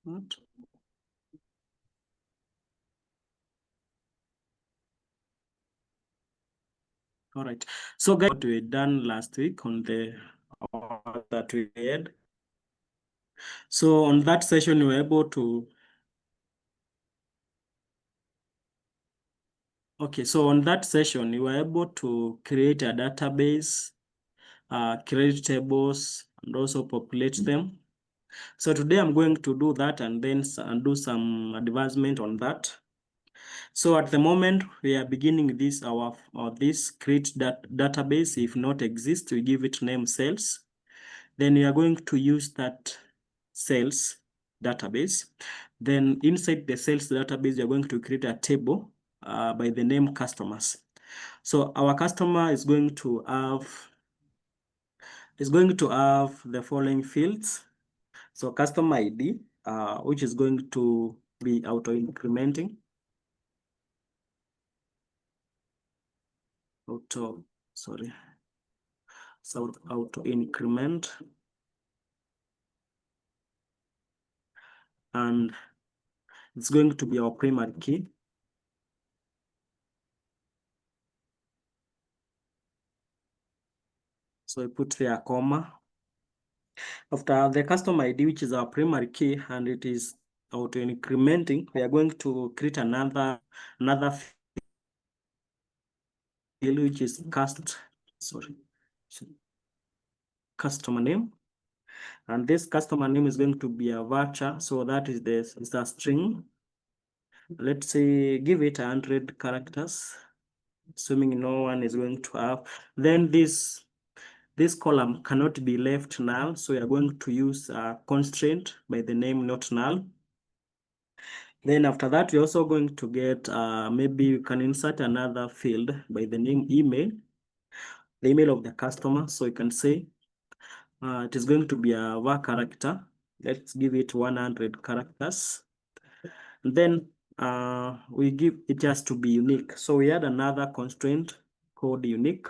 What? All right. So guys, what we done last week on the that we had. So on that session, we were able to. Okay, so on that session, you were able to create a database, create tables, and also populate them. So today I'm going to do that and then do some advancement on that. So at the moment, we are beginning this this create database. If not exist, we give it name sales. Then we are going to use that sales database. Then inside the sales database, we are going to create a table by the name customers. So our customer is going to have the following fields. So customer ID, which is going to be auto-incrementing. Auto-increment. And it's going to be our primary key. So I put there a comma. After the customer ID, which is our primary key, and it is auto-incrementing, we are going to create another field, which is customer name. And this customer name is going to be a voucher. So that is the string. Let's say give it 100 characters, assuming no one is going to have. Then this column cannot be left null. So we are going to use a constraint by the name not null. Then after that, we're also going to get, maybe you can insert another field by the name email, the email of the customer. So you can say it is going to be a var character. Let's give it 100 characters. And then we give it has to be unique. So we add another constraint called unique.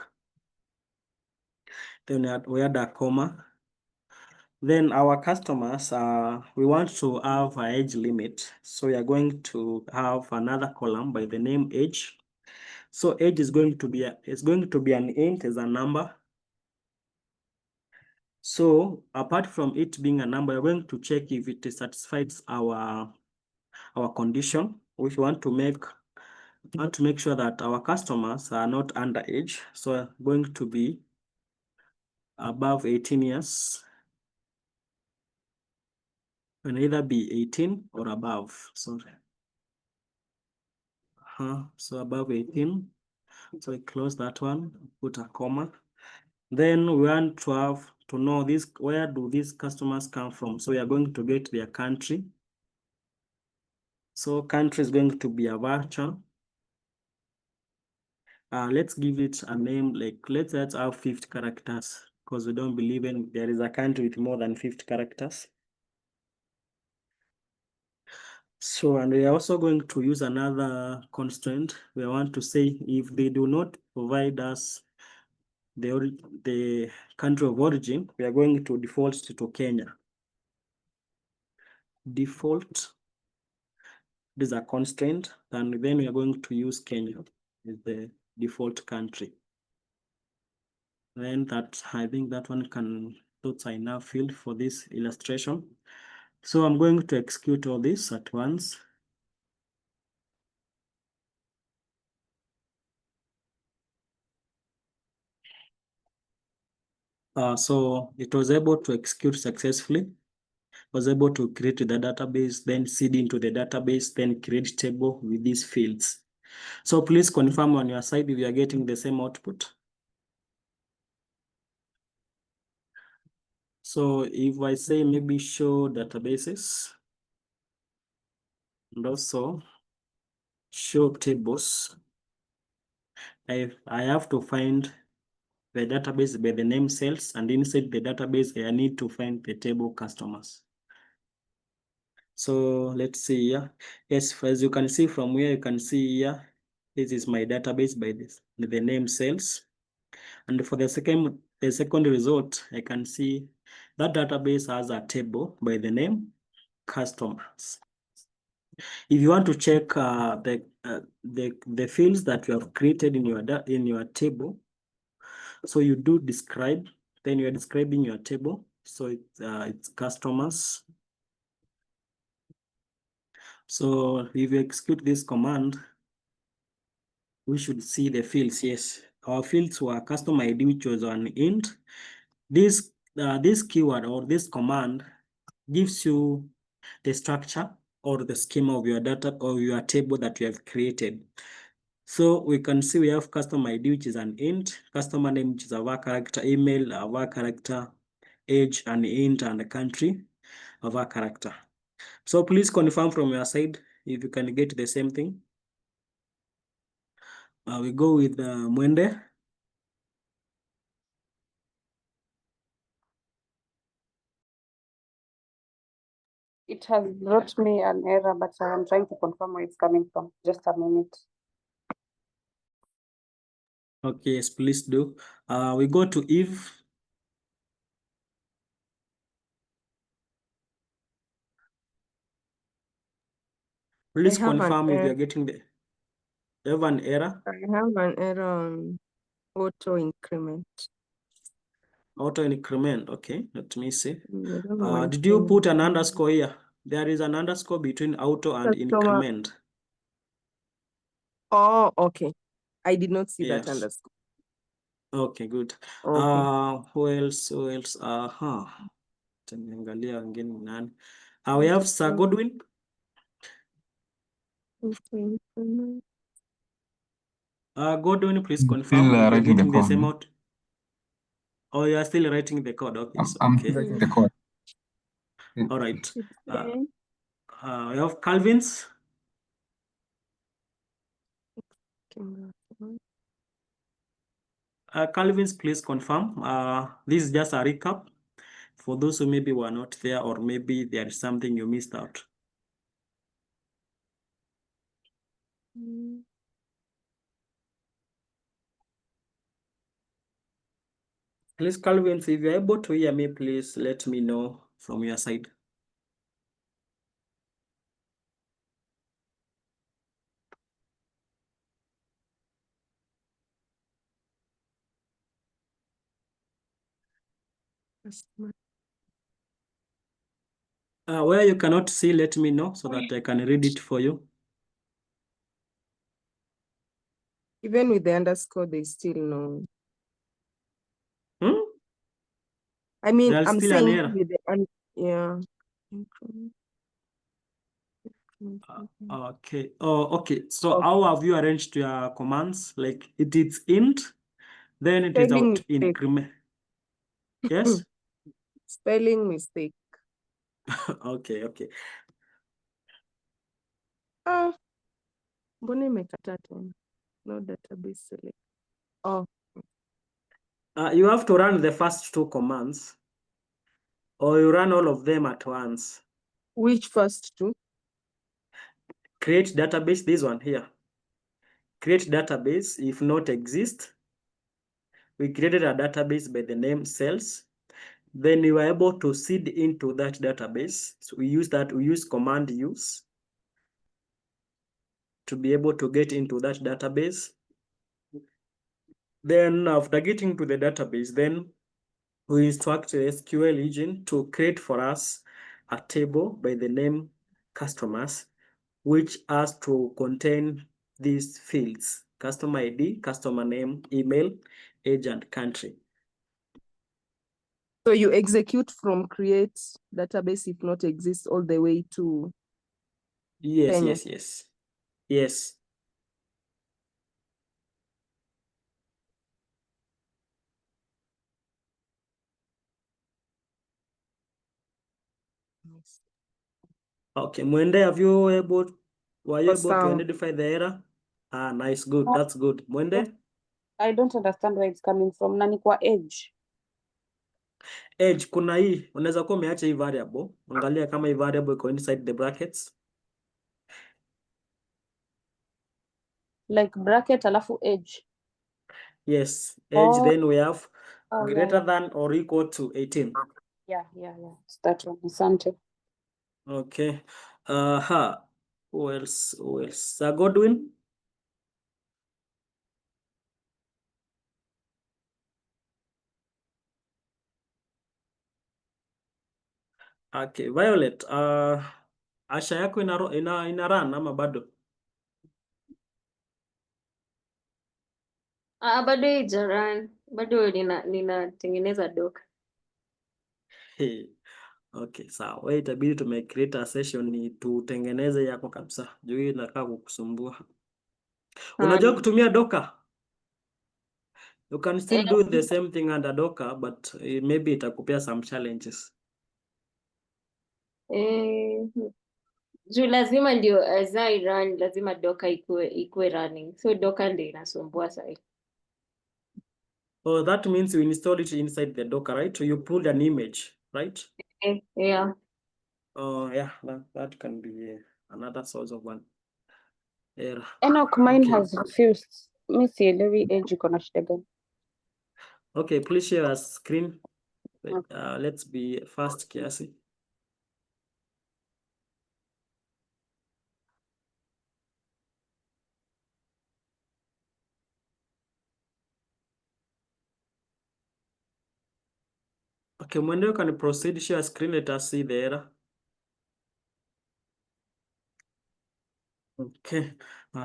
Then we add a comma. Then our customers, we want to have an age limit. So we are going to have another column by the name age. So age is going to be an int as a number. So apart from it being a number, we're going to check if it satisfies our condition. We want to make sure that our customers are not underage. So we're going to be above 18 years. Can either be 18 or above. Sorry. So above 18. So I close that one, put a comma. Then we want to have to know where do these customers come from? So we are going to get their country. So country is going to be a voucher. Let's give it a name, like let's have 50 characters, because we don't believe there is a country with more than 50 characters. So, and we are also going to use another constraint. We want to say if they do not provide us the country of origin, we are going to default to Kenya. Default is a constraint, and then we are going to use Kenya as the default country. Then I think that one thoughts are enough field for this illustration. So I'm going to execute all this at once. So it was able to execute successfully. Was able to create the database, then seed into the database, then create table with these fields. So please confirm on your side if you are getting the same output. So if I say maybe show databases and also show tables, I have to find the database by the name sales, and inside the database, I need to find the table customers. So let's see here. Yes, as you can see from where you can see here, this is my database by the name sales. And for the second result, I can see that database has a table by the name customers. If you want to check the fields that you have created in your table, so you do describe, then you are describing your table. So it's customers. So if you execute this command, we should see the fields. Yes, our fields were customer ID, which was an int. This keyword or this command gives you the structure or the schema of your data or your table that you have created. So we can see we have customer ID, which is an int, customer name, which is a var character, email, a var character, age, an int, and the country, a var character. So please confirm from your side if you can get the same thing. We go with Mwende. It has brought me an error, but I am trying to confirm where it's coming from. Just a minute. Okay, yes, please do. We go to Eve. Please confirm if you're getting the. You have an error? I have an error on auto increment. Auto increment. Okay, let me see. I don't know why Did you put an underscore here? There is an underscore between auto and increment. Oh, okay. I did not see that Yes. underscore. Okay, good. Okay. Who else? Who else? Taniangalia wengine ni nani? We have Sir Godwin. Godwin, please confirm if you're getting the same out. Oh, you are still writing the code. Okay, I'm okay. writing the code. All right. We have Calvin's. Calvin's, please confirm. This is just a recap for those who maybe were not there or maybe there is something you missed out. Please, Calvin, if you're able to hear me, please let me know from your side. Where you cannot see, let me know so that I can read it for you. Even with the underscore, they still know. I mean, There's I'm still saying an error. with the yeah. Okay. Oh, okay. So how have you arranged your commands? Like it is int, then it is Spelling out mistake. increment. Yes. Spelling mistake. Okay. Okay. Mbona imekata tena? No database select. Oh. You have to run the first two commands, or you run all of them at once. Which first two? Create database, this one here. Create database, if not exist. We created a database by the name cells. Then we were able to seed into that database. So we use command use to be able to get into that database. Then after getting to the database, then we instruct the SQL engine to create for us a table by the name customers, which has to contain these fields: customer ID, customer name, email, age, and country. So you execute from create database if not exist all the way to Yes, Kenya. yes. Okay, Mwende, were you able to identify the error? Nice, good, that's good. Mwende? I don't understand where it's coming from. Nani kwa age? Age, kuna hii, unaweza kuwa umeacha hii variable. Angalia kama hii variable iko inside the brackets. Like bracket alafu age. Yes, age, then we have greater yeah. than or equal to 18. Yeah. It's that one. Asante. Okay. Who else? Who else? Godwin? Okay. Violet, Asha yako ina run ama bado? Bado haijarun. Bado ninatengeneza doka. Hey. Okay, sawa. Wewe itabidi tumecreate a session ni tutengeneze yako kabisa. Juu hii inakaa kukusumbua. Unajua kutumia Docker? You can still do the same thing under Docker, but maybe itakupea some challenges. Juu lazima ndio as I run, lazima doka ikue running. So doka ndio inasumbua sahi. Oh, that means you install it inside the Docker, right? So you pulled an image, right? Yeah. Oh, yeah, that can be another source of one error. Enoch, mine Okay. has refused. Mi sielewi age iko na shida gani. Okay, please share a screen. Okay. Let's be fast, kiasi. Okay, Mwende, can you proceed, share a screen, let us see the error. Okay,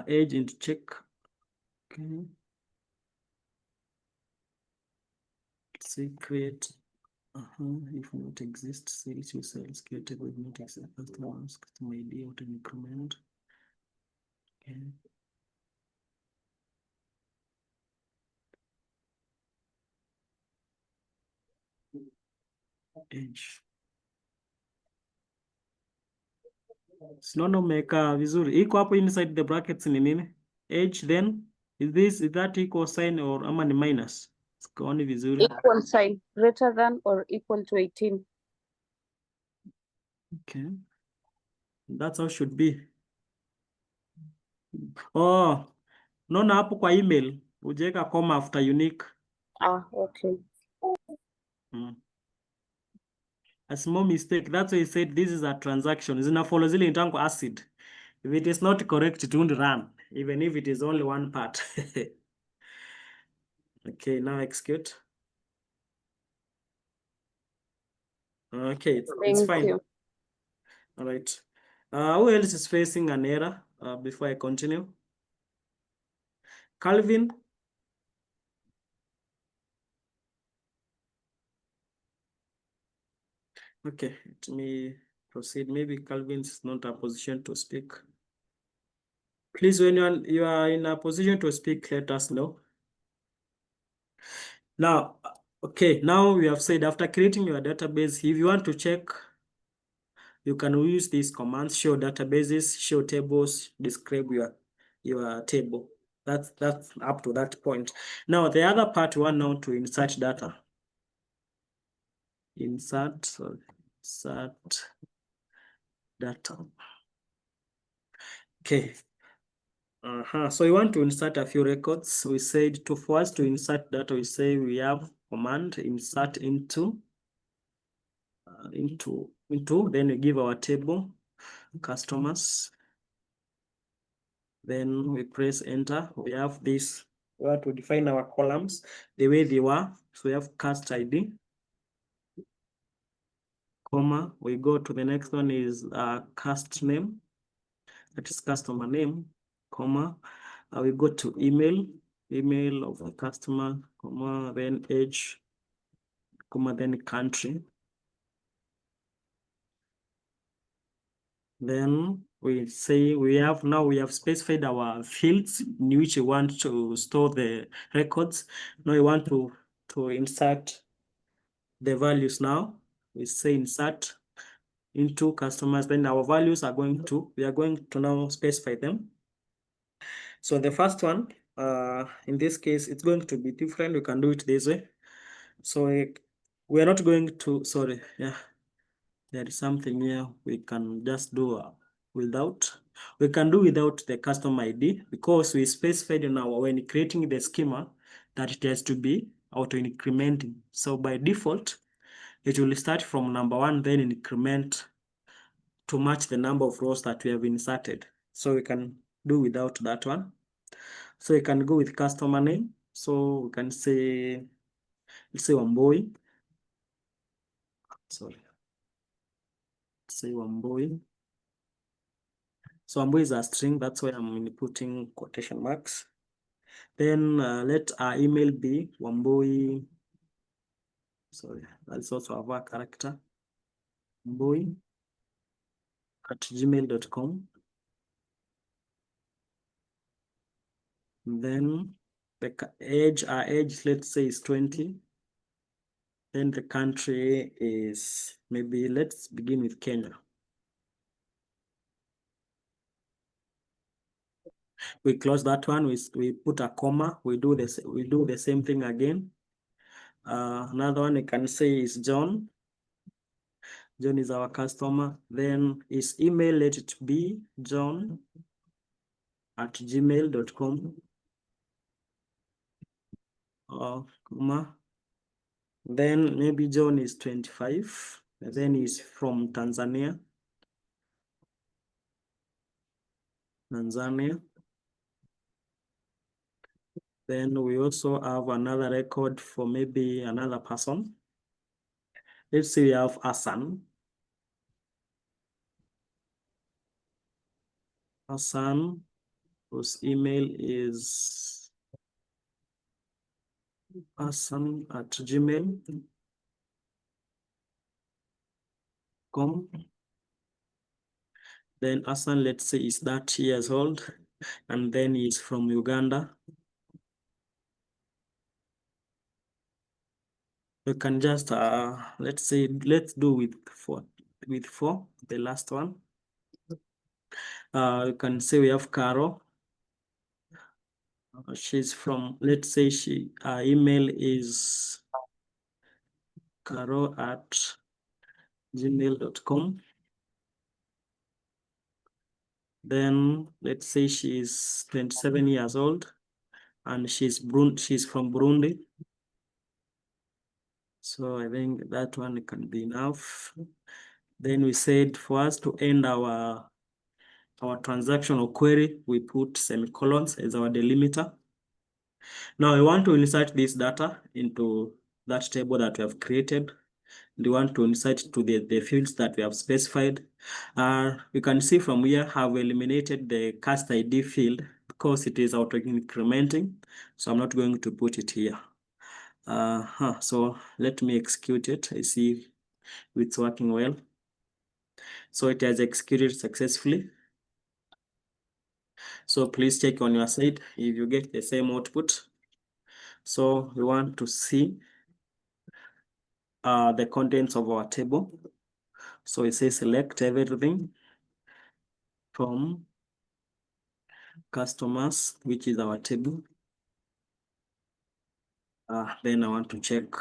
age into check. Okay. Say create. If not exist, say it yourselves. Created with not exist. Customers, customer ID, auto increment. Okay. Age. Sinaona umeweka vizuri. Iko hapo inside the brackets ni nini? Age then is that equal sign or ama ni minus? Sikaoni vizuri. Equal sign, greater than or equal to 18. Okay. That's how it should be. Oh, naona hapo kwa email ujeka comma after unique. Okay. A small mistake. That's why he said this is a transaction. Zina follow zile intango acid. If it is not correct, it won't run, even if it is only one part. Okay, now execute. Okay, it's Thank fine. you. All right. Who else is facing an error before I continue? Calvin? Okay, let me proceed. Maybe Calvin is not in a position to speak. Please, when you are in a position to speak, let us know. Now, okay, now we have said after creating your database, if you want to check, you can use these commands: show databases, show tables, describe your table. That's up to that point. Now, the other part we want now to insert data. Insert data. Okay. So we want to insert a few records. We said for us to insert data, we say we have command insert into, then we give our table customers. Then we press enter. We have this. We have to define our columns the way they were. So we have cast ID, comma. We go to the next one is cast name. That is customer name, comma. We go to email of the customer, comma, then age, comma, then country. Then we say we have specified our fields in which we want to store the records. Now we want to insert the values. Now we say insert into customers. Then our values are we are going to now specify them. So the first one, in this case, it's going to be different. We can do it this way. So we are not going to, sorry, yeah, there is something here we can just do without. We can do without the custom ID because we specified in when creating the schema that it has to be auto incrementing. So by default, it will start from number 1, then increment to match the number of rows that we have inserted. So we can do without that one. So you can go with customer name. So we can say, let's say Wambui. Sorry. Let's say Wambui. So Wambui is a string, that's why I'm inputting quotation marks. Then let our email be Wambui. Sorry, that's also our character. Wambui at gmail.com. Then the age, our age, let's say is 20. Then the country is, maybe let's begin with Kenya. We close that one, we put a comma, we do the same thing again. Another one I can say is John. John is our customer. Then his email, let it be john@gmail.com. Comma. Then maybe John is 25. Then he's from Tanzania. Then we also have another record for maybe another person. Let's say we have Hassan. Hassan, whose email is hassan@gmail.com. Then Hassan, let's say, is 30 years old, and then he's from Uganda. We can just let's say, let's do with four, the last one. You can say we have Carol. She's from, let's say her email is carol@gmail.com. Then let's say she's 27 years old and she's from Burundi. So I think that one can be enough. Then we said for us to end our transactional query, we put semicolons as our delimiter. Now we want to insert this data into that table that we have created. We want to insert to the fields that we have specified. You can see from here, I've eliminated the cast ID field because it is auto-incrementing. So I'm not going to put it here. So let me execute it. I see it's working well. So it has executed successfully. So please check on your side if you get the same output. So we want to see the contents of our table. So it says select everything from customers, which is our table. Then I want to check,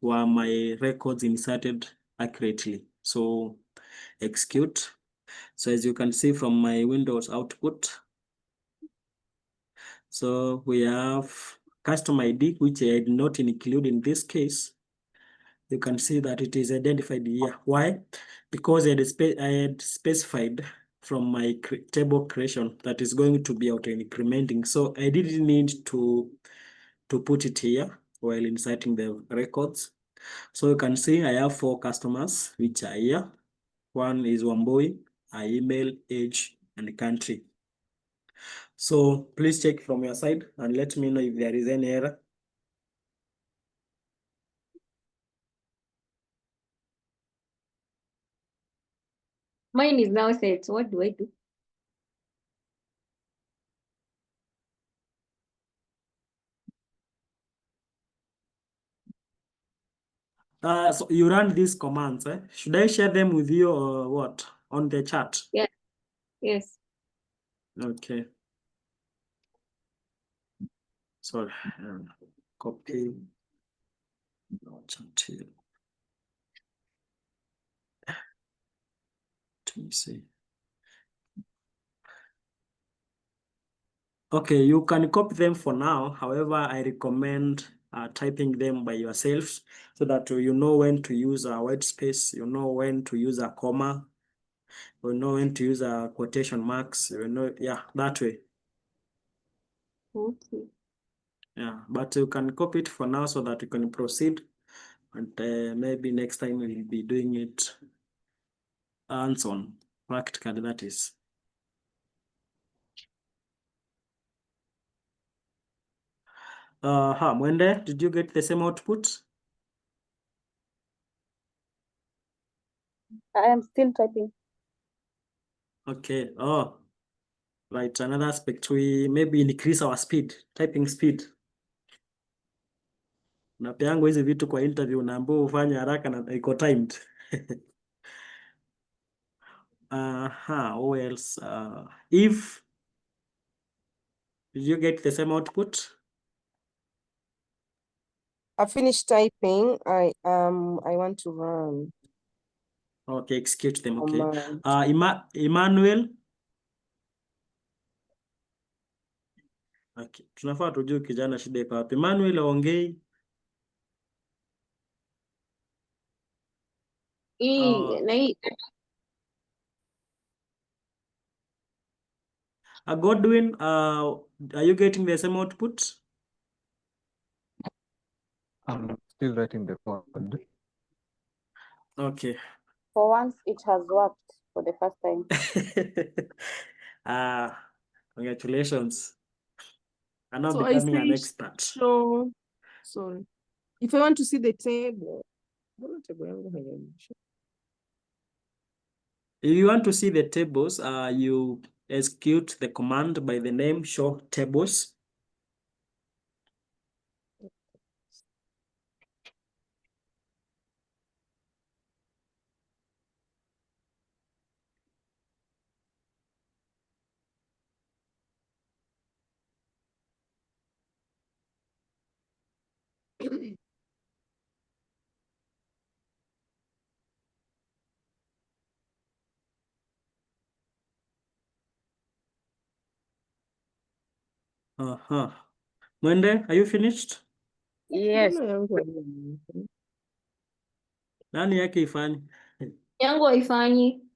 were my records inserted accurately? So execute. So as you can see from my Windows output, so we have custom ID, which I did not include in this case. You can see that it is identified here. Why? Because I had specified from my table creation that is going to be auto-incrementing. So I didn't need to put it here while inserting the records. So you can see I have 4 customers which are here. One is Wambui, email, age, and country. So please check from your side and let me know if there is any error. Mine is now set. What do I do? So you run these commands. Should I share them with you or what? On the chat? Yeah. Yes. Okay. Sorry. Copy. Chat here. Let me see. Okay, you can copy them for now. However, I recommend typing them by yourself so that you know when to use a white space, you know when to use a comma, you know when to use a quotation marks, you know, yeah, that way. Okay. Yeah, but you can copy it for now so that you can proceed, and maybe next time we'll be doing it hands-on, practically, that is. Mwende, did you get the same output? I am still typing. Okay. Oh, right. Another aspect, we maybe increase our speed, typing speed. Napeangwa hizi vitu kwa interview, naambiwa ufanye haraka na iko timed. What else? If did you get the same output? I finished typing. I want to run. Okay, execute them. Okay. Command. Emmanuel. Okay. Tunafaa tujue kijana shida iko wapi. Emmanuel aongei. Na hii Godwin, are you getting the same output? I'm still writing the code. Okay. For once, it has worked for the first time. Congratulations. I'm now So I becoming an say expert. show. Sorry. If I want to see the table, mbona table yangu haionyeshi? If you want to see the tables, you execute the command by the name show tables. Mwende, are you finished? Yes. Mbona yangu haionyeshi? Nani yake ifanye? yangu haifanyi.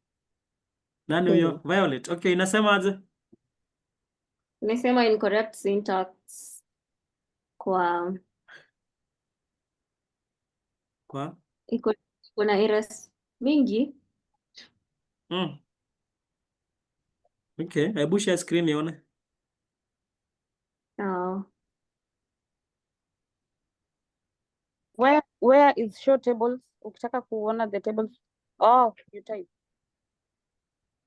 Nani huyo? Violet. Okay, inasema aje? Nimesema incorrect syntax kwa iko na errors mingi. Okay, hebu share screen nione. Where is show tables? Ukitaka kuona the tables. Oh, you type.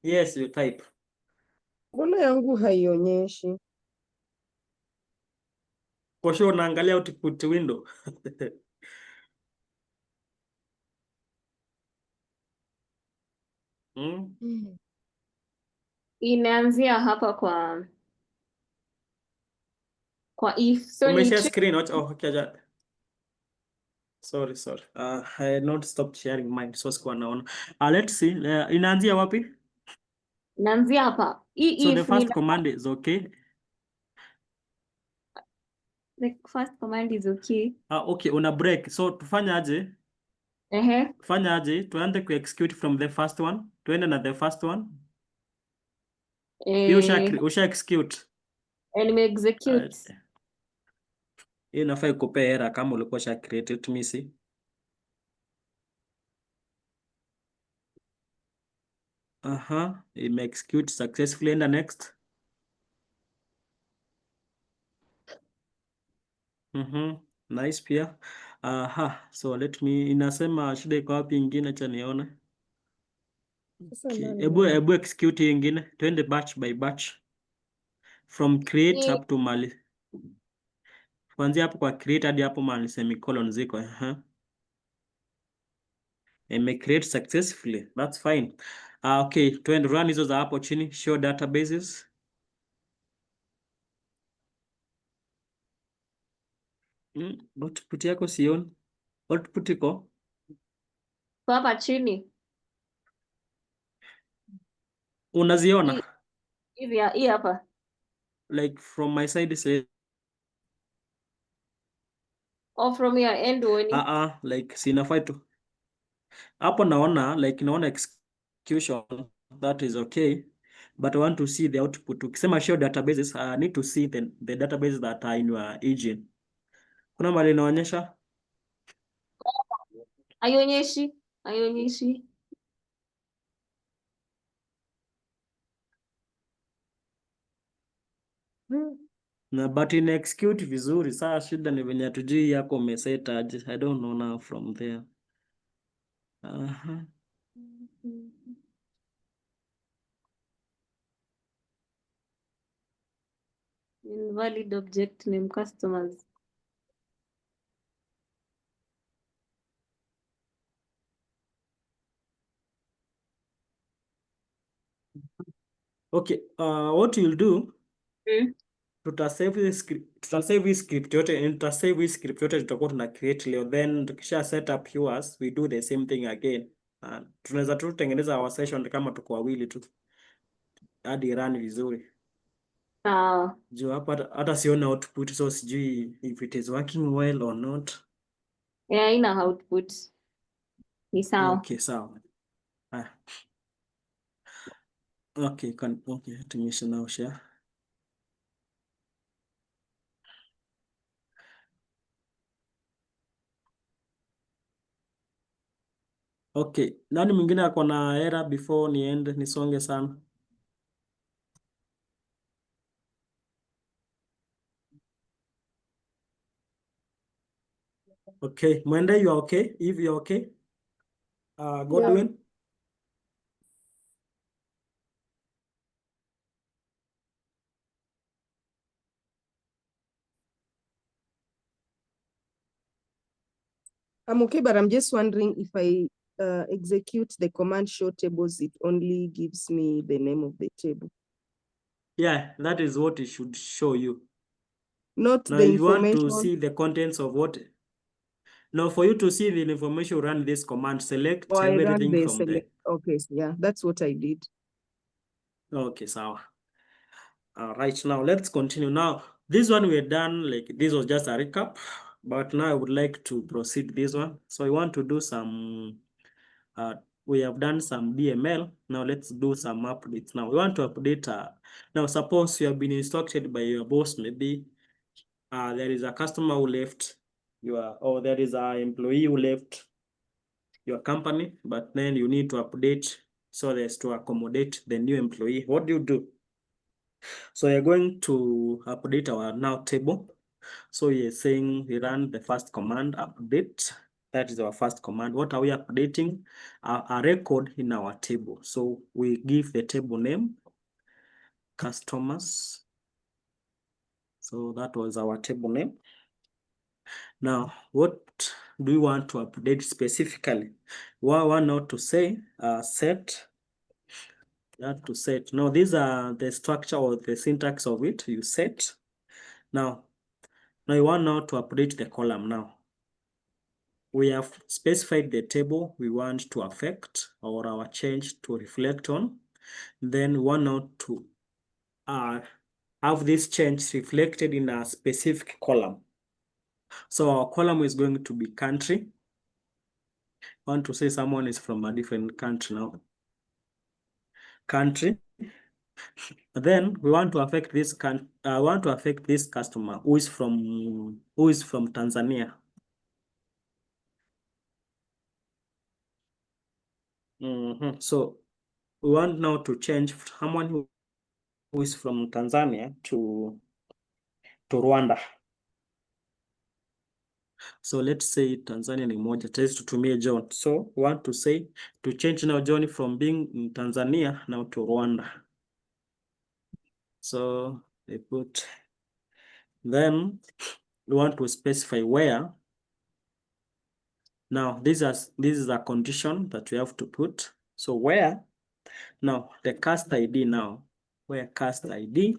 Yes, you type. Mbona yangu haionyeshi? Kwa sure unaangalia output window. Inaanzia hapa kwa if. So Umeshare screen watch. Oh, okay. Sorry. I had not stopped sharing mine, so sikuwa naona. Let's see. Inaanzia wapi? inaanzia hapa. So the first command is okay. The first command is okay. Okay, una break. So tufanye aje? Fanya aje? Tuanze ku execute from the first one. Tuende na the first one. Usha execute. Nime execute. Hii inafaa ikupe error kama ulikuwa usha create. Let me see. Ime execute successfully. And the next. Nice pia. So let me, inasema shida iko wapi ingine, cha nione. Okay. Ebu execute hii ingine. Twende batch by batch. From create up to mali. Kuanzia hapo kwa create hadi hapo mali semicolon ziko. Ime create successfully. That's fine. Okay, twende run hizo za hapo chini. Show databases. Output yako sioni. Output iko Kwa hapa chini. unaziona? Hii hapa. Like from my side say Or from your end uoni? Like sinafai tu hapo naona like naona execution that is okay, but I want to see the output. Ukisema show databases, I need to see the databases that are in your engine. Kuna mali inaonyesha Haionyeshi. Haionyeshi. na but in execute vizuri. Saa shida ni venye hatujui yako umeset aje. I don't know now from there. Invalid object name customers. Okay, what you'll do, Hmm. tutasave hii script yote, tutasave hii script yote tutakuwa tuna create leo, then tukisha set up yours we do the same thing again. Tunaweza tu tengeneza our session kama tuko wawili tu hadi run vizuri. Sawa. Juu hapa hata siona output, so sijui if it is working well or not. Yeah, ina output. Ni sawa. Okay, sawa. Okay, tumisha now share. Okay, nani mwingine ako na error before niende nisonge sana? Okay, Mwende, you are okay? If you are okay? Godwin? I'm okay, but I'm just wondering if I execute the command show tables, it only gives me the name of the table, Yeah, that is what it should show you. not Now, the if you want to information. see the contents of what... Now, for you to see the information, run this command, select Or I run everything the from there. select. Okay, so yeah, that's what I did. Okay, sawa. Right, now let's continue. Now, this one we're done, like this was just a recap, but now I would like to proceed this one. So I want to do some, we have done some DML. Now let's do some updates. Now we want to update, now suppose you have been instructed by your boss, maybe there is a customer who left or there is an employee who left your company, but then you need to update so as to accommodate the new employee. What do you do? So you're going to update our now table. So you're saying we run the first command, update. That is our first command. What are we updating? A record in our table. So we give the table name, customers. So that was our table name. Now, what do we want to update specifically? We want now to say set. You have to set. Now, these are the structure or the syntax of it. You set. Now you want now to update the column now. We have specified the table we want to affect or our change to reflect on. Then we want now to have this change reflected in a specific column. So our column is going to be country. I want to say someone is from a different country now. Country. Then we want to affect this customer who is from Tanzania. So we want now to change someone who is from Tanzania to Rwanda. So let's say Tanzania ni moja, test tutumie John. So we want to say to change now John from being in Tanzania now to Rwanda. So they put, then we want to specify where. Now this is a condition that we have to put. So where, now the cast ID now, where cast ID.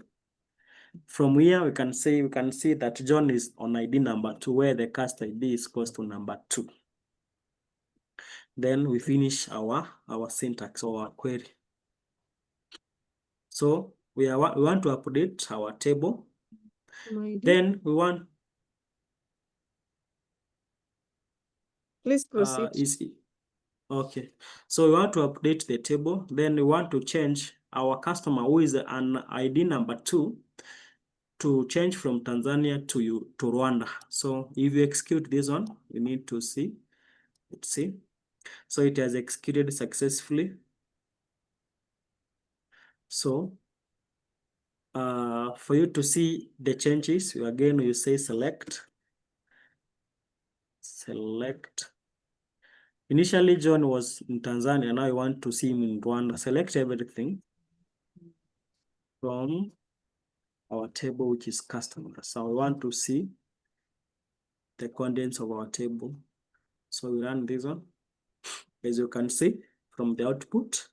From here we can see that John is on ID number 2, where the cast ID is equals to number 2. Then we finish our syntax or our query. So we want to update our table. Then we want Please proceed. Okay. So we want to update the table. Then we want to change our customer who is an ID number 2 to change from Tanzania to Rwanda. So if you execute this one, you need to see. Let's see. So it has executed successfully. So for you to see the changes, again you say select. Initially John was in Tanzania, now I want to see him in Rwanda. Select everything from our table, which is customer. So we want to see the contents of our table. So we run this one. As you can see from the output,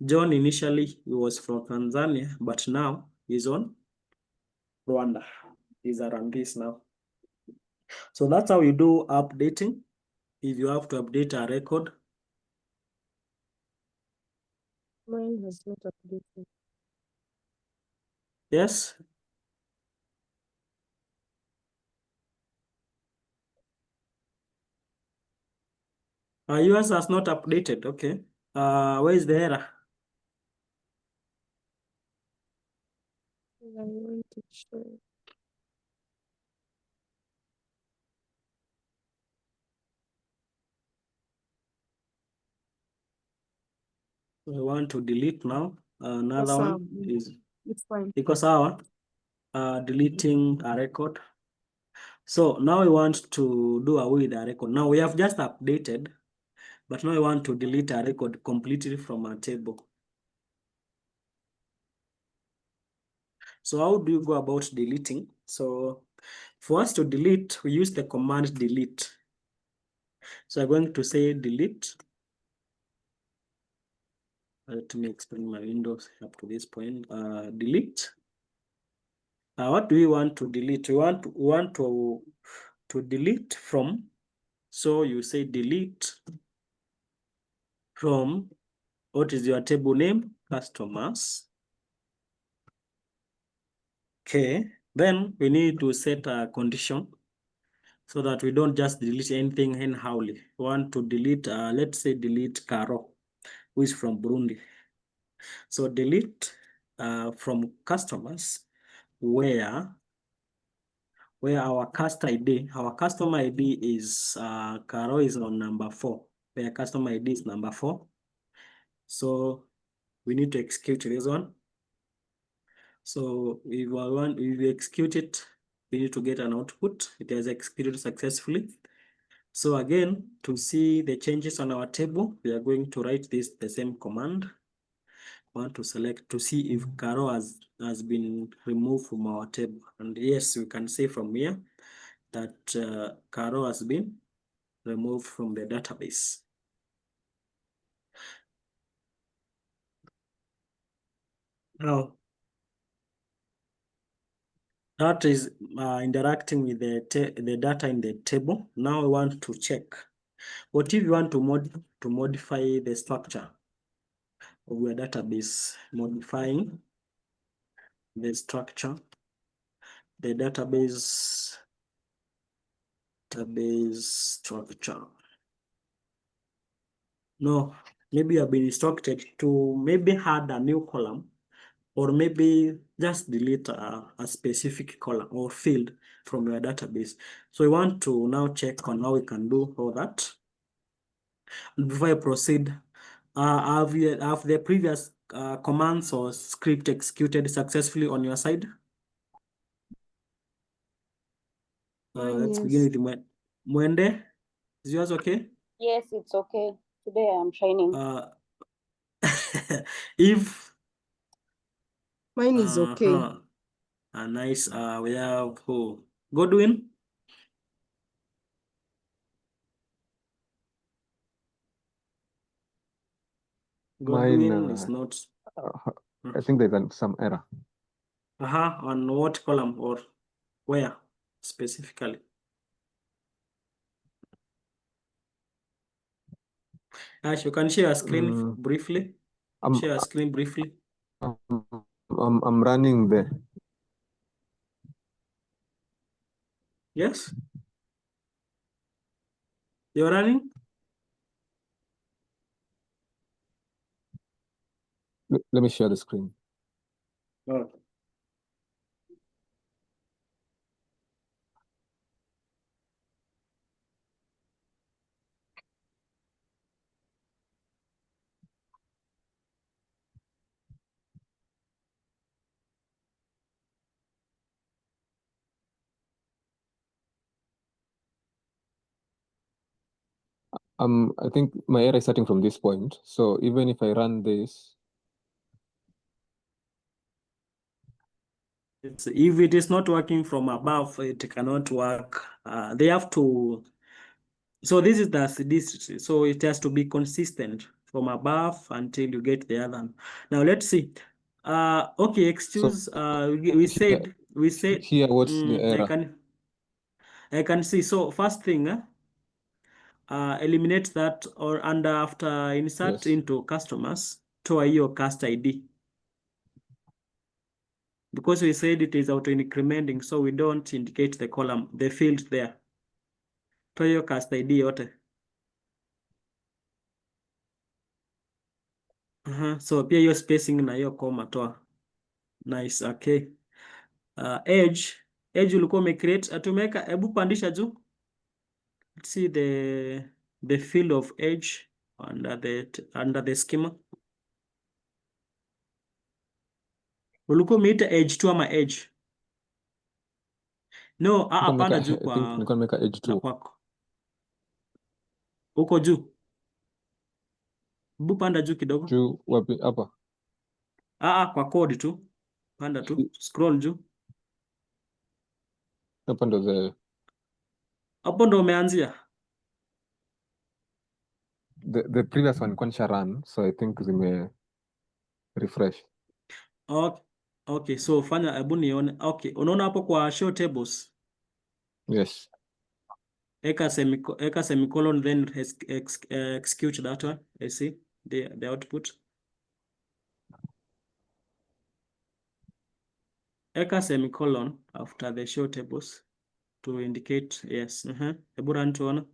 John initially he was from Tanzania, but now he's on Rwanda. These are on this now. So that's how you do updating. If you have to update a record. Mine has not updated. Yes. Yours has not updated. Okay. Where is the error? I want to show. We want to delete now. Another Yes, one is it's fine. because our deleting a record. So now we want to do away with a record. Now we have just updated, but now we want to delete a record completely from our table. So how do you go about deleting? So for us to delete, we use the command delete. So I'm going to say delete. Let me explain my windows up to this point. Delete. What do we want to delete? We want to delete from. So you say delete from. What is your table name? Customers. Okay. Then we need to set a condition so that we don't just delete anything anyhowly. We want to delete. Let's say delete Caro, who is from Burundi. So delete from customers where our customer ID is Caro is on number 4, where customer ID is number 4. So we need to execute this one. So if we execute it, we need to get an output. It has executed successfully. So again, to see the changes on our table, we are going to write the same command. Want to select to see if Caro has been removed from our table. And yes, we can say from here that Caro has been removed from the database. Now, that is interacting with the data in the table. Now we want to check. What if you want to modify the structure of your database? Modifying the structure, the database structure. No, maybe you have been instructed to maybe add a new column, or maybe just delete a specific column or field from your database. So we want to now check on how we can do all that. And before I proceed, have the previous commands or script executed successfully on your side? Let's begin with Mwende. Is yours okay? Yes, it's okay. Today I'm shining. If Mine is okay. Nice. We have who? Godwin. Godwin is not. I think there's some error. On what column or where specifically? Ash, you can share a screen briefly. Share a screen briefly. I'm running the. Yes. You're running? Let me share the screen. Oh. I think my error is starting from this point. So even if I run this, If it is not working from above, it cannot work. They have to. So this is this. So it has to be consistent from above until you get the other one. Now let's see. Okay, excuse. We said here what's the error? I can see. So first thing, eliminate that or under after insert Yes. into customers, toa hiyo cast ID. Because we said it is auto incrementing, so we don't indicate the column, the field there. Toa hiyo cast ID yote. So pia hiyo spacing na hiyo comma toa. Nice, okay. Edge ulikuwa umecreate, atumeka, hebu pandisha juu. Let's see the field of edge under the schema. Ulikuwa umeita edge tu ama edge? No, panda juu I think nilikuwa kwa nimeweka edge na 2. kwako. Uko juu. Hebu panda juu kidogo. Juu wapi hapa? Kwa code tu. Panda tu. Scroll juu. Hapa ndo Hapo ndo umeanzia. the previous one nilikuwa nisha run, so I think zime refresh. Okay, so fanya hebu nione. Okay, unaona hapo kwa show tables. Yes. Eka semicolon then execute that one. I see the output. Eka semicolon after the show tables to indicate yes. Hebu run tuona.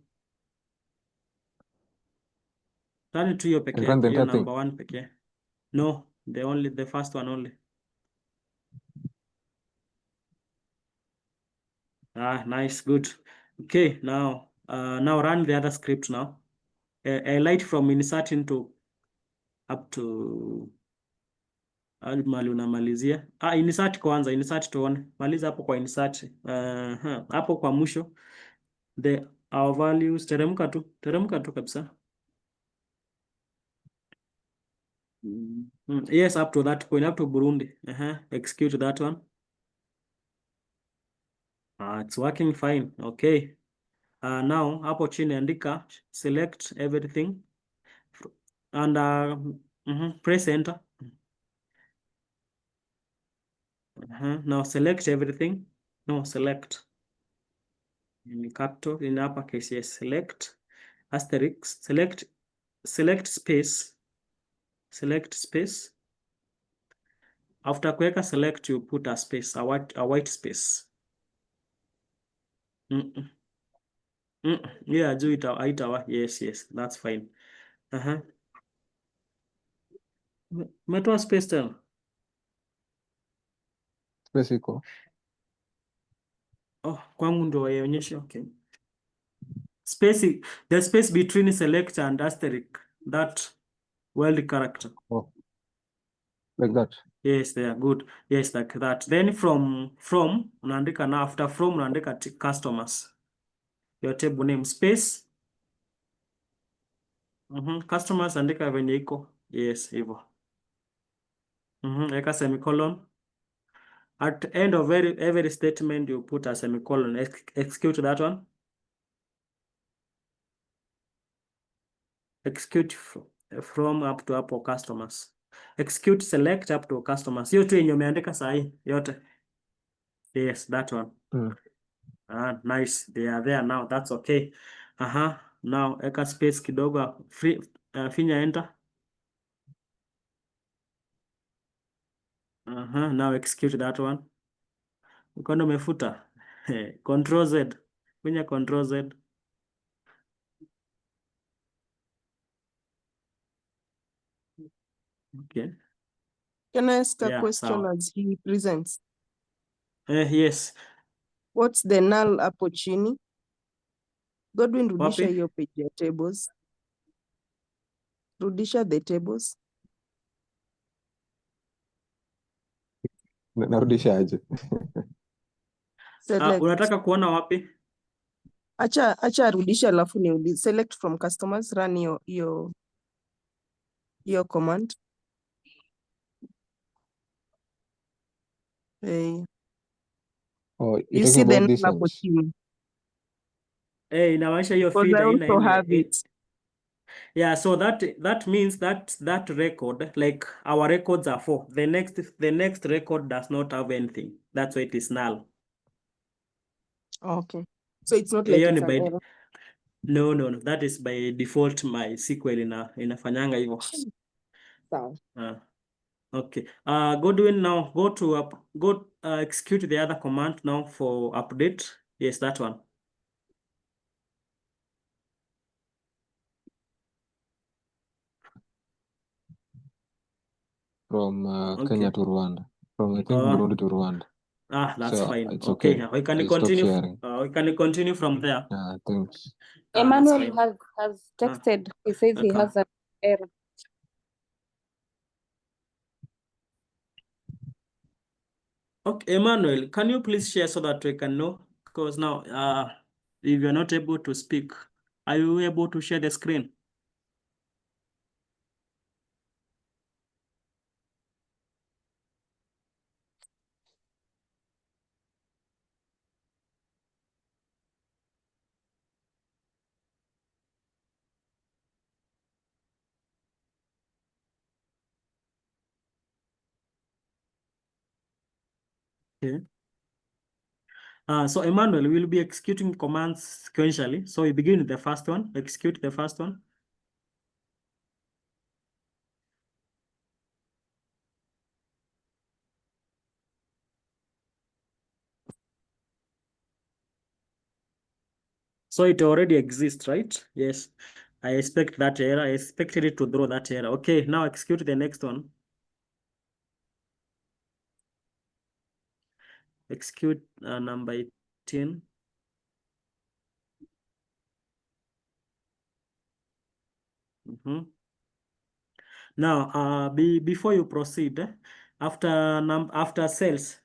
Run tu hiyo peke And run the yake, hiyo entire thing. number 1 peke. No, the first one only. Nice, good. Okay, now run the other script now. Light from insert into up to mali unamalizia. Insert kwanza, insert tuone. Maliza hapo kwa insert. Hapo kwa mwisho. Our values, teremka tu kabisa. Yes, up to that point, up to Burundi. Execute that one. It's working fine. Okay. Now hapo chini andika select everything and press enter. Now select everything. No, select in capital, in uppercase. Yes, select asterisk, select space. After kuweka select, you put a space, a white space. Yeah, juu itawa. Yes, that's fine. Umetoa space tena? Space iko. Kwangu ndio waionyeshe. Okay. The space between select and asterisk, that word character. Oh. Like that. Yes, they are good. Yes, like that. Then from unaandika na after from unaandika customers. Your table name space. Customers andika venye iko. Yes, hivyo. Eka semicolon. At the end of every statement you put a semicolon. Execute that one. Execute from up to hapo customers. Execute select up to customers. Hiyo tu yenye umeandika sahi yote. Yes, that one. Nice. They are there now. That's okay. Now eka space kidogo, finya enter. Now execute that one. Mkono umefuta. Control Z. Finya Control Z. Okay. Can I ask a Yeah, question sawa. as he presents? Yes. What's the null hapo chini? Godwin, rudisha Wapi? hiyo page ya tables. Rudisha the tables. Narudisha aje? Select. Unataka kuona wapi? Acha arudisha alafu niulize. Select from customers, run hiyo command. Oh, you're You talking see the about null these hapo ones? chini. Inamaanisha hiyo Because feed I haina also any. have it. Yeah, so that means that record, like our records are 4. The next record does not have anything. That's why it is null. Okay. So it's not like Hiyo it's ni an by error. no. That is by default my SQL inafanyanga hivyo. Sawa. Okay. Godwin, now go execute the other command now for update. Yes, that one. From Okay. Kenya to Rwanda. From, I think, Uh, Burundi to Rwanda. that's So fine. it's Okay, okay. we can I'll stop continue. sharing. We can continue from there. Thanks. That's Emmanuel fine. has texted. He says he Okay. has an error. Okay, Emmanuel, can you please share so that we can know? Because now, if you're not able to speak, are you able to share the screen? Okay. So Emmanuel, we'll be executing commands sequentially. So we begin with the first one, execute the first one. So it already exists, right? Yes. I expect that error. I expected it to throw that error. Okay, now execute the next one. Execute number 18. Now, before you proceed, after cells,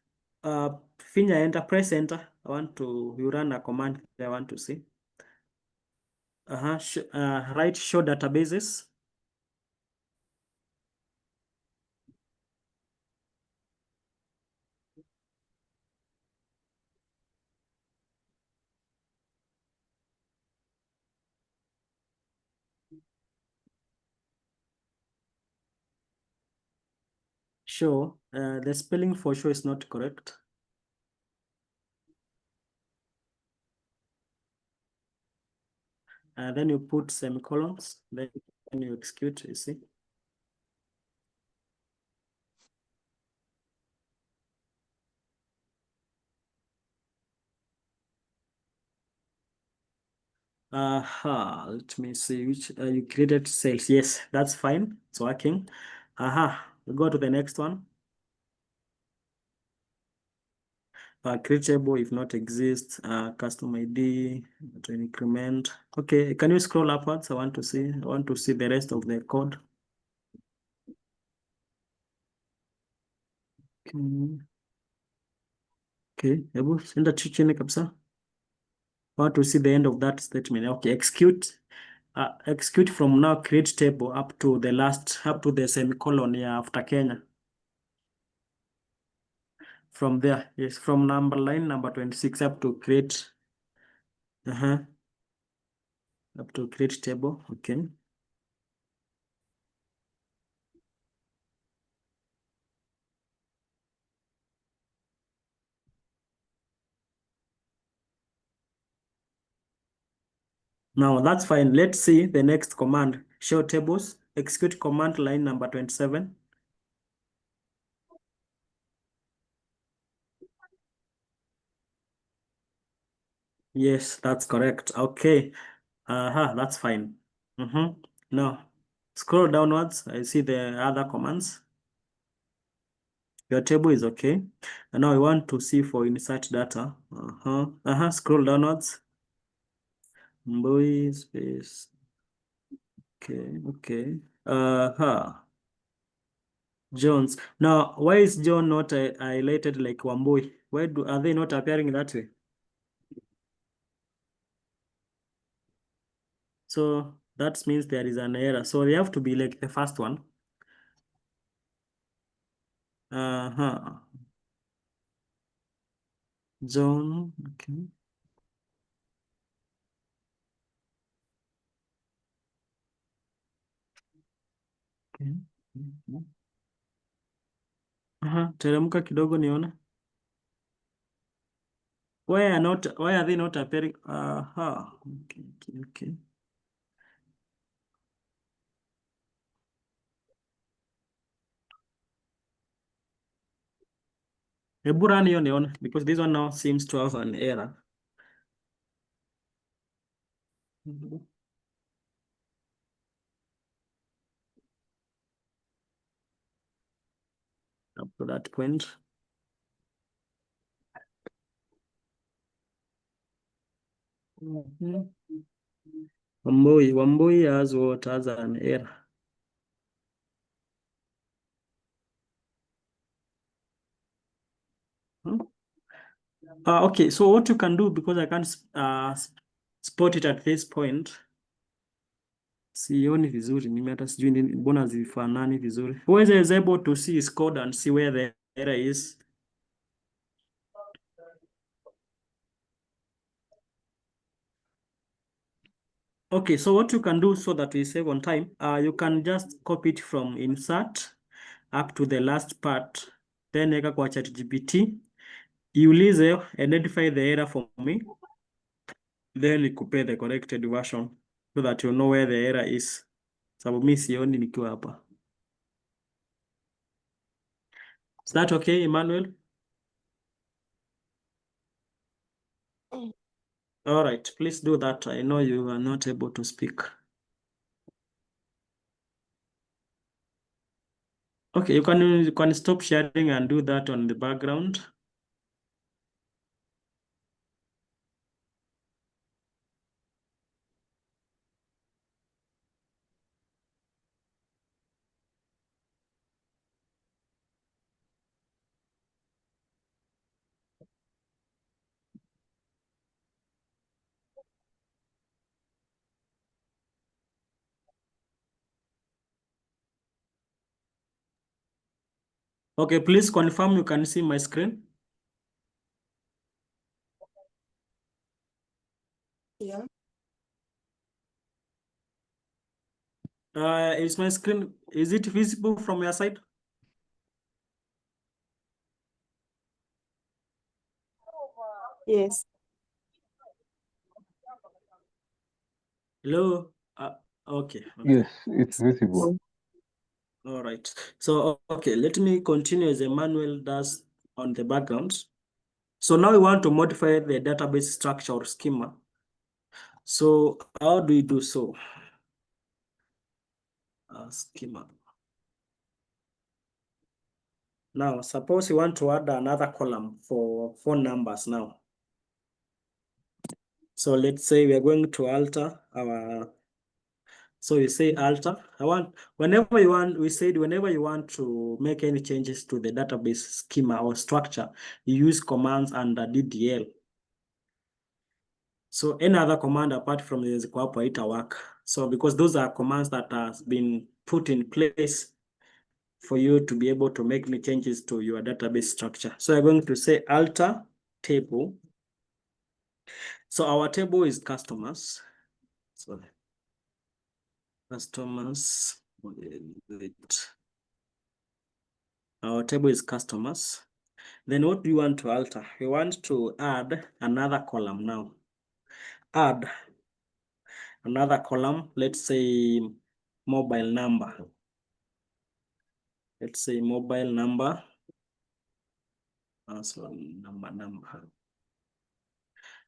finger enter, press enter. You run a command I want to see. Write show databases. Show, the spelling for show is not correct. Then you put semicolons, then you execute, you see. Let me see which you created cells. Yes, that's fine. It's working. We go to the next one. Create table if not exist. Custom ID to increment. Okay, can you scroll upwards? I want to see the rest of the code. Okay, hebu enda chini kabisa. I want to see the end of that statement. Okay, execute. Execute from now, create table up to the semicolon after Kenya. From there, yes, from line number 26 up to create. Up to create table. Okay. Now that's fine. Let's see the next command. Show tables. Execute command line number 27. Yes, that's correct. Okay. That's fine. No. Scroll downwards. I see the other commands. Your table is okay. And now I want to see for insert data. Scroll downwards. Boy space. Okay. Jones. Now, why is John not highlighted like Wambui? Why are they not appearing that way? So that means there is an error. So they have to be like the first one. John. Okay. Teremka kidogo nione. Why are they not appearing? Okay. Hebu run hiyo nione, because this one now seems to have an error. Up to that point. Wambui has what? Has an error. Okay, so what you can do, because I can't spot it at this point. Sioni vizuri, mimi hata sijui mbona zifanani vizuri. Who is able to see his code and see where the error is? Okay, so what you can do so that we save on time, you can just copy it from insert up to the last part, then eka kwa ChatGPT, iulize identify the error for me, then ikupe the corrected version so that you know where the error is. Sababu mimi sioni nikiwa hapa. Is that okay, Emmanuel? All right, please do that. I know you are not able to speak. Okay, you can stop sharing and do that on the background. Okay, please confirm you can see my screen. Yeah. Is my screen, is it visible from your side? Yes. Hello? Okay. Yes, it's visible. All right. So, okay, let me continue as Emmanuel does on the background. So now we want to modify the database structure or schema. So how do we do so? Schema. Now, suppose you want to add another column for phone numbers now. So let's say we are going to alter our, so you say alter. Whenever you want to make any changes to the database schema or structure, you use commands under DDL. So any other command apart from the ziko hapo work. So because those are commands that has been put in place for you to be able to make any changes to your database structure. So I'm going to say alter table. So our table is customers. So customers. Wait. Our table is customers. Then what do you want to alter? We want to add another column now. Add another column, let's say mobile number. Let's say mobile number. Number.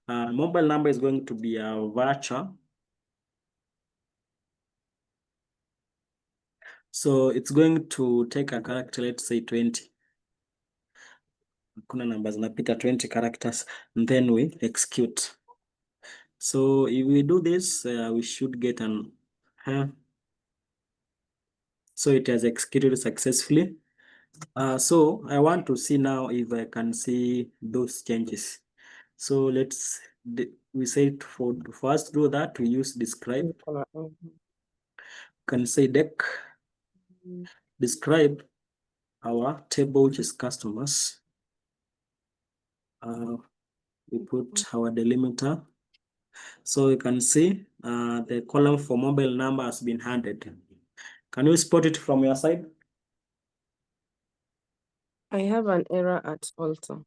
Mobile number is going to be a voucher. So it's going to take a character, let's say 20. Kuna numbers zinapita 20 characters, and then we execute. So if we do this, we should get an so it has executed successfully. So I want to see now if I can see those changes. So we say for first do that, we use describe. Can say deck, describe our table, which is customers. We put our delimiter. So you can see the column for mobile number has been handed. Can you spot it from your side? I have an error at alter.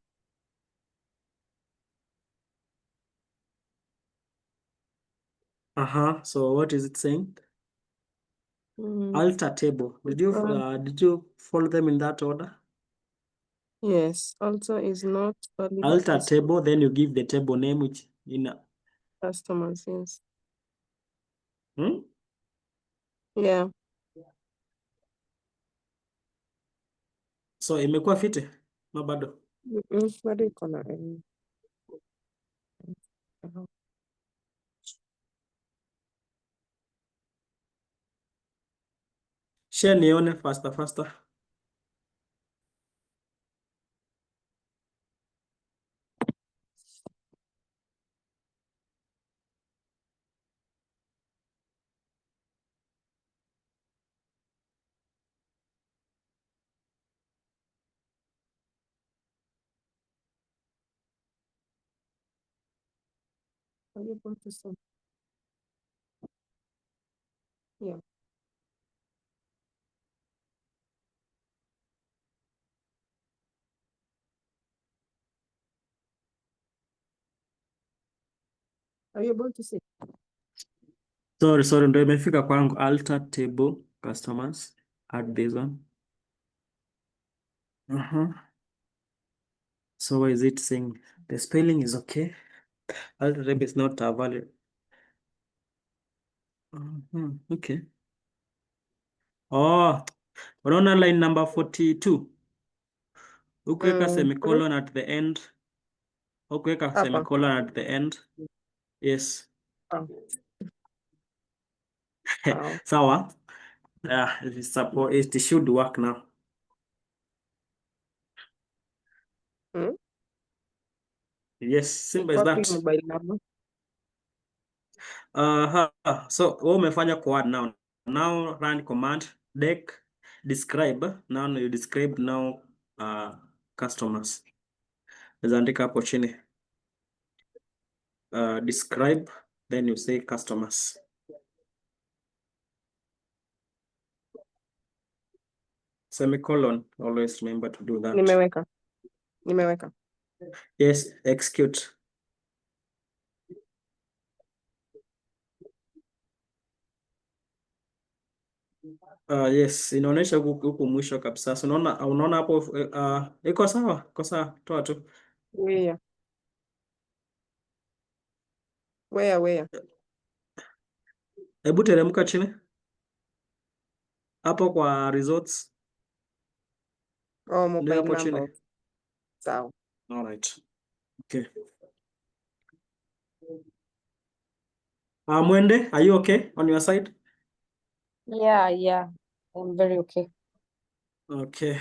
So what is it saying? Alter table. Did you follow them in that order? Yes, alter is not valid. Alter table, then you give the table name, which in customers, yes. Hmm? Yeah. So imekuwa fiti? No, bado. Bado iko na Share nione faster. Are you able to see? Yeah. Are you able to see? Sorry, ndo imefika kwangu. Alter table customers. Add this one. So what is it saying? The spelling is okay. Alter table is not valid. Okay. Oh, unaona line number 42. Ukuweka semicolon at the end. Ukuweka Hapa. semicolon at the end. Yes. Oh. Wow. Sawa. It should work now. Yes, simple as Wapi that. mobile number? So wewe umefanya kwa add now. Now run command deck describe. Now you describe now customers. Andika hapo chini. Describe, then you say customers. Semicolon, always remember to do that. Nimeweka. Yes, execute. Yes, inaonyesha huku mwisho kabisa. So unaona hapo iko sawa? Iko sawa, toa tu. Where? Hebu teremka chini. Hapo kwa results. Oh, Ndio mobile hapo number. chini. Sawa. All right. Okay. Mwende, are you okay on your side? Yeah. I'm very okay. Okay.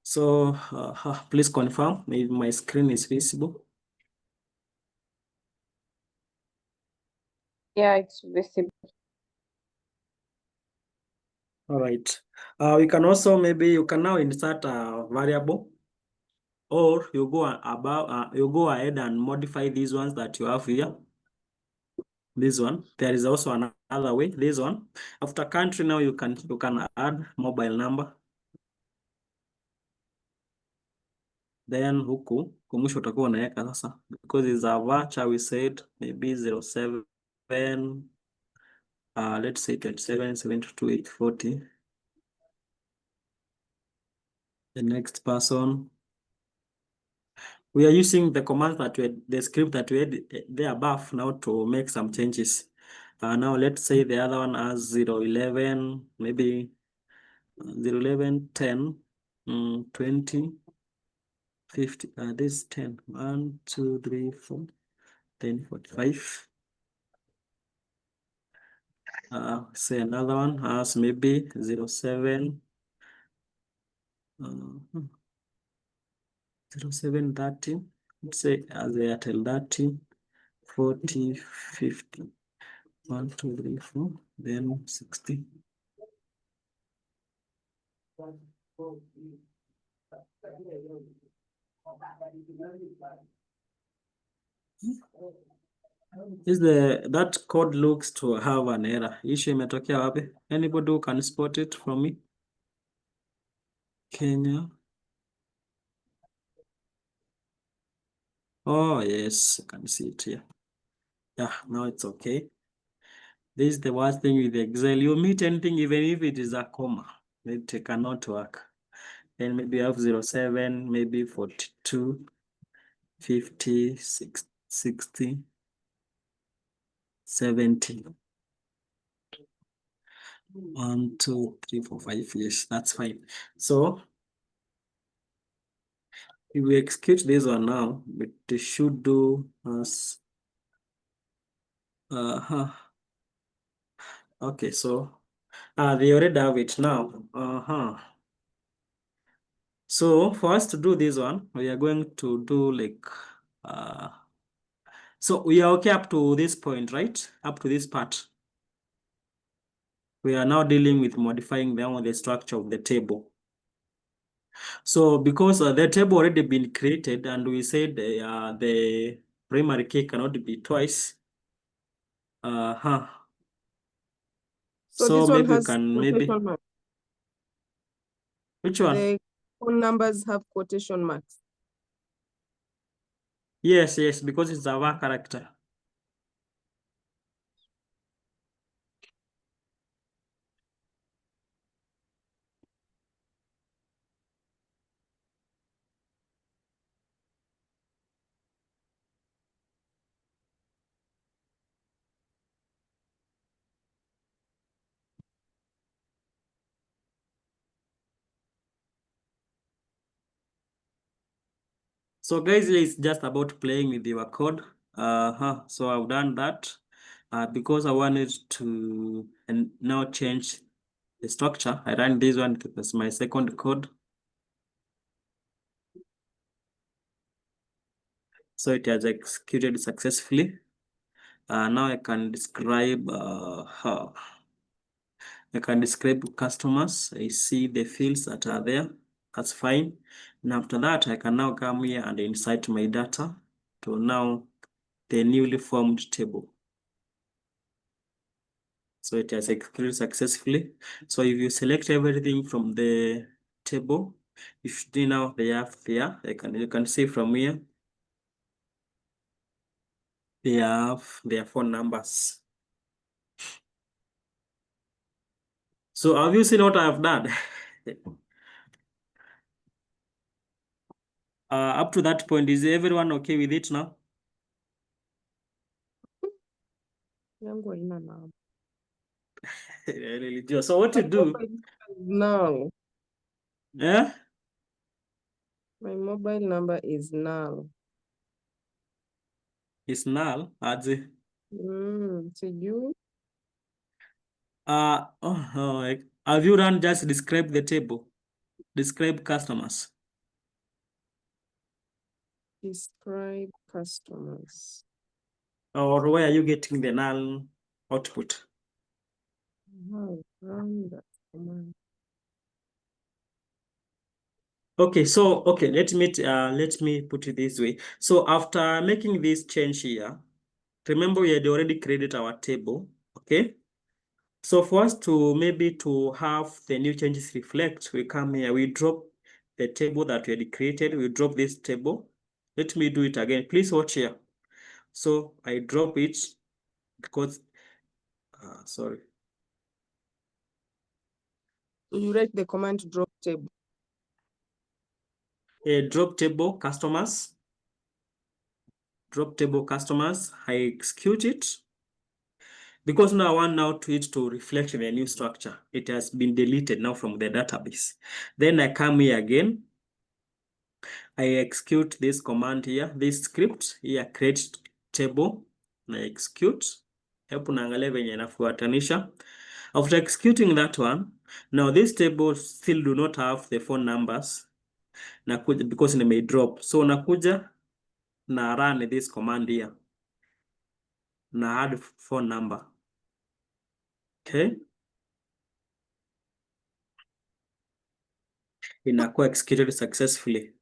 So please confirm if my screen is visible. Yeah, it's visible. All right. We can also, maybe you can now insert a variable, or you go ahead and modify these ones that you have here. This one, there is also another way. This one, after country, now you can add mobile number. Then huku kumwisho utakuwa unaweka sasa, because it's a voucher, we said maybe 07 let's say 27 72 840. The next person we are using the command that we had, the script that we had there above now to make some changes. Now let's say the other one has 011, maybe 011, 10, 20, 50. This 10. 1, 2, 3, 4, 10, 45. Say another one has maybe 07, 07, 30. Let's say as Airtel 30, 40, 50. 1, 2, 3, 4, then 60. Is that code looks to have an error? Issue imetokea wapi? Anybody who can spot it from me? Kenya. Oh yes, I can see it here. Yeah, now it's okay. This is the worst thing with Excel. You meet anything, even if it is a comma, it cannot work. Then maybe you have 07, maybe 42, 50, 60, 70. 1, 2, 3, 4, 5. Yes, that's fine. So if we execute this one now, it should do us. Okay, so they already have it now. So for us to do this one, we are going to do like so we are okay up to this point, right? Up to this part. We are now dealing with modifying the structure of the table. So because the table already been created and we said the primary key cannot be twice. So So this one maybe we has can quotation marks. Which one? The phone numbers have quotation marks. Yes, because it's a var character. So guys, it's just about playing with your code. So I've done that because I wanted to and now change the structure. I ran this one as my second code. So it has executed successfully. Now I can describe customers. I see the fields that are there. That's fine. And after that, I can now come here and insert my data to now the newly formed table. So it has executed successfully. So if you select everything from the table, if you now they have there, you can see from here, they have their phone numbers. So have you seen what I have done? Up to that point, is everyone okay with it now? Yangu haina namba. Really do. So what to do? Null. Yeah? My mobile number is null. It's null. Sijui. Have you run just describe the table? Describe customers. Describe customers. Or where are you getting the null output? Run that command. Okay, so let me put it this way. So after making this change here, remember we had already created our table. Okay. So for us to maybe to have the new changes reflect, we come here, we drop the table that we had created, we drop this table. Let me do it again. Please watch here. So I drop it because sorry. So you write the command drop table. A drop table customers. drop table customers, I execute it. Because now I want now to it to reflect the new structure. It has been deleted now from the database. Then I come here again. I execute this command here, this script here, create table, na execute. Hapo naangalia venye inafuatanisha. After executing that one, now this table still do not have the phone numbers nakuja because it may drop. So nakuja na run this command here na add phone number. Okay. Inakuwa executed successfully.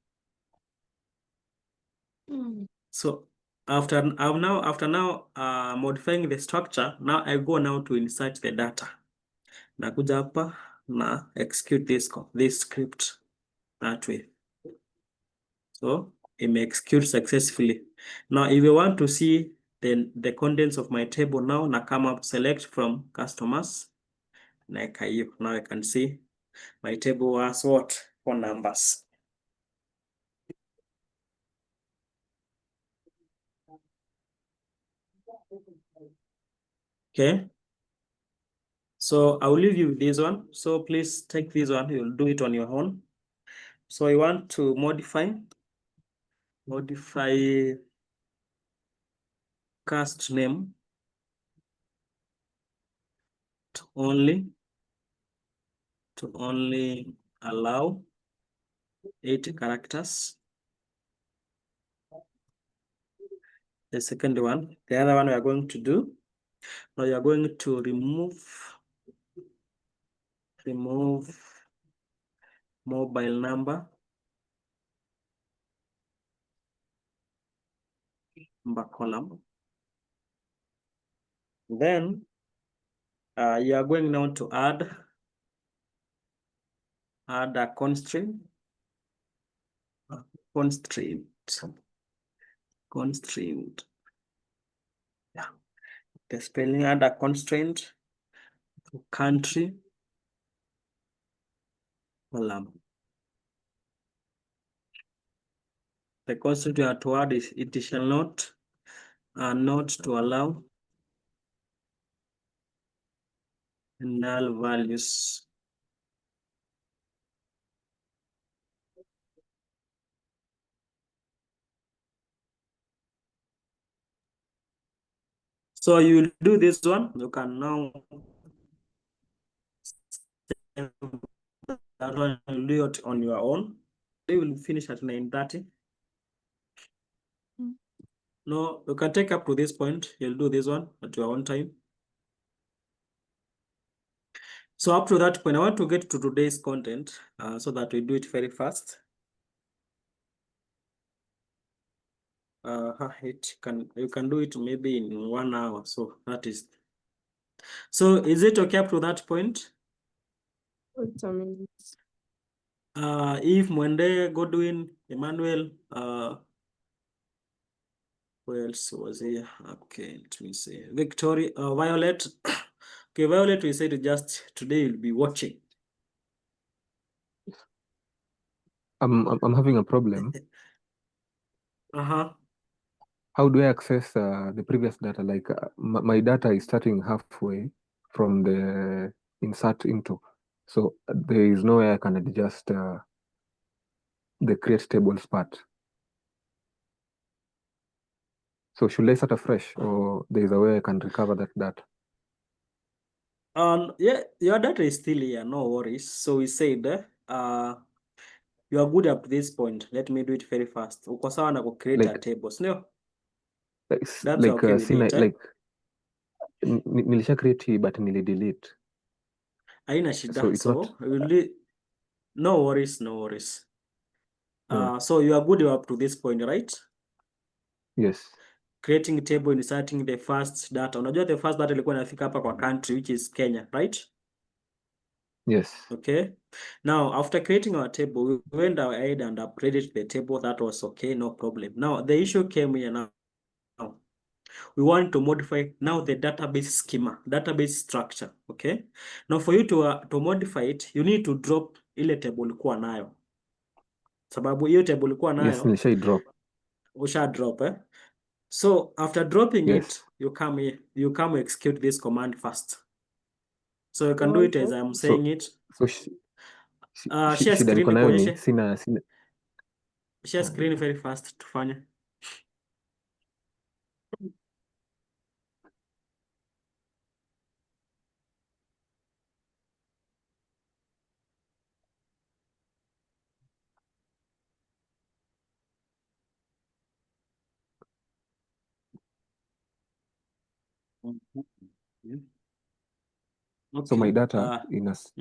So after now modifying the structure, now I go now to insert the data. Nakuja hapa na execute this script that way. So it may execute successfully. Now if you want to see the contents of my table now, na come up, select from customers. Like now I can see my table has what? Phone numbers. Okay. So I'll leave you with this one. So please take this one. You'll do it on your own. So I want to modify cast name to only allow 8 characters. The second one, the other one we are going to do. Now you are going to remove mobile number column. Then you are going now to add a constraint. Yeah. The spelling, add a constraint to country column. The constraint you have to add is it shall not to allow null values. So you will do this one. You can now that one you do it on your own. They will finish at 9:30. No, you can take up to this point. You'll do this one at your own time. So up to that point, I want to get to today's content so that we do it very fast. You can do it maybe in 1 hour. So that is. So is it okay up to that point? Wait a minute. If Mwende, Godwin, Emmanuel, who else was here? Okay, let me see. Victoria, Violet. Okay, Violet, we said just today you'll be watching. I'm having a problem. How do I access the previous data? Like my data is starting halfway from the insert into. So there is no way I can adjust the create tables part. So should I start afresh, or there is a way I can recover that data? Yeah, your data is still here, no worries. So we said you are good up to this point. Let me do it very fast. Uko sawa na create a table, no? That's okay with it, like nilisha create but nili delete. Haina shida. So it's not. No worries. So you are good up to this point, right? Yes. Creating a table, inserting the first data. Unajua the first data ilikuwa inafika hapa kwa country, which is Kenya, right? Yes. Okay. Now, after creating our table, we went ahead and upgraded the table. That was okay, no problem. Now, the issue came here now. We want to modify now the database schema, database structure, okay? Now, for you to modify it, you need to drop ile table ulikuwa nayo. Sababu hiyo table ulikuwa nayo. Yes, nilisha drop. Usha drop, So after dropping Yes. it, you come here, you come execute this command first. So you can do One it as first. I'm saying it. So Share shida niko screen nayo ni kuonyeshe. sina Share screen very fast tufanye. so my Okay. data Mm. is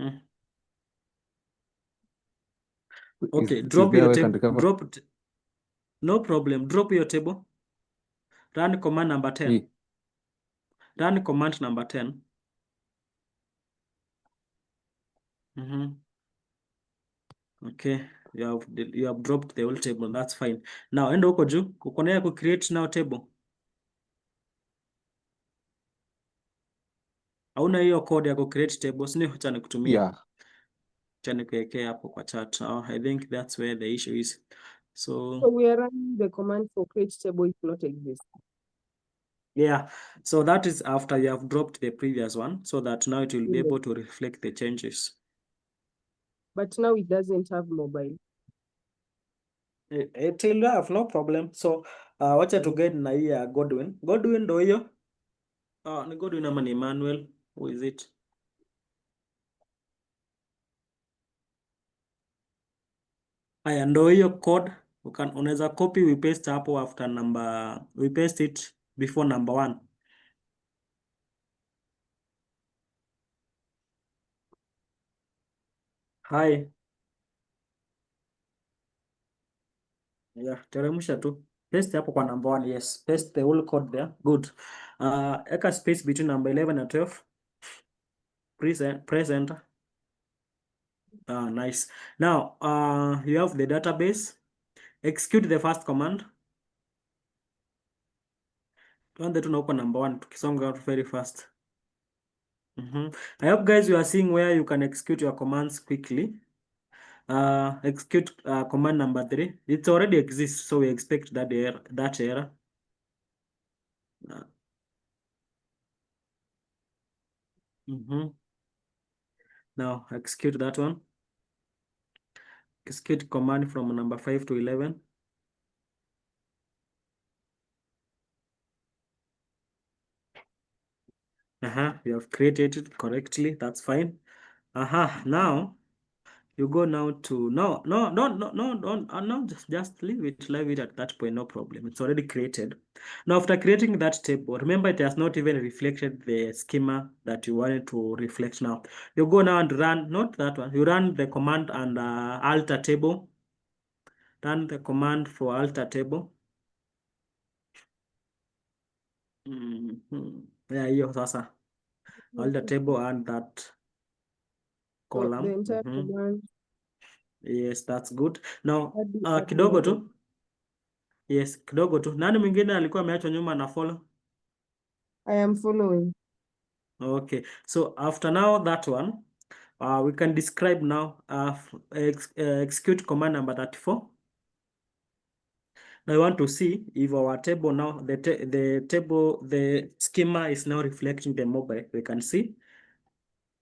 Okay, is drop there your where I can table. recover? No problem. Drop your table. Run command number 10. Hii. Run command number 10. Okay, you have dropped the whole table. That's fine. Now enda huko juu, uko na ya ku create now table. Hauna hiyo code ya ku create table, sini acha nikutumie. Yeah. Acha nikuwekea hapo kwa chat. I think that's where the issue is. So So we are running the command for create table if not exist. yeah, so that is after you have dropped the previous one, so that now it will be Yes. able to reflect the changes. But now it doesn't have mobile. It will have no problem. So wacha to get na hii ya Godwin. Godwin ndo hiyo. Ni Godwin ama ni Emmanuel? Who is it? Haya ndo hiyo code unaweza copy we paste hapo after number, we paste it before number 1. Hi. Yeah, teremsha tu. Paste hapo kwa number 1. Yes, paste the whole code there. Good. Eka space between number 11 and 12. Press enter. Nice. Now, you have the database. Execute the first command. Tuanze tu na huko number 1 tukisonga very fast. I hope guys you are seeing where you can execute your commands quickly. Execute command number 3. It already exists, so we expect that error. Now execute that one. Execute command from number 5 to 11. We have created it correctly. That's fine. Now you go now to no, just leave it at that point, no problem. It's already created. Now after creating that table, remember it has not even reflected the schema that you wanted to reflect. Now you go now and run, not that one, you run the command and alter table. Run the command for alter table. Yeah, hiyo sasa alter table and that So column. the entire command. Yes, that's good. Now Add kidogo mobile. tu. Yes, kidogo tu. Nani mwingine alikuwa ameachwa nyuma na follow? I am following. Okay, so after now that one, we can describe now execute command number 34. Now I want to see if our table now, the schema is now reflecting the mobile. We can see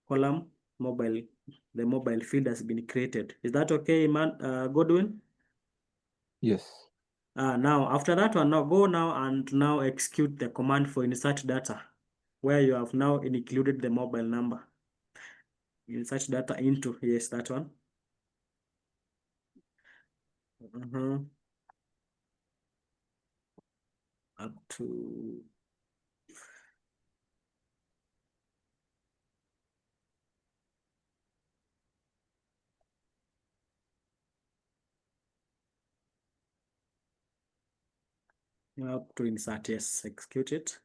column mobile, the mobile field has been created. Is that okay, Godwin? Yes. Now after that one, now go now and now execute the command for insert data, where you have now included the mobile number. Insert data into, yes, that one. Up to insert, yes, execute it.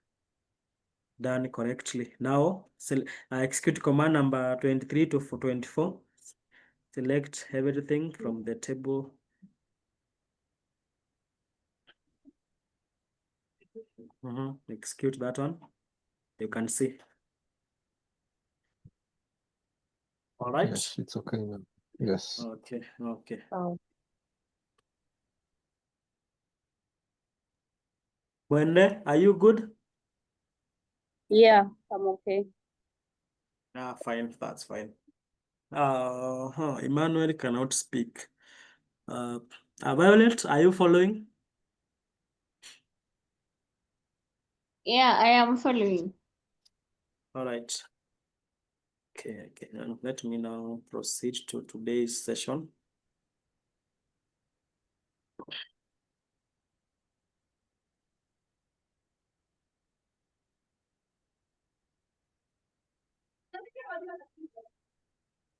Done correctly. Now execute command number 23 to 24. Select everything from the table. Execute that one. You can see. All right. Yes, it's okay now. Yes. Okay. Oh. Wende, are you good? Yeah, I'm okay. Fine, that's fine. Emmanuel cannot speak. Violet, are you following? Yeah, I am following. All right. Okay, now let me now proceed to today's session.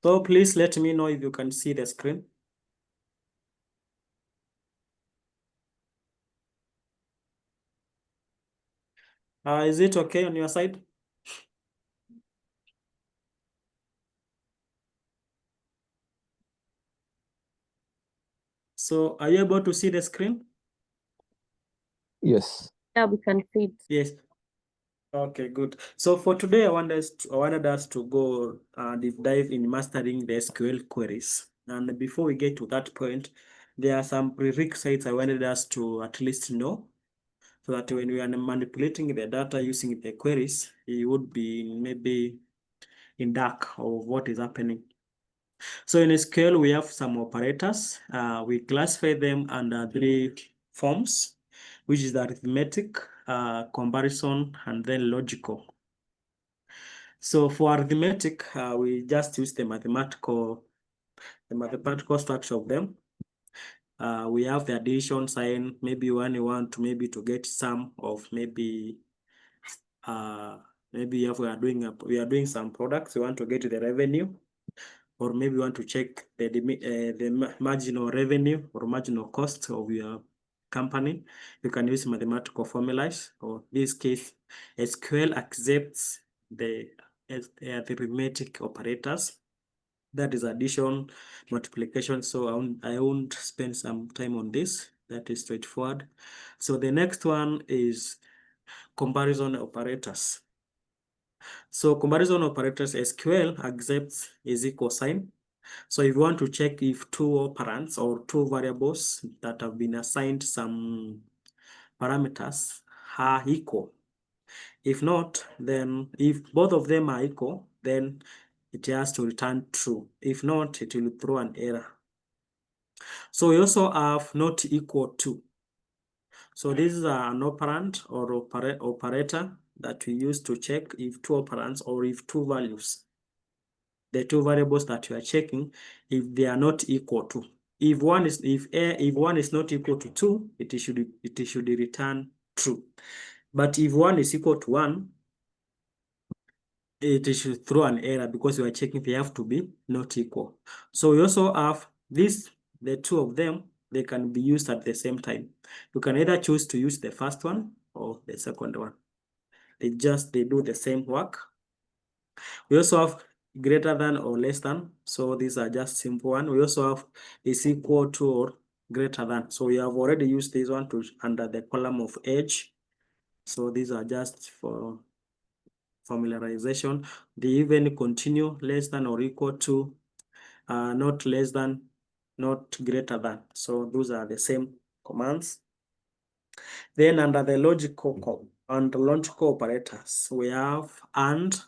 So please let me know if you can see the screen. Is it okay on your side? So are you able to see the screen? Yes. Yeah, we can see it. Yes. Okay, good. So for today, I wanted us to go deep dive in mastering the SQL queries. And before we get to that point, there are some prerequisites I wanted us to at least know, so that when we are manipulating the data using the queries, you would be maybe in dark of what is happening. So in SQL, we have some operators. We classify them under 3 forms, which is arithmetic, comparison, and then logical. So for arithmetic, we just use the mathematical structure of them. We have the addition sign. Maybe when you want to to get sum of maybe if we are doing some products, we want to get the revenue, or maybe you want to check the marginal revenue or marginal cost of your company. You can use mathematical formulas, or in this case, SQL accepts the arithmetic operators. That is addition, multiplication. So I won't spend some time on this. That is straightforward. So the next one is comparison operators. So comparison operators, SQL accepts is equal sign. So if you want to check if 2 operands or 2 variables that have been assigned some parameters are equal. If not, then if both of them are equal, then it has to return true. If not, it will throw an error. So we also have not equal to. So this is an operand or operator that we use to check if 2 operands or if 2 values, the 2 variables that you are checking, if they are not equal to. If one is not equal to 2, it should return true. But if 1 is equal to 1, it should throw an error because we are checking they have to be not equal. So we also have the 2 of them, they can be used at the same time. You can either choose to use the first one or the second one. They do the same work. We also have greater than or less than. So these are just simple one. We also have is equal to or greater than. So we have already used this one under the column of age. So these are just for familiarization. They even continue less than or equal to, not less than, not greater than. So those are the same commands. Then under the logical operators, we have and.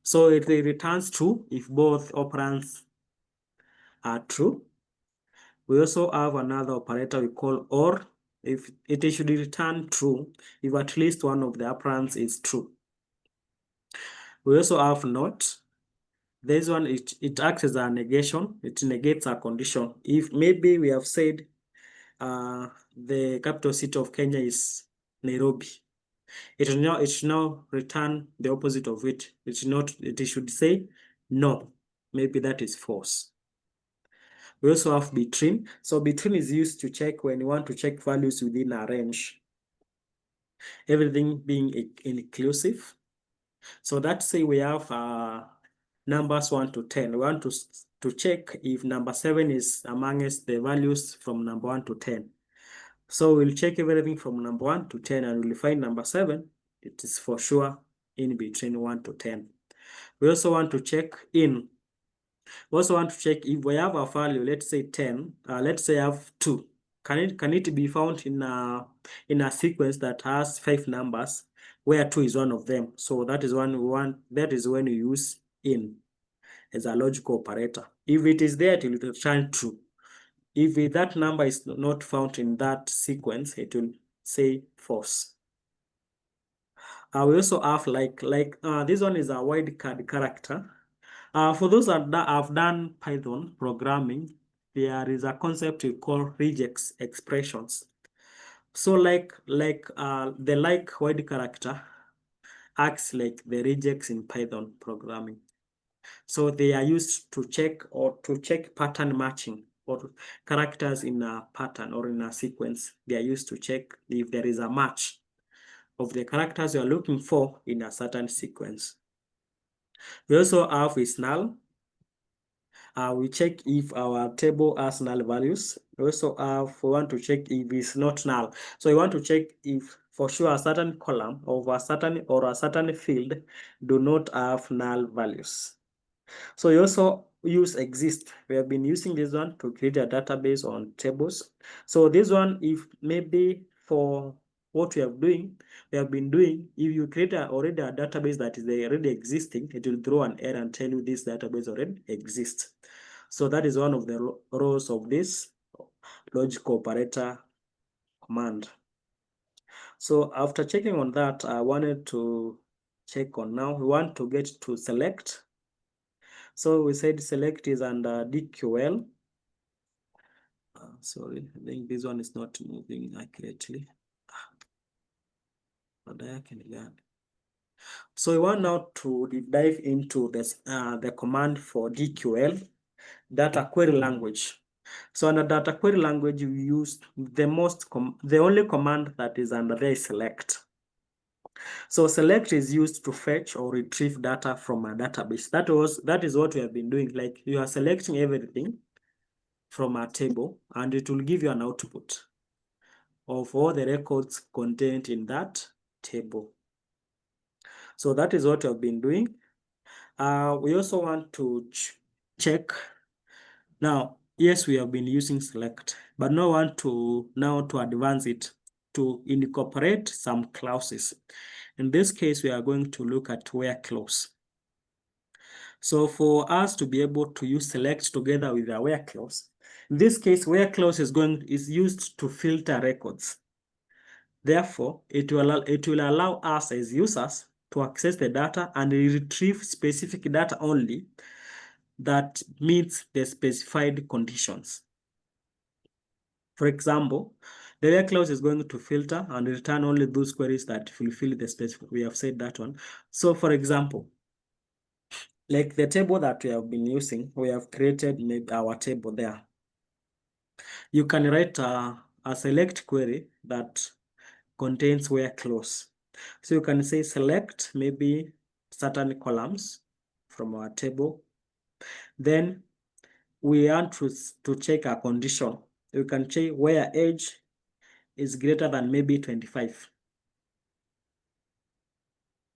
So it returns true if both operands are true. We also have another operator we call or. If it should return true if at least one of the operands is true. We also have not. This one, it acts as a negation. It negates a condition. If maybe we have said the capital city of Kenya is Nairobi, it should now return the opposite of it. It should say no. Maybe that is false. We also have between. So between is used to check when you want to check values within a range. Everything being inclusive. So that say we have numbers 1 to 10. We want to check if number 7 is amongst the values from number 1 to 10. So we'll check everything from number 1 to 10 and we'll find number 7. It is for sure in between 1 to 10. We also want to check if we have a value, let's say 10, let's say I have 2 can it be found in a sequence that has 5 numbers where 2 is one of them? So that is when you use in as a logical operator. If it is there, it will return true. If that number is not found in that sequence, it will say false. We also have this one is a wildcard character. For those that have done Python programming, there is a concept we call regex expressions. So the word character acts like the regex in Python programming. So they are used to check pattern matching or characters in a pattern or in a sequence. They are used to check if there is a match of the characters you are looking for in a certain sequence. We also have is null. We check if our table has null values. We also we want to check if it's not null. So we want to check if for sure a certain column of a certain field do not have null values. So we also use exist. We have been using this one to create a database on tables. So this one, if maybe for what we have been doing, if you create already a database that is already existing, it will throw an error and tell you this database already exists. So that is one of the roles of this logical operator command. So after checking on that, I wanted to check on now. We want to get to select. So we said select is under DQL. Sorry, I think this one is not moving accurately. So we want now to dive into this the command for DQL, data query language. So under data query language, you use the only command that is under there is select. So select is used to fetch or retrieve data from a database. That is what we have been doing. Like you are selecting everything from a table and it will give you an output of all the records contained in that table. So that is what we have been doing. We also want to check. Now, yes, we have been using select, but now want to advance it to incorporate some clauses. In this case, we are going to look at where clause. So for us to be able to use select together with the where clause, in this case, where clause is used to filter records. Therefore, it will allow us as users to access the data and retrieve specific data only that meets the specified conditions. For example, the where clause is going to filter and return only those queries that fulfill the specific. We have said that one. So for example, like the table that we have been using, we have created maybe our table there. You can write a select query that contains where clause. So you can say select maybe certain columns from our table. Then we want to check a condition. You can check where age is greater than maybe 25,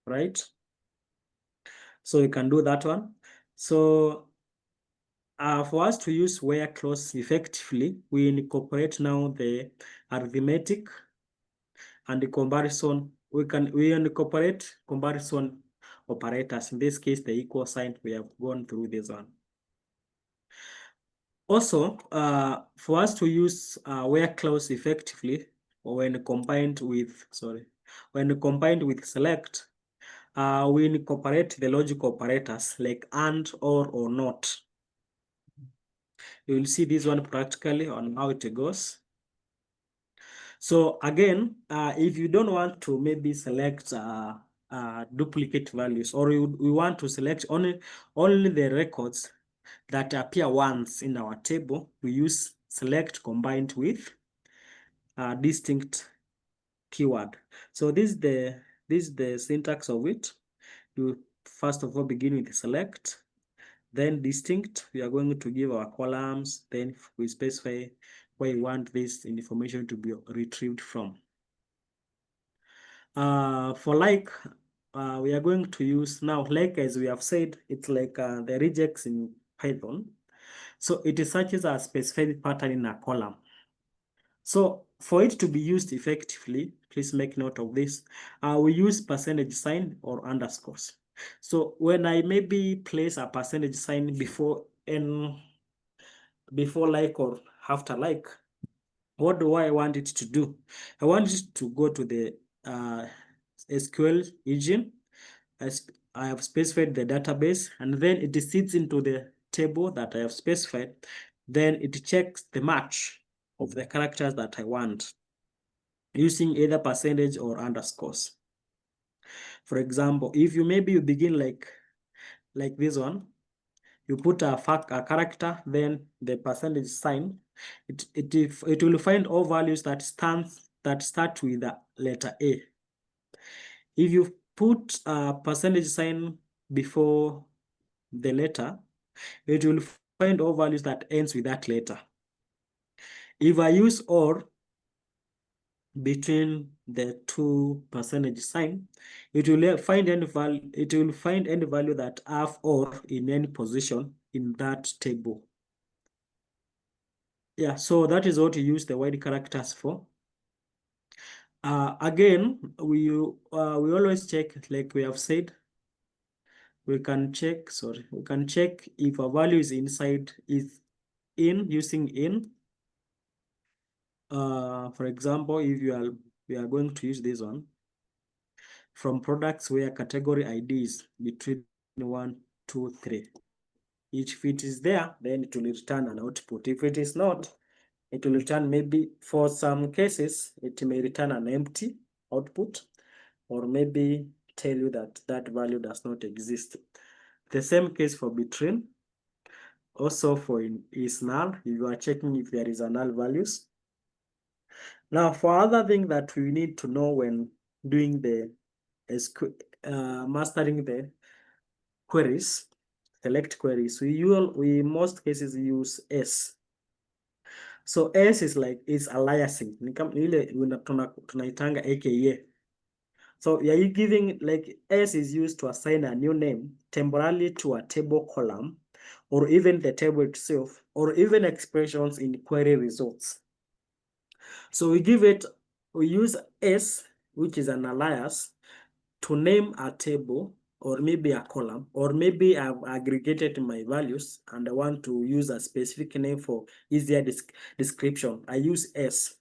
right? So you can do that one. So for us to use where clause effectively, we incorporate now the arithmetic and the comparison. We incorporate comparison operators. In this case, the equal sign. We have gone through this one. Also, for us to use where clause effectively, or when combined with select, we incorporate the logical operators like and, or not. You will see this one practically on how it goes. So again, if you don't want to maybe select duplicate values, or we want to select only the records that appear once in our table, we use select combined with distinct keyword. So this is the syntax of it. You first of all begin with select, then distinct. We are going to give our columns, then we specify where we want this information to be retrieved from. For we are going to use now, like as we have said, it's like the regex in Python. So it searches a specified pattern in a column. So for it to be used effectively, please make note of this. We use percentage sign or underscores. So when I maybe place a percentage sign before like or after like, what do I want it to do? I want it to go to the SQL engine. I have specified the database, and then it sits into the table that I have specified. Then it checks the match of the characters that I want using either percentage or underscores. For example, if you begin like this one, you put a character, then the percentage sign, it will find all values that start with the letter A. If you put a percentage sign before the letter, it will find all values that ends with that letter. If I use or between the two percentage sign, it will find any value. It will find any value that have or in any position in that table. Yeah, so that is what you use the wide characters for. Again, we always check, like we have said, we can check if a value is using in. For example, if we are going to use this one from products where category ID is between 1, 2, 3. If it is there, then it will return an output. If it is not, it will return, maybe for some cases, it may return an empty output, or maybe tell you that that value does not exist. The same case for between. Also for is null, if you are checking if there is a null values. Now for other thing that we need to know when doing the mastering the queries, select queries, we most cases use S. So S is aliasing, ni ile tunaitanga aka. So are you giving, like, S is used to assign a new name temporarily to a table column, or even the table itself, or even expressions in query results. So we use S, which is an alias, to name a table, or maybe a column, or maybe I've aggregated my values and I want to use a specific name for easier description. I use S.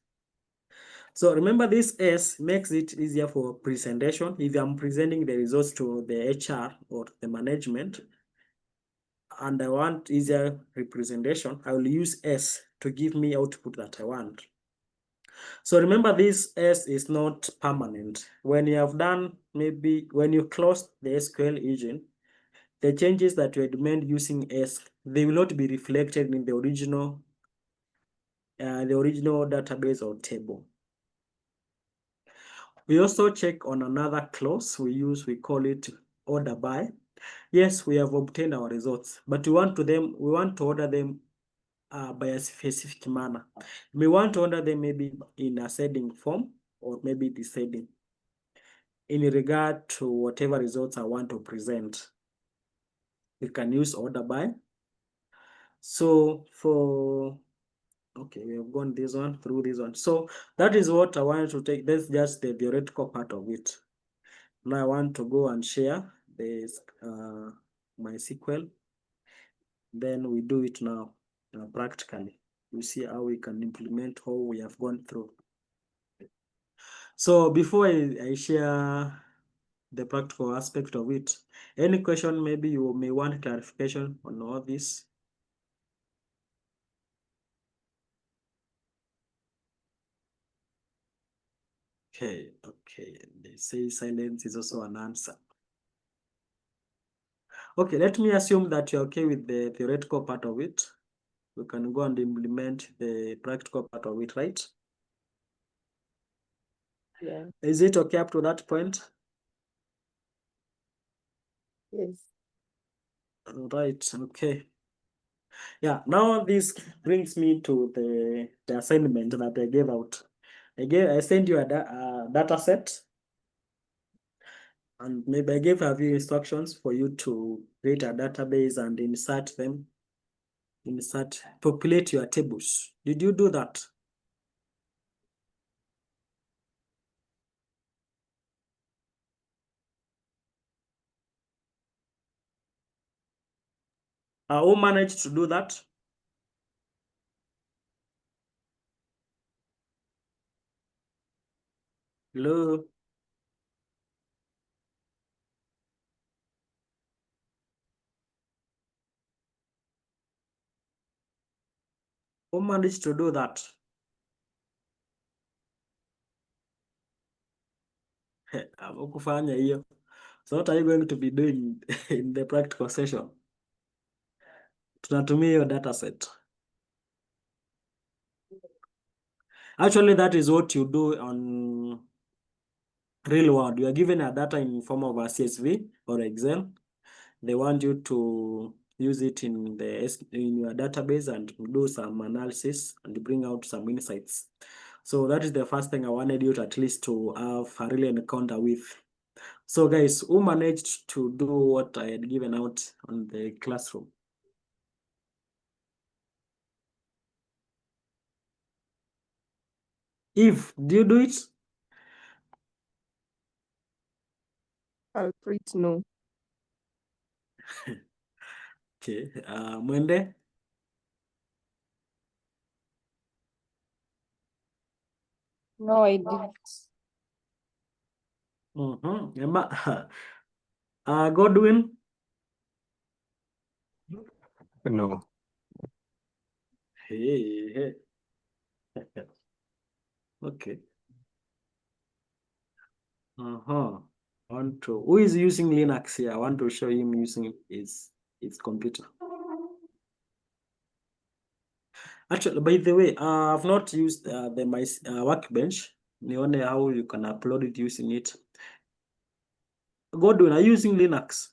So remember, this S makes it easier for presentation. If I'm presenting the results to the HR or the management and I want easier representation, I will use S to give me output that I want. So remember, this S is not permanent. When you have done, maybe when you close the SQL engine, the changes that you had made using S, they will not be reflected in the original database or table. We also check on another clause we call it order by. Yes, we have obtained our results, but we want to order them by a specific manner. We want to order them maybe in ascending form or maybe descending in regard to whatever results I want to present. We can use order by. So okay, we have gone through this one. So that is what I wanted to take. That's just the theoretical part of it. Now I want to go and share this my SQL. Then we do it now practically. We see how we can implement how we have gone through. So before I share the practical aspect of it, any question, maybe you may want clarification on all this? Okay, they say silence is also an answer. Okay, let me assume that you're okay with the theoretical part of it. We can go and implement the practical part of it, right? Yeah. Is it okay up to that point? Yes. Right, okay. Yeah, now this brings me to the assignment that I gave out. I sent you a data set, and maybe I gave a few instructions for you to create a database and populate your tables. Did you do that? Who managed to do that? Hello. Who managed to do that? Kufanya hiyo. So what are you going to be doing in the practical session? Tunatumia hiyo data set. Actually, that is what you do on real world. You are given a data in form of a CSV or Excel. They want you to use it in your database and do some analysis and bring out some insights. So that is the first thing I wanted you to at least to have a real encounter with. So guys, who managed to do what I had given out on the classroom? Eve, do you do it? Culprit, no. Okay. Mwende? No, I didn't. Emma, Godwin? No. Hey. Okay. Who is using Linux here? I want to show him using his computer. Actually, by the way, I've not used my workbench. Nione how you can upload it using it. Godwin, are you using Linux?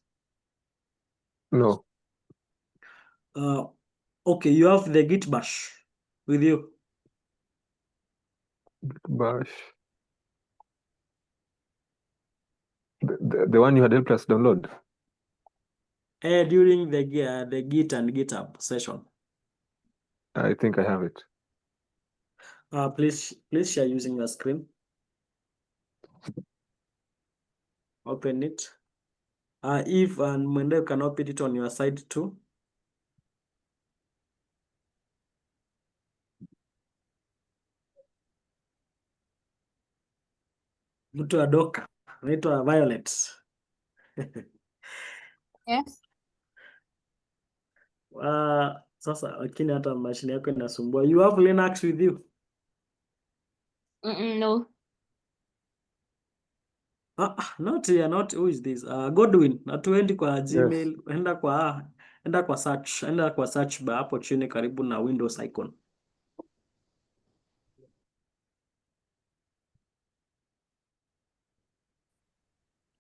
No. Okay, you have the Git bash with you. Bash. The one you had helped us download? During the Git and GitHub session. I think I have it. Please share using your screen. Open it. If and Mwende, you can open it on your side too. Mtu wa Doka anaitwa Violet. Yes. Sasa lakini hata mashine yako inasumbua. You have Linux with you? No. Not here, not who is this? Godwin, hatuendi kwa Yes. Gmail, enda kwa search bar hapo chini karibu na Windows icon.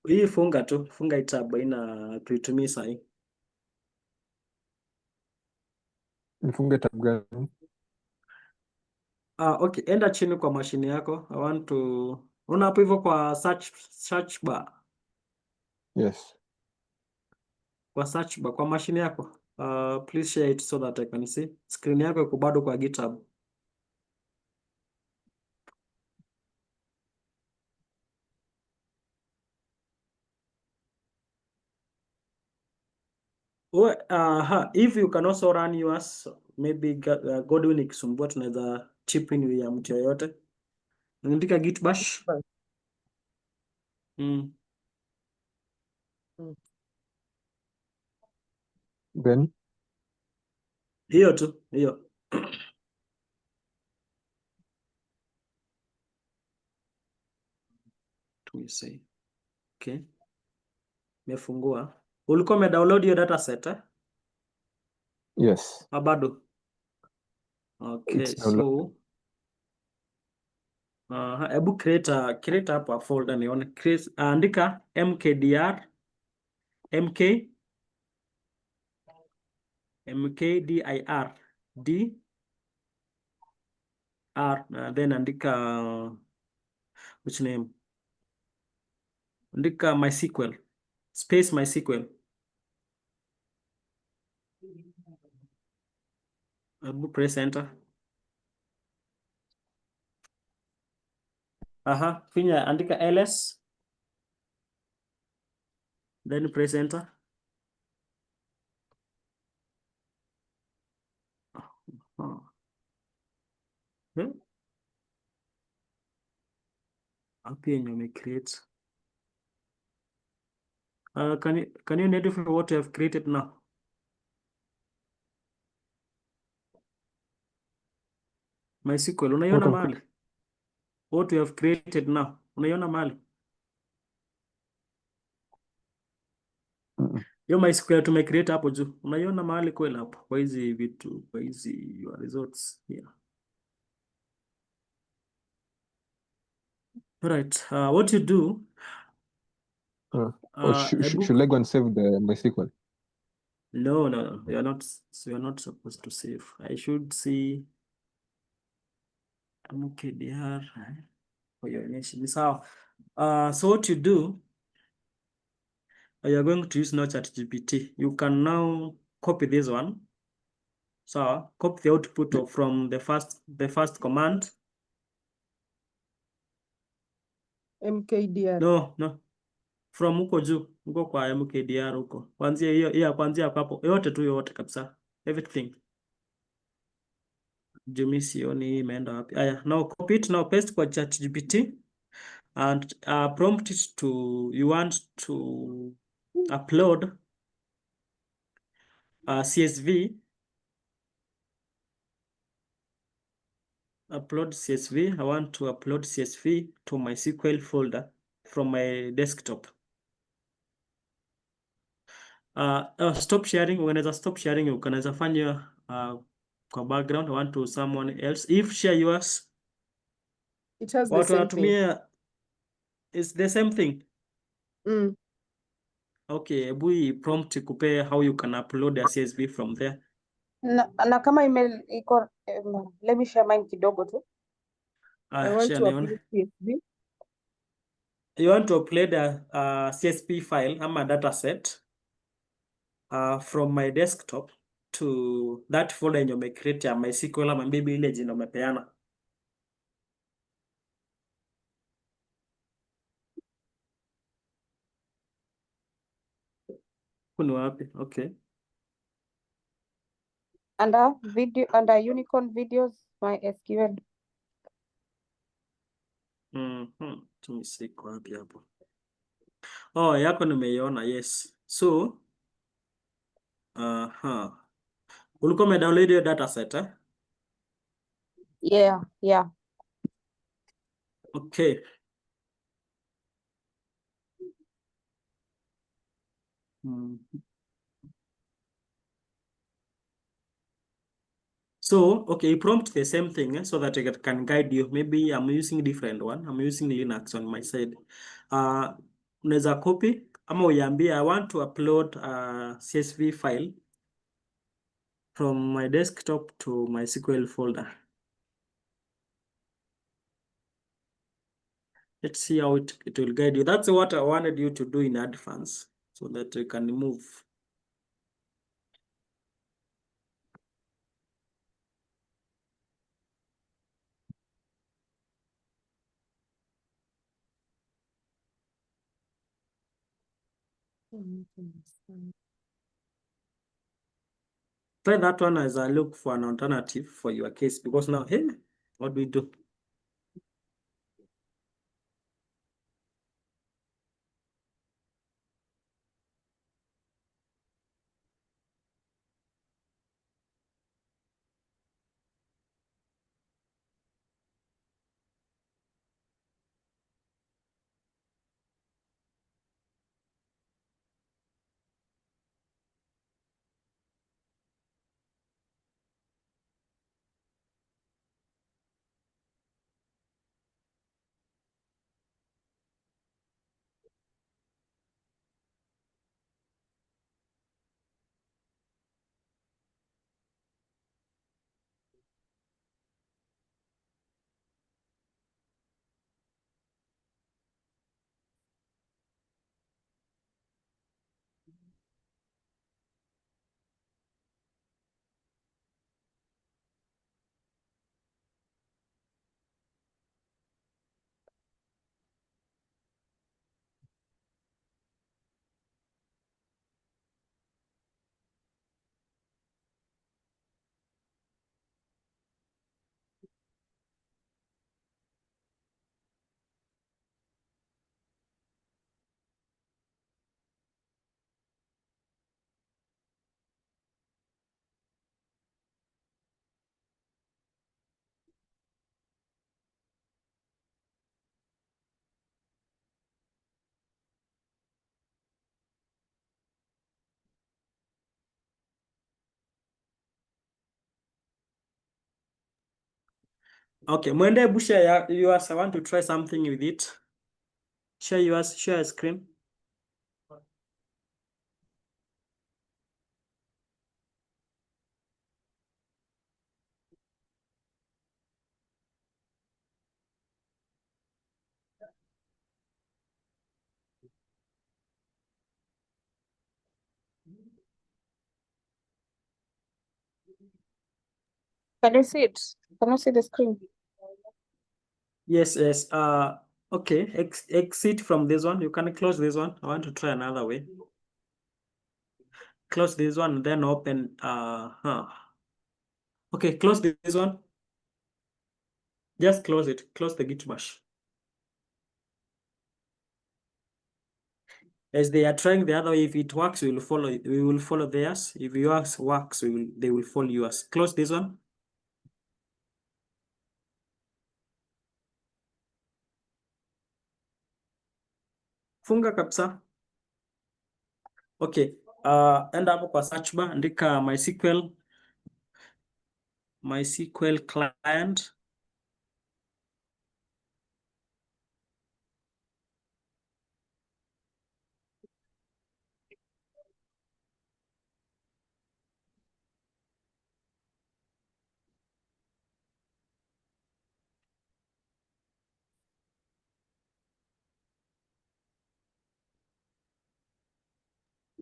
Hii funga tab ina tuitumie sahi. Nifunge tab gani? Okay, enda chini kwa mashine yako. I want to una hapo hivyo kwa search bar. Yes. Kwa search bar kwa mashine yako. Please share it so that I can see. Screen yako iko bado kwa GitHub. If you can also run yours, maybe Godwin ikisumbua tunaweza chip in ya mtu yoyote. Andika git bash. Then Hiyo tu, hiyo. Tumisei. Okay. Mefungua. Ulikuwa umedownload hiyo dataset eh? yes. Bado. Okay, It's downloaded. so hebu create hapo a folder nione. Andika mkdir mkdir d r then andika which name? Andika MySQL space MySQL. Hebu press enter. Finya andika ls then press enter. Wapi yenye umecreate? Can you identify what you have created now? MySQL, unaiona What mahali? What you have created now, unaiona mahali? Hiyo MySQL tumecreate hapo juu, unaiona mahali kweli hapo kwa hizi vitu, kwa hizi your results here. Alright, what you do, should I go and save the MySQL? no, you're not supposed to save. I should see mkdr for your nation. Ni sawa. So what you do, you're going to use now ChatGPT. You can now copy this one. So copy the output from the first command. mkdr. No. From huko juu, huko kwa mkdr huko. Kuanzia hiyo kuanzia hapo. Yote kabisa. Everything. Jumi sioni imeenda wapi. Aya, now copy it, now paste kwa ChatGPT and prompt it to, you want to upload CSV. Upload CSV. I want to upload CSV to my SQL folder from my desktop. Stop sharing. Unaweza stop sharing, unaweza fanya kwa background. I want to someone else. If share yours, It has the watu same thing. wanatumia is the same thing. Okay, hebu prompt kupe how you can upload a CSV from there. Na kama email iko let me share mine kidogo tu. I want Share to nione. upload CSV. You want to upload a CSV file ama data set from my desktop to that folder yenye umecreate ya MySQL ama maybe ile jina umepeana. Kuna wapi? Okay. Under unicorn videos, my SQL. Tumesiko wapi hapo? Oh, yako nimeiona, yes. So, ulikuwa umedownload hiyo data set, eh? Yeah. Okay. So, okay, prompt the same thing so that it can guide you. Maybe I'm using different one. I'm using Linux on my side. Unaweza copy ama uiambie I want to upload a CSV file from my desktop to my SQL folder. Let's see how it will guide you. That's what I wanted you to do in advance so that you can move. Try that one as I look for an alternative for your case because now, hey, what do we do? Okay, mwende hebu share yours. I want to try something with it. Share yours, share screen. Can you see it? Can you see the screen? Yes, yes. Okay, exit from this one. You can close this one. I want to try another way. Close this one, then open. Okay, close this one. Just close it. Close the Git bash. As they are trying the other way, if it works, we will follow it. We will follow theirs. If yours works, they will follow yours. Close this one. Funga kabisa. Okay. Enda hapo kwa search bar, andika MySQL client.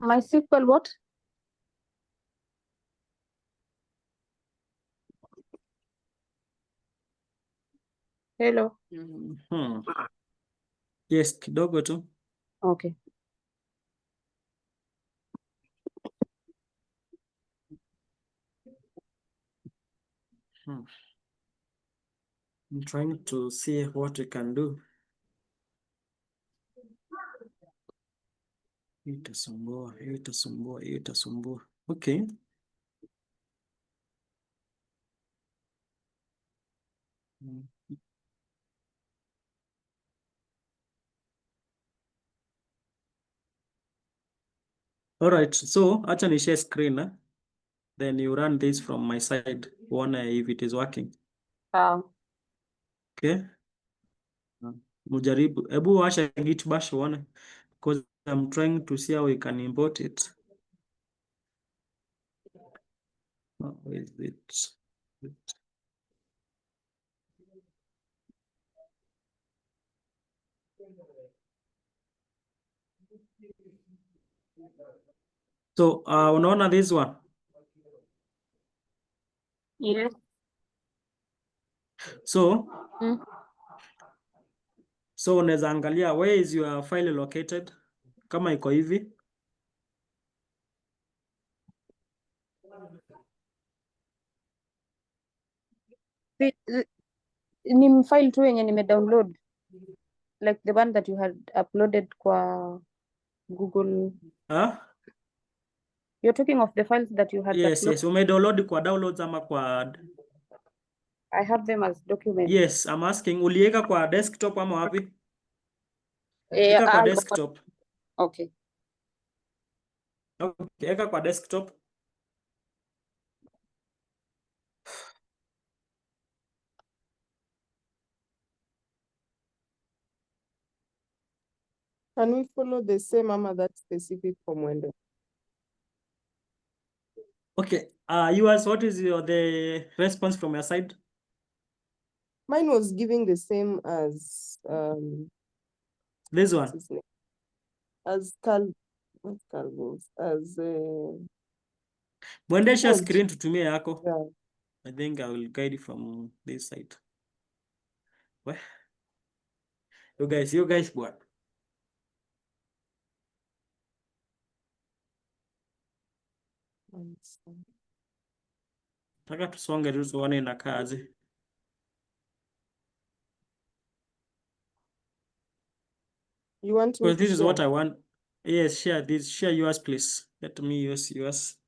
MySQL what? Hello. Yes, kidogo tu. Okay. I'm trying to see what we can do. Itasumbua. Okay. All right, so acha ni share screen, then you run this from my side, one if it is working. Okay. Mujaribu. Ebu washa Git bash one, because I'm trying to see how we can import it. Where is it? So unaona this one? Yes. So Mm. so unaweza angalia where is your file located, kama iko hivi. Ni file tu yenye nimedownload, like the one that you had uploaded kwa Google. You're talking of the files that you had Yes, uploaded? yes. Umedownload kwa downloads ama kwa... I have them as documents. Yes, I'm asking, uliweka kwa desktop ama wapi? Eka kwa desktop. Okay. Okay, eka kwa desktop. Can we follow the same ama that specific for Mwende? Okay, yours, what is the response from your side? Mine was giving the same as This what's one. his name? As not Calvin's, as Mwendesha Ford. screen tutumie yako. Yeah. I think I will guide you from this side. What? You guys what? Taka tusonge tu tuone inakaa aje. You want me Because to this is what share? I want. Yes, share this. Share yours, please. Let me use yours.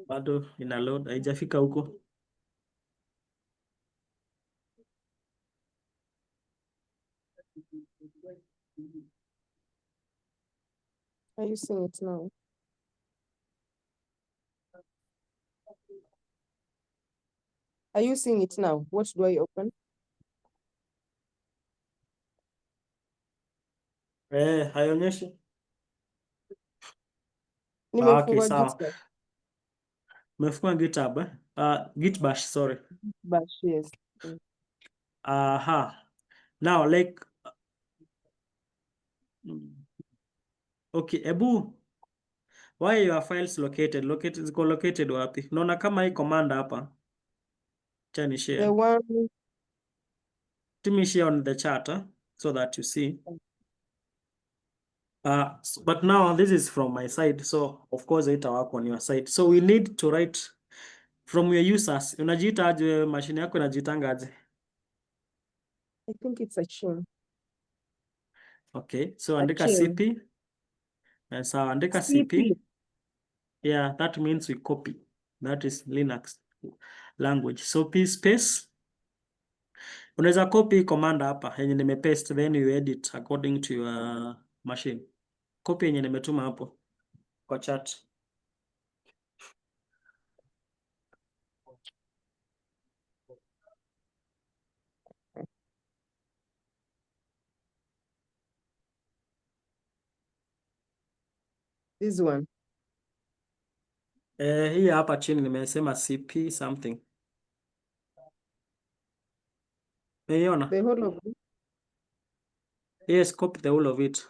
Bado ina load, haijafika huko. Are you seeing it now? Are you seeing it now? What do I open? Haionyeshi. Okay, Nimefungua sawa. GitHub. Umefungua GitHub, eh? Git bash, sorry. Bash, yes. Aha. Now, like, okay, Ebu, why are your files located? Ziko located wapi? Naona kama hii command hapa. Acha ni share. The one, Let me share on the chat, so that you see. But now this is from my side, so of course it work on your side. So we need to write from your users. Unajiita aje, mashine yako inajitanga aje? I think it's a chain. Okay, so A andika chain. cp. So andika CP. cp. Yeah, that means we copy. That is Linux language. So p space. Unaweza copy command hapa yenye nimepaste, then you edit according to your machine. Copy yenye nimetuma hapo kwa chat. This one. Hii hapa chini nimesema cp something. Umeiona? The whole of it. Yes, copy the whole of it.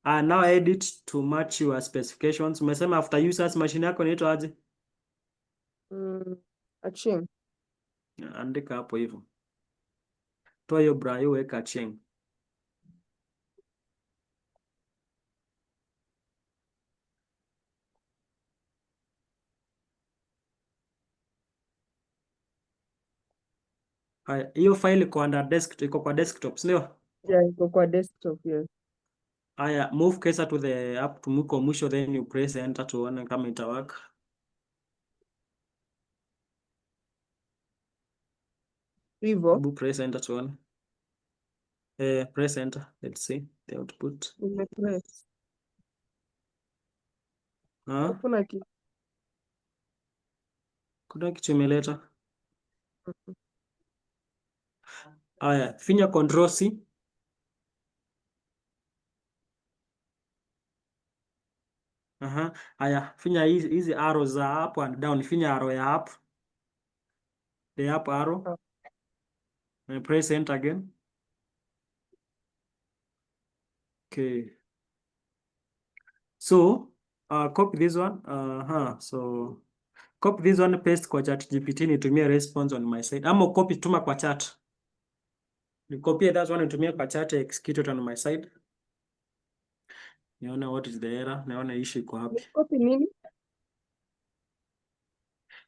Now edit to match your specifications. Umesema after users machine yako inaitwa aje? A chain. Andika hapo hivyo. Toa hiyo braille weka chain. Haya, hiyo file iko under desktop, iko kwa desktop, sio? Yeah, iko kwa desktop, yes. Haya, move cursor to the up to muko mwisho, then you press enter tuone kama itawaka. Hivyo. Hebu press enter tuone. Press enter. Let's see the output. Nimepress. Hakuna kitu. Kuna kitu imeleta. Haya, finya control C. Haya, finya hizi arrows za up and down. Finya arrow ya up. The up arrow. And press enter again. Okay. So, copy this one. So copy this one, paste kwa chat GPT, nitumie response on my side. Ama copy tuma kwa chat. Ni copy that one nitumie kwa chat, execute it on my side. Nione what is the error, nione issue iko wapi. Copy nini?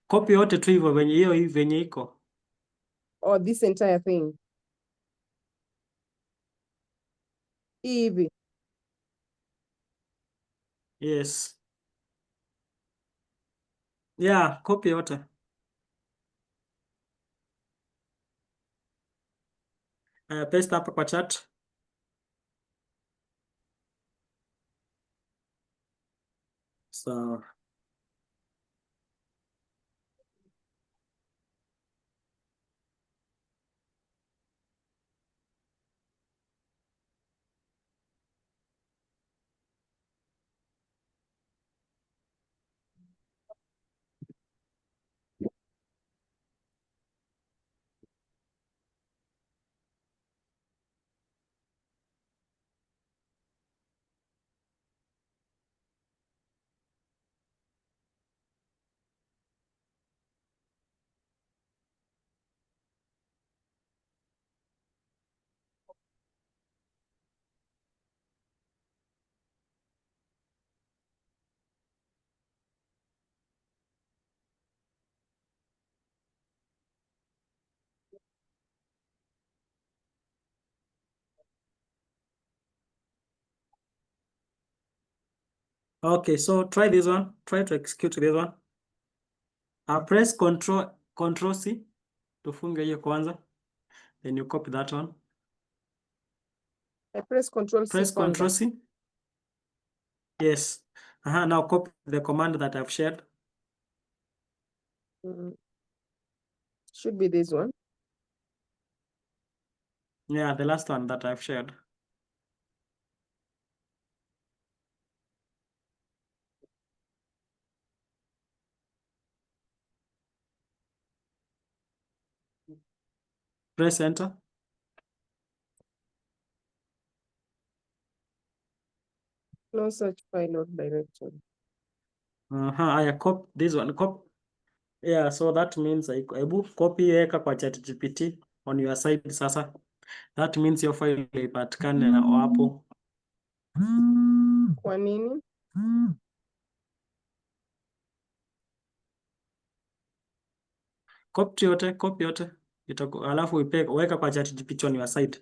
Copy yote tu hivyo venye hiyo venye iko. Oh, this entire thing. Hivi. Yes. Yeah, copy yote. Paste hapa kwa chat. So Okay, so try this one. Try to execute this one. Press Control C tufunge hiyo kwanza. Then you copy that one. I press Control C Press Control kwanza. C. Yes. Now copy the command that I've shared. Should be this one. Yeah, the last one that I've shared. Press enter. No such file or directory. I copy this one. Yeah, so that means hebu copy weka kwa ChatGPT on your side sasa. That means your file ipatikane hapo. Kwa nini? Copy yote. Alafu weka kwa ChatGPT on your side.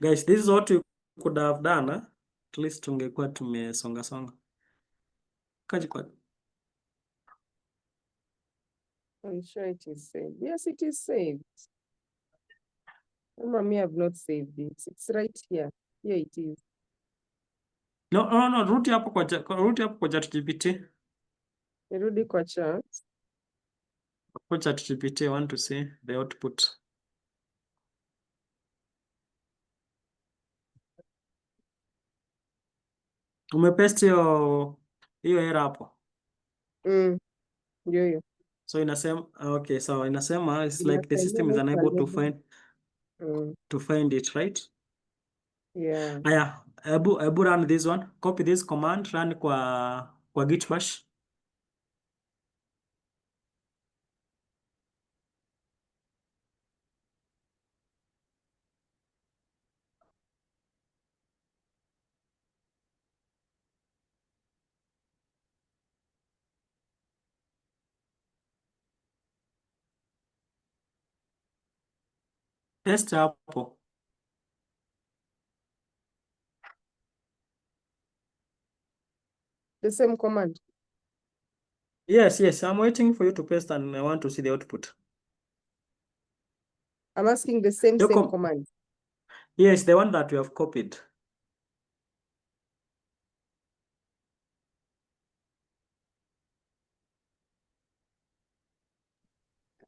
Guys, this is what you could have done. At least tungekuwa tumesonga. Kaji kwa. Are you sure it is saved? Yes, it is saved. Mommy, I have not saved it. It's right here. Here it is. No, rudi hapo kwa ChatGPT. Nirudi kwa chat. Kwa ChatGPT, I want to see the output. Umepaste hiyo error hapo. Ndio hiyo. So inasema okay, so inasema it's like the Inafanyia system is unable to unable. find it, right? Yeah. Aya, ebu run this one. Copy this command, run kwa git bash. Paste hapo. The same command. Yes, I'm waiting for you to paste and I want to see the output. I'm asking the same command. Yes, the one that you have copied.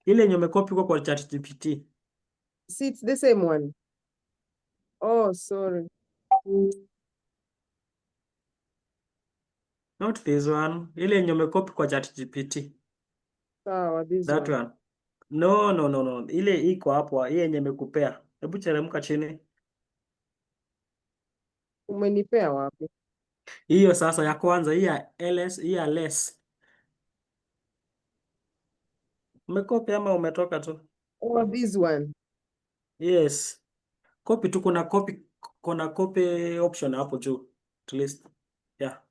Ile yenye umekopi kwa ChatGPT. See, it's the same one. Oh, sorry. Not this one. Ile yenye umekopi kwa ChatGPT. Sawa, this That one. one. No. Ile iko hapo, ile yenye nimekupea. Hebu teremka chini. Umenipea wapi? Hiyo sasa ya kwanza, hii ya ls, hii ya less. Umekopi ama umetoka tu? Oh, this one. Yes. Copy tu, kuna copy option hapo juu. At least. Yeah.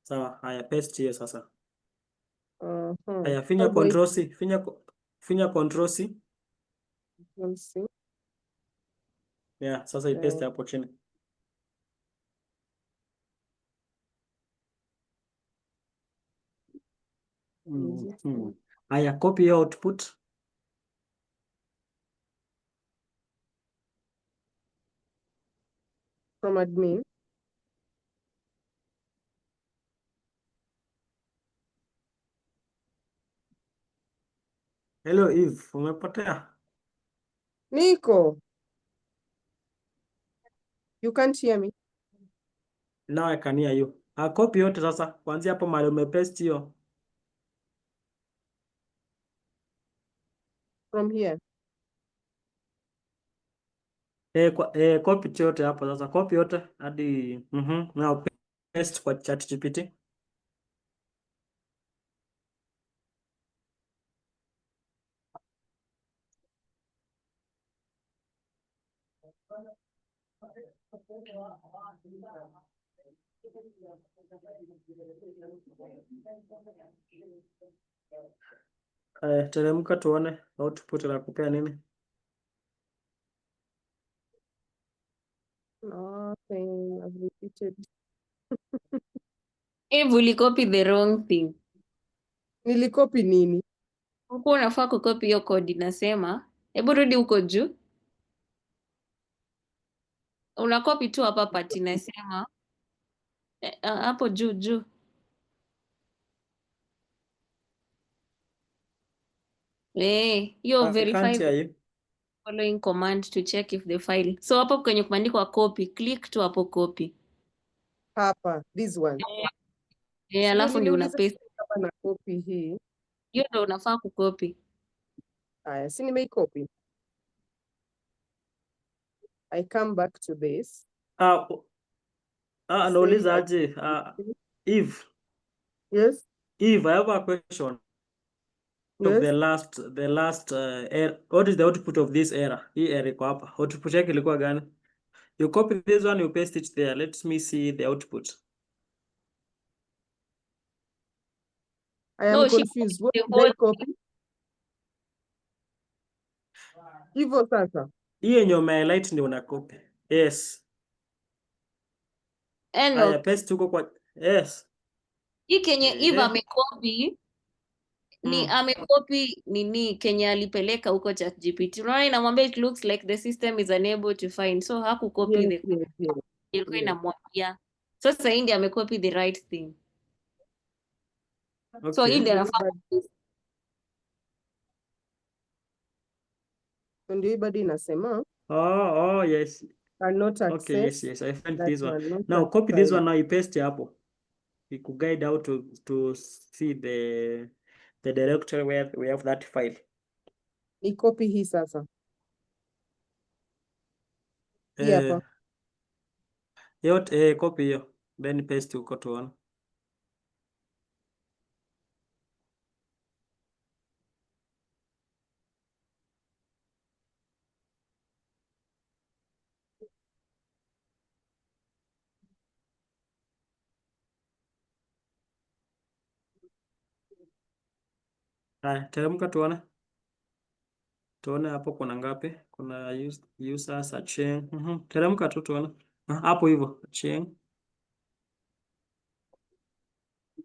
Sawa, haya paste hiyo sasa. Haya finya How do I control C, finya control C. see? Yeah, sasa ipaste hapo chini. Haya copy your output. From admin. Hello Eve, umepotea? Nico. You can't hear me. Now I can hear you. Copy yote sasa. Kuanzia hapo mahali umepaste hiyo. From here. Copy yote hapo sasa. Copy yote hadi now paste kwa ChatGPT. Teremka tuone output la kupea nini. Nothing. I've repeated. Ulikopi the wrong thing. Nilikopi nini? Huko unafaa kukopi hiyo code inasema. Hebu rudi huko juu. Unakopi tu hapa part inasema. Hapo juu. Hiyo I verify can't hear the you. following command to check if the file. So hapo kwenye kuandikwa copy, click tu hapo copy. Hapa, this one. Sio Alafu ndio una niliuliza paste. kama na copy hii. Hiyo ndio unafaa kukopi. Haya, si nimeicopy. I come back to this. Nauliza aje, Eve. Yes. Eve, I have a question. Of Yes. the last what is the output of this error? Hii error iko hapa. Output yake ilikuwa gani? You copy this one, you paste it there. Let me see the output. I am No, she confused. What the did I whole copy? Hivyo sasa. Hii yenye umehighlight ndio una copy. Yes. Haya, paste huko kwa yes. hii kenye Eve Eh. amekopi ni amekopi nini kenye alipeleka huko ChatGPT. Unaona inamwambia it looks like the system is unable to find. So hakukopi Yes, the yes. ilikuwa Yes. inamwambia. Sasa hii ndiyo amekopi the right thing. Okay. So hii ndiyo anafaa. Ndio hii bado inasema Oh, yes. cannot access. Okay, yes. I found that this one. cannot Now copy this access. one, now you paste hapo. It could guide how to see the directory where we have that file. Ni copy hii sasa. Hii hapa. Yote copy hiyo. Then paste huko tuone. Teremka tuone. Tuone hapo kuna ngapi? Kuna users Achieng. Teremka tu tuone. Hapo hivyo Achieng.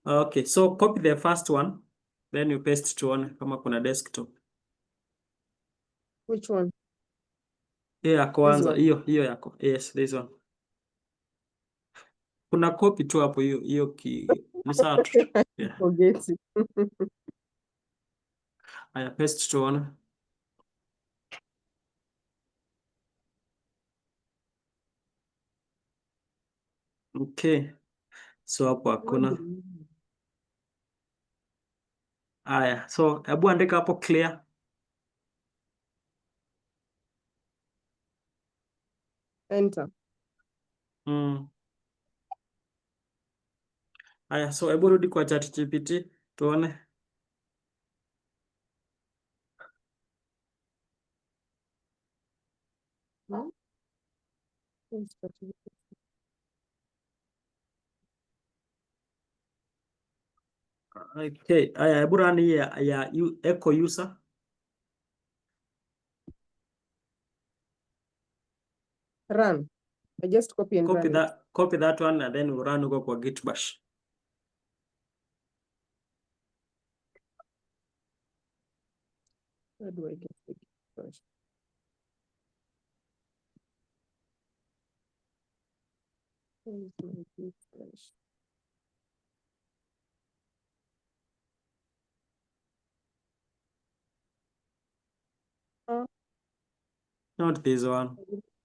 Okay, so copy the first one, then you paste tuone kama kuna desktop. Which one? Hiyo ya kwanza, one. hiyo yako. Yes, this one. Kuna copy tu hapo hiyo ni sawa tu. Yeah. Forget it. Aya, paste tuone. Okay. So hapo hakuna. Aya, so hebu andika hapo clear. Enter. Aya, so hebu rudi kwa ChatGPT tuone. Okay, aya, hebu run hii ya echo user. Run. I just copy and run it. Copy that one and then run huko kwa git bash. How do I get the bash? Where is my git bash? Not this one.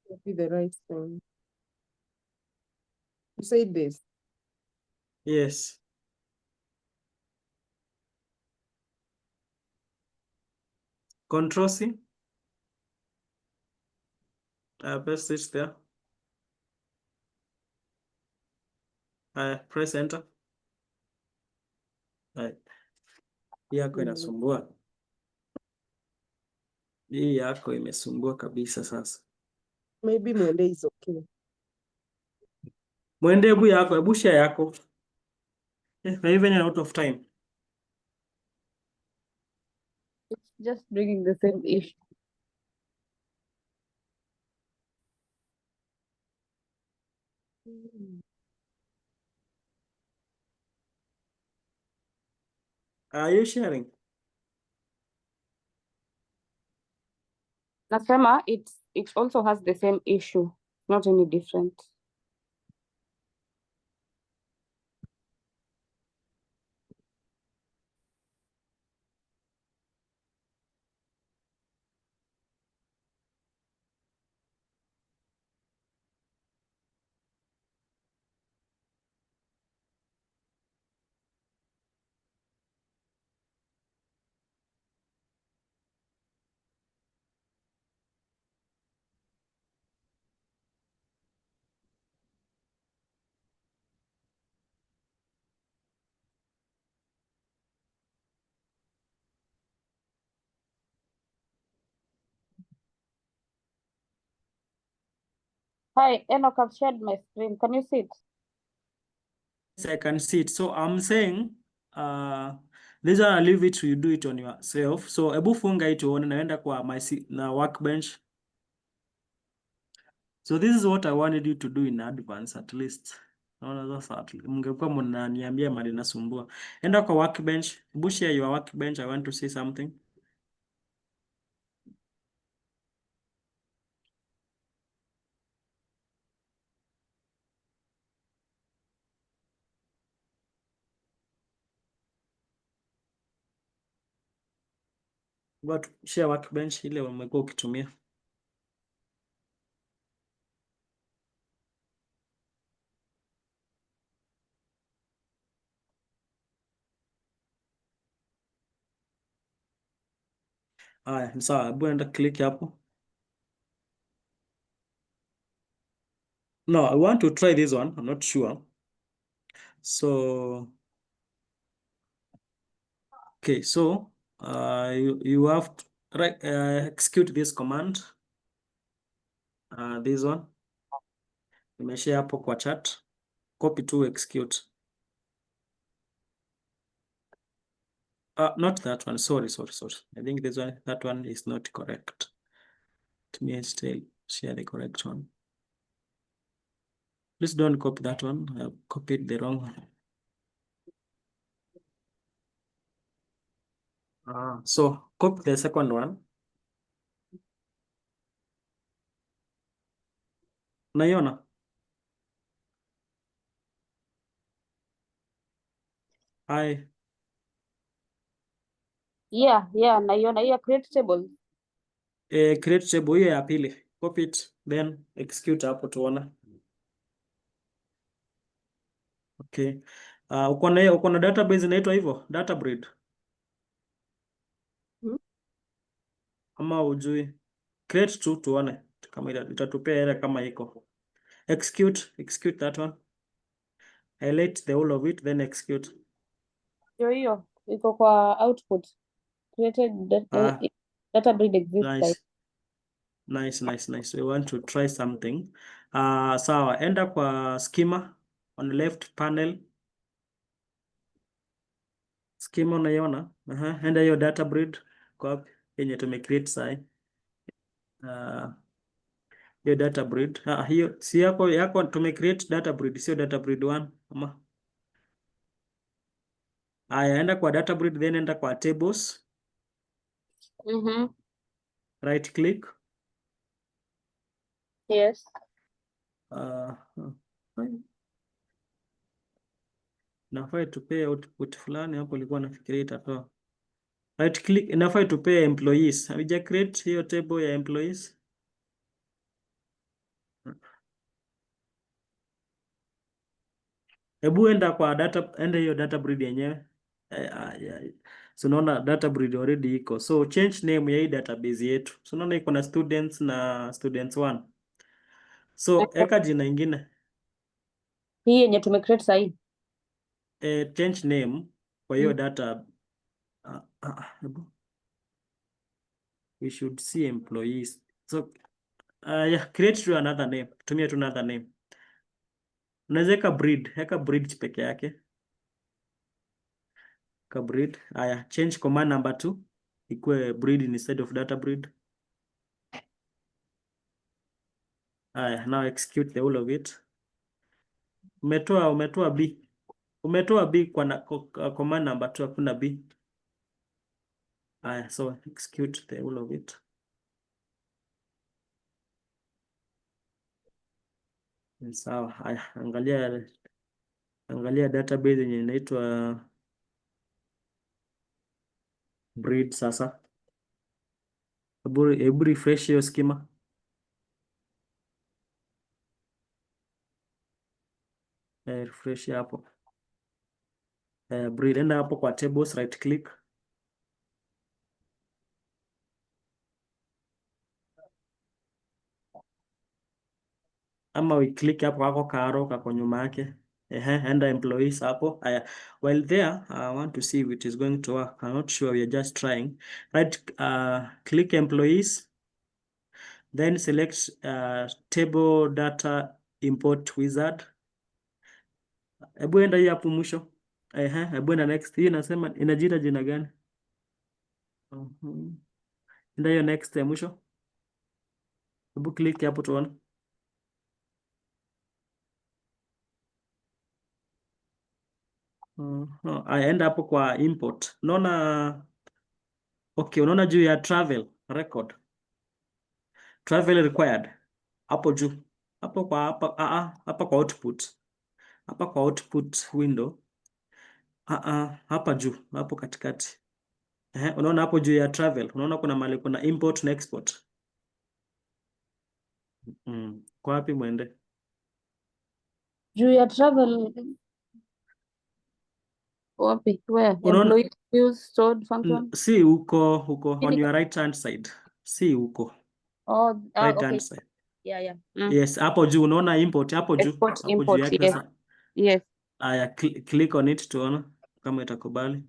Copy the right thing. You said this. Yes. Control C. Paste it there. Press enter. Hii yako inasumbua. Hii yako imesumbua kabisa sasa. Maybe Mwende is okay. Mwende hebu share yako. We're even out of time. It's just bringing the same issue. Are you sharing? Nasema it also has the same issue, not any different. Hi, Enoch, I've shared my screen. Can you see it? Yes, I can see it. So I'm saying this one I'll leave it to you do it on yourself. So hebu funga it uone naenda kwa na workbench. So this is what I wanted you to do in advance at least. Naona sasa mngekuwa mnaniambia mali nasumbua. Enda kwa workbench, hebu share your workbench. I want to say something. But share workbench ile umekuwa ukitumia. Haya, ni sawa. Hebu enda click hapo. No, I want to try this one. I'm not sure. So, okay, so you have to execute this command. This one. Nimeshare hapo kwa chat. Copy to execute. Not that one. Sorry. I think that one is not correct. Let me still share the correct one. Please don't copy that one. I copied the wrong one. So copy the second one. Naiona? Hi. Yeah, naiona hiyo create table. Create table hiyo ya pili. Copy it, then execute hapo tuona. Okay. Uko na database inaitwa hivyo? Data breed. Ama ujui? Create tu tuone kama itatupea error kama iko. Execute that one. Highlight the whole of it, then execute. Hiyo iko kwa output. Created data breed exists. Nice. We want to try something. Sawa, enda kwa schema on the left panel. Schema unaiona? Enda hiyo data breed kwa yenye tumecreate sai. Hiyo data breed. Hiyo si yako tumecreate data breed, sio data breed 1 ama. Aya, enda kwa data breed, then enda kwa tables. Right click. Yes. Nafai tupee output fulani hapo, ilikuwa nafikiria itatoa. Right click, inafai tupee employees. Havija create hiyo table ya employees. Hebu enda kwa enda hiyo data breed yenyewe. So unaona data breed already iko. So change name ya hii database yetu. So unaona iko na students na students 1. So eka jina ingine. Hii yenye tumecreate sahi. Change name kwa hiyo data. We should see employees. So yeah, create to another name. Tumia to another name. Unaweza weka breed peke yake. Ka breed. Aya, change command number 2 ikuwe breed instead of data breed. Aya, now execute the whole of it. Umetoa B. Umetoa B kwa command number 2 hakuna B. Aya, so execute the whole of it. Sawa. Aya, angalia database yenye inaitwa breed sasa. Hebu refresh hiyo schema. Refresh hapo. Breed, enda hapo kwa tables, right click. Ama we click hapo kako karo kako nyuma yake. Enda employees hapo. Aya, while there, I want to see if it is going to work. I'm not sure, we are just trying. Right, click employees. Then select table data import wizard. Hebu enda hii hapo mwisho. Hebu enda next. Hii inasema inajiita jina gani? Enda hiyo next ya mwisho. Hebu click hapo tuone. Enda hapo kwa import. Unaona, okay, unaona juu ya travel record. Travel required. Hapo juu. Hapo kwa hapa kwa output. Hapa kwa output window. Hapa juu, hapo katikati. Unaona hapo juu ya travel. Unaona kuna mahali kuna import na export. Kwa wapi mwende? Juu ya travel wapi? Where? Unaona Employee use stored function? si huko on Chini your right hand side. Si huko. Oh, Right okay. hand side. Yeah. Yes, hapo juu unaona import hapo juu. Export, Hapo juu import, yake yes. sasa. Yes. Aya, click on it tuona kama itakubali.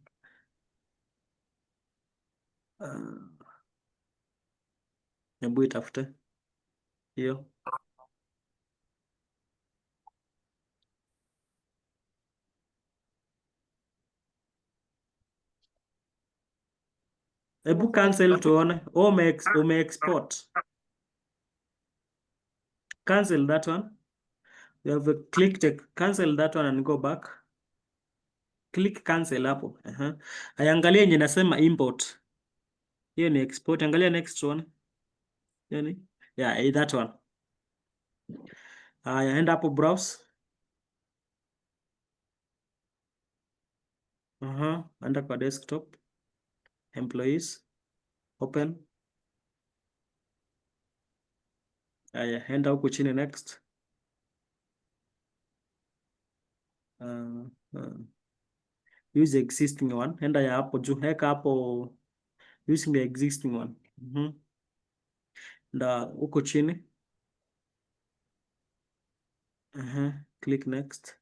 Hebu itafute hiyo. Hebu cancel tuone. Ume export. Cancel that one. You have cancel that one and go back. Click cancel hapo. Angalia yenye nasema import. Hiyo ni export. Angalia next one. Yani? Yeah, that one. Enda hapo browse. Enda kwa desktop. Employees. Open. Enda huku chini next. Use the existing one. Enda ya hapo juu. Heka hapo using the existing one. Nda huko chini. Click next.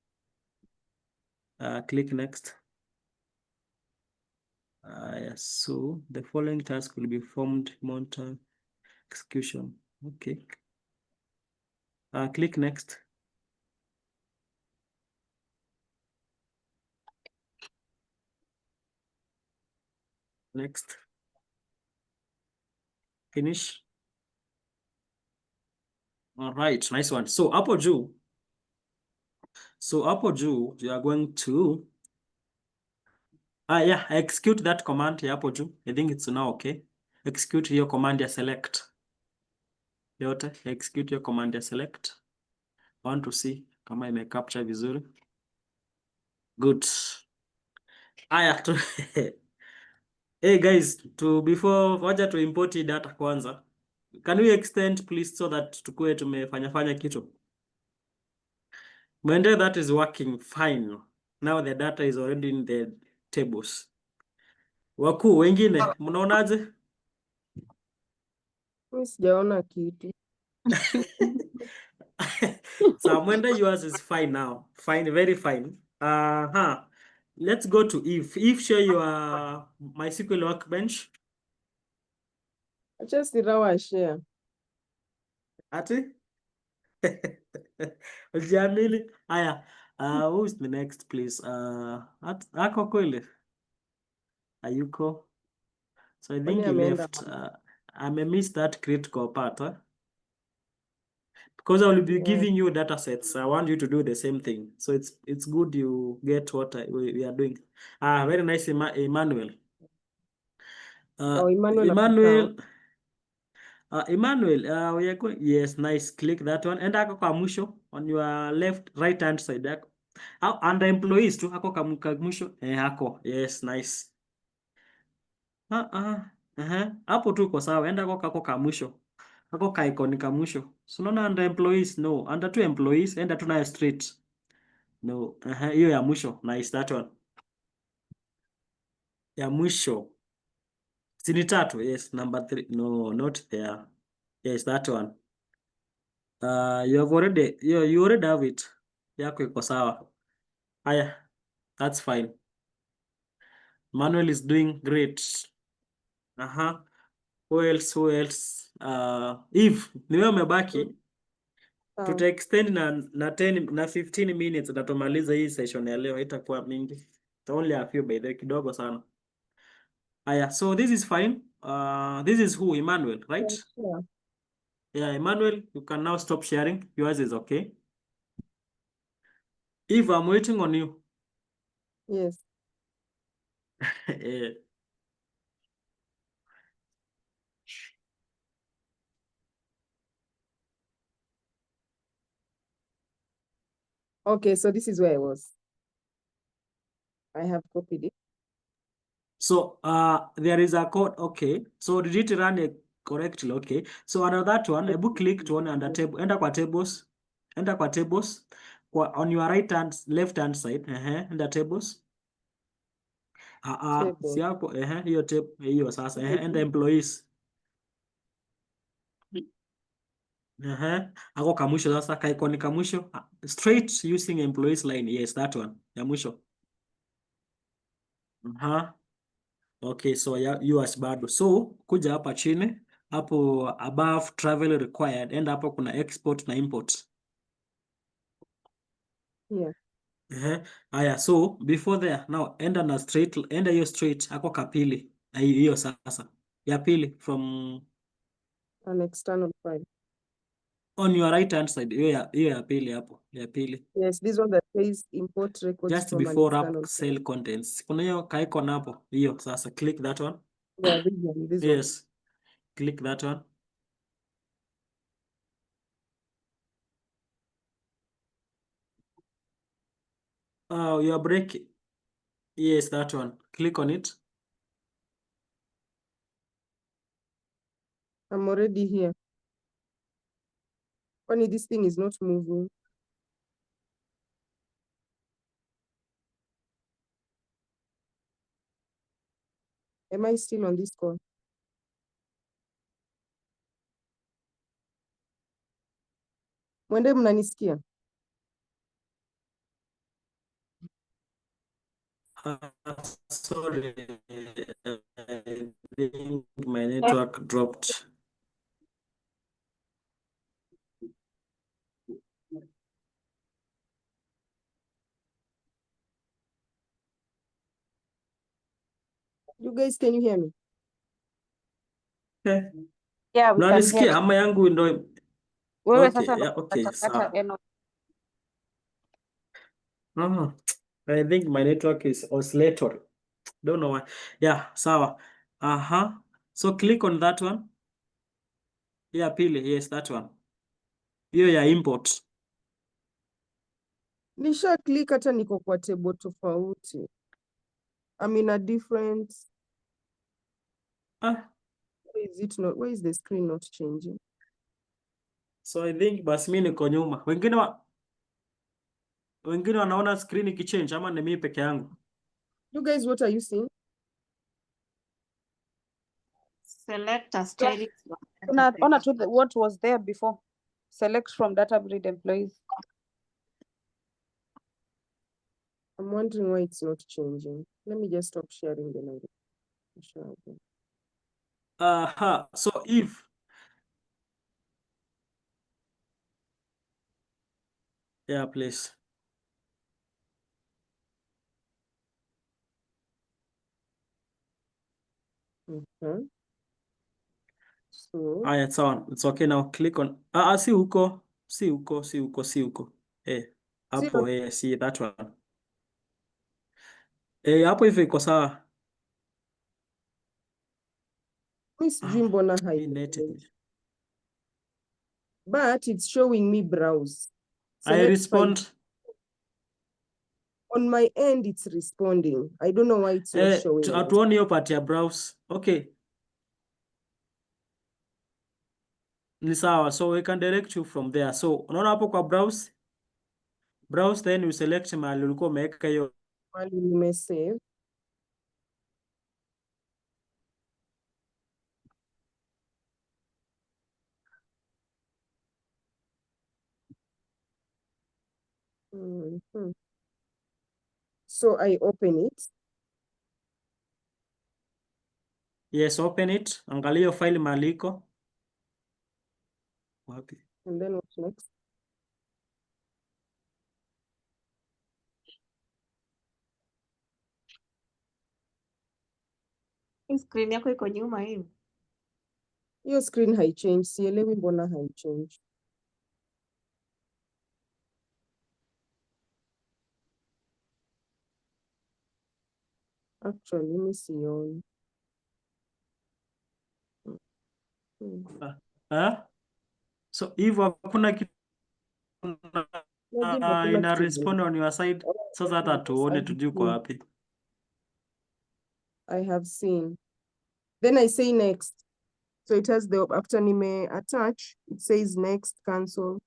Click next. Yes, so the following task will be performed, monitor, execution. Okay. Click next. Next. Finish. All right, nice one. So hapo juu. You are going to execute that command ya hapo juu. I think it's now okay. Execute hiyo command ya select. Yote, execute hiyo command ya select. I want to see kama ime capture vizuri. Good. Hey guys, wacha to import hii data kwanza. Can we extend please so that tukue tumefanya kitu? Mwende, that is working fine. Now the data is already in the tables. Wakuu wengine mnaonaje? Mimi sijaona kitu. So Mwende, yours is fine now. Fine, very fine. Let's go to if. If show your MySQL workbench. Acha Sirawa share. Ati? Ujiamini? Aya, who's the next please? Ako kweli? Ayuko. So I think Kwani he ameenda left. I may miss that critical part, because I will be yeah. giving you data sets. I want you to do the same thing. So it's good you get what we are doing. Very nice, Emmanuel. Oh, Emmanuel Emmanuel. Emmanuel, we are going. Yes, nice. Click that one. And ako kwa mwisho on your left, right hand side. Under employees tu ako kwa mwisho. Ako. Yes, nice. Hapo tu uko sawa. Enda kako ka mwisho. Ako ka icon ka mwisho. So unaona under employees, no. Under two employees, enda tu nayo straight. No. Hiyo ya mwisho. Nice, that one. Ya mwisho. Sini tatu. Yes, number 3. No, not there. Yes, that one. You already have it. Yako iko sawa. Haya, that's fine. Manuel is doing great. Who else? Who else? Eve, ni wewe umebaki. Tuta extend na 10 na 15 minutes na tumaliza hii session ya leo, itakuwa mingi. It's only a few by the kidogo sana. Haya, so this is fine. This is who? Emmanuel, right? Yeah. Yeah, Emmanuel, you can now stop sharing. Yours is okay. Eve, I'm waiting on you. Yes. Eh, Okay, so this is where I was. I have copied it. So there is a code. Okay. So did it run it correctly? Okay. So under that one, hebu click to one under table. Enda kwa tables. Enda kwa tables. On your left hand side. Enda tables. Table. Si hapo. Hiyo hiyo sasa. Enda employees. Ako kamwisho sasa. Kaikoni kamwisho. Straight using employees line. Yes, that one. Ya mwisho. Okay, so yours bado. So kuja hapa chini hapo above travel required, enda hapo kuna export na import. Yeah. Haya, so before there now enda na straight, enda hiyo straight hapo kapili. Hiyo sasa. Ya pili from An external file. on your right hand side. Hiyo ya pili hapo. Ya pili. Yes, this one that says import records Just from an before external up cell contents. Kuna hiyo ka icon hapo. Hiyo sasa click that one. Yeah, this one, this one. Yes. Click that one. Oh, you are breaking. Yes, that one. Click on it. I'm already here. Funny, this thing is not moving. Am I still on this call? Mwende mnanisikia? Sorry, I think my network dropped. You guys, can you hear me? Okay. Yeah, we can hear Mnanisikia you. ama yangu ndo? Wewe Okay, sasa ndo yeah, okay, katakata sawa. I think my network is oscillatory. Don't know why. Yeah, sawa. So click on that one. Yeah, pili, yes, that one. Hiyo ya import. Nisha click hata niko kwa table tofauti. I'm in a different. Why is it not? Why is the screen not changing? So I think basi mimi niko nyuma. Wengine wanaona screen ikichange ama ni mimi peke yangu? You guys, what are you seeing? Select a steady. Unaona tu what was there before. Select from data breed employees. I'm wondering why it's not changing. Let me just stop sharing the link. So if Yeah, please. So It's on. It's okay now. Click on. Si huko. Si huko. see, Hapo, see that one. Hapo hivi iko sawa. mi sijui mbona Hii net. but it's showing me browse. I Select file. respond. On my end, it's responding. I don't know why it's not showing. Hatuoni hiyo part ya browse. Okay. Ni sawa. So we can direct you from there. So unaona hapo kwa browse. Browse, then you select mahali ulikuwa umeweka hiyo. While nimesave. So I open it. Yes, open it. Angalia hiyo file mahali iko. Wapi? And then what next? Hii screen yako iko nyuma hivi. Hiyo screen haichange. Sielewi mbona haichange. Actually, mi sioni. So hivyo hakuna kitu Imagine hakuna ina kitu respond on your side. Sasa hata tuone tujue kwa wapi. I have seen. Then I say next. So it has the, after nime attach, it says next, cancel.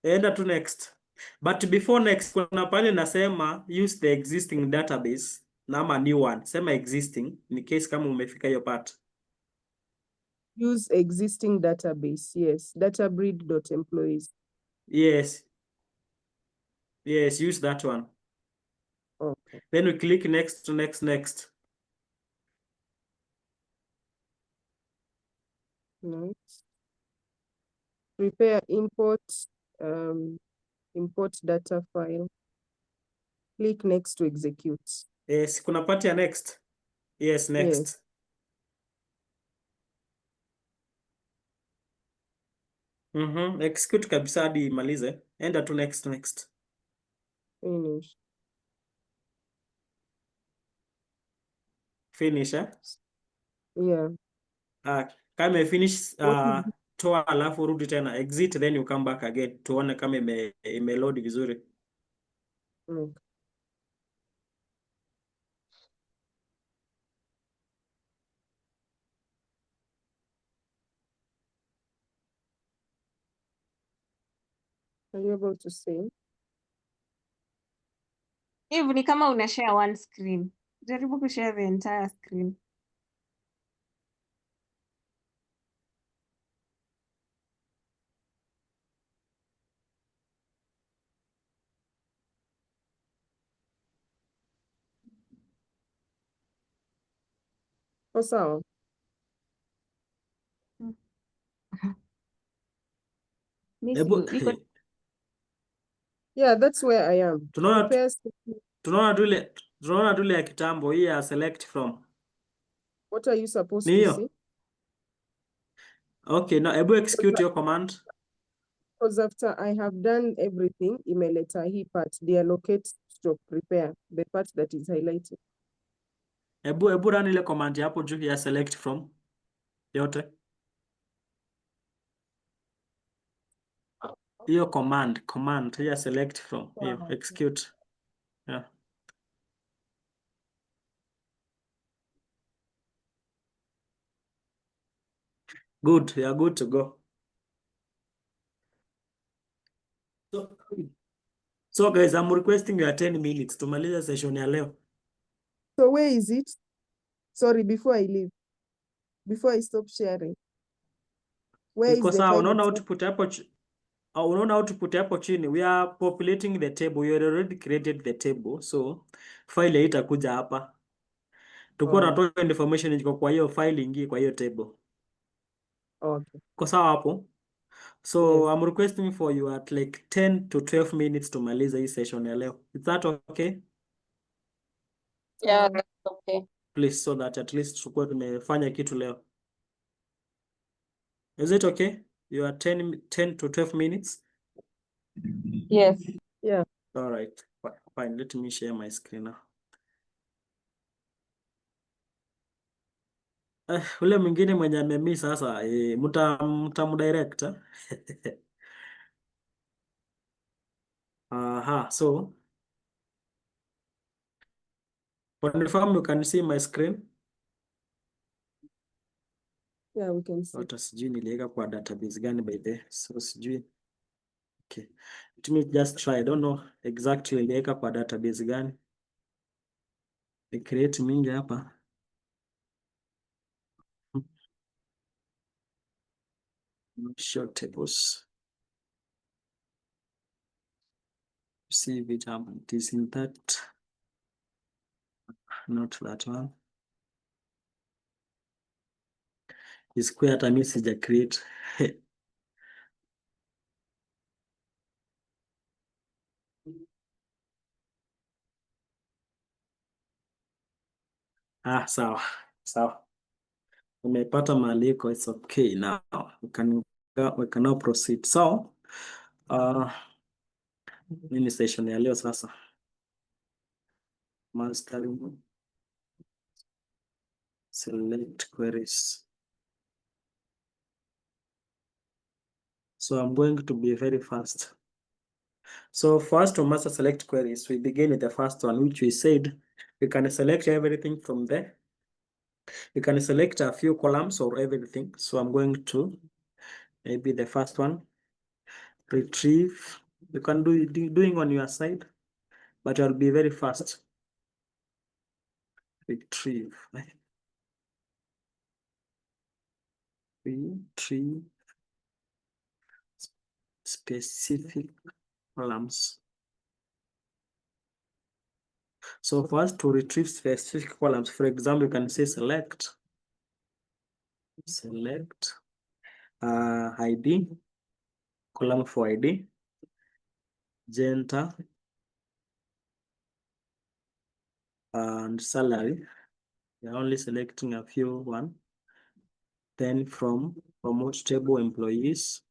Enda to next. But before next, kuna pale nasema use the existing database na ama new one. Sema existing in case kama umefika hiyo part. Use existing database. Yes. Databreed.employees. Yes. Yes, use that one. Okay. Then we click next to next. Next. Prepare import, import data file. Click next to execute. Yes, kuna part ya next. Yes, next. Yes. Execute kabisa hadi imalize. Enda to next. Finish. Finish, eh? Yeah. Kama finish, What is toa alafu rudi tena. Exit, then you come back again. Tuone kama ime load vizuri. okay. Are you able to see? Hivi ni kama una share one screen. Jaribu kushare the entire screen. Oh, sawa. Yeah, that's where I am. Tunaona tule ya kitambo hii ya select from. What are you supposed Ni to hiyo? see? Okay, now ebu execute your command. Because after I have done everything, imeleta hii part, deallocate stroke prepare, the part that is highlighted. Ebu run ile command hapo juu ya select from. Yote. Hiyo command ya select from. Hiyo execute. Yeah. Good, you are good to go. So guys, I'm requesting your 10 minutes tumalize session ya leo. So where is it? Sorry, before I leave, before I stop sharing. Where is Iko the sawa, file? unaona output hapo unaona output hapo chini. We are populating the table. You already created the table. So file itakuja hapa. Tuko natoa information iko kwa hiyo file ingie kwa hiyo table. Okay. Iko sawa hapo? So I'm requesting for you at like 10 to 12 minutes to maliza hii session ya leo. Is that okay? Yeah, that's okay. Please, so that at least tukuwe tumefanya kitu leo. Is it okay? You are 10 to 12 minutes? Yes. Yeah. All right. Fine. Let me share my screen now. Ule mwingine mwenye amemi sasa mtamdirect. Aha, so confirm you can see my screen. Yeah, we can see. Hata sijui niliweka kwa database gani by the so sijui. Okay. Let me just try. I don't know exactly niliweka kwa database gani. Ni create mingi hapa. Short tables. See if it is in that. Not that one. Isikuwe hata mimi sija create. Sawa. Sawa. Umepata maandiko, it's okay now. We can now proceed. So, nini session ya leo sasa? Mastering select queries. So I'm going to be very fast. So first to master select queries, we begin with the first one, which we said we can select everything from there. You can select a few columns or everything. So I'm going to maybe the first one, retrieve. You can do doing on your side, but I'll be very fast. Retrieve. Retrieve specific columns. So for us to retrieve specific columns, for example, you can say select ID, column for ID, gender, and salary. You're only selecting a few one. Then from promote table employees.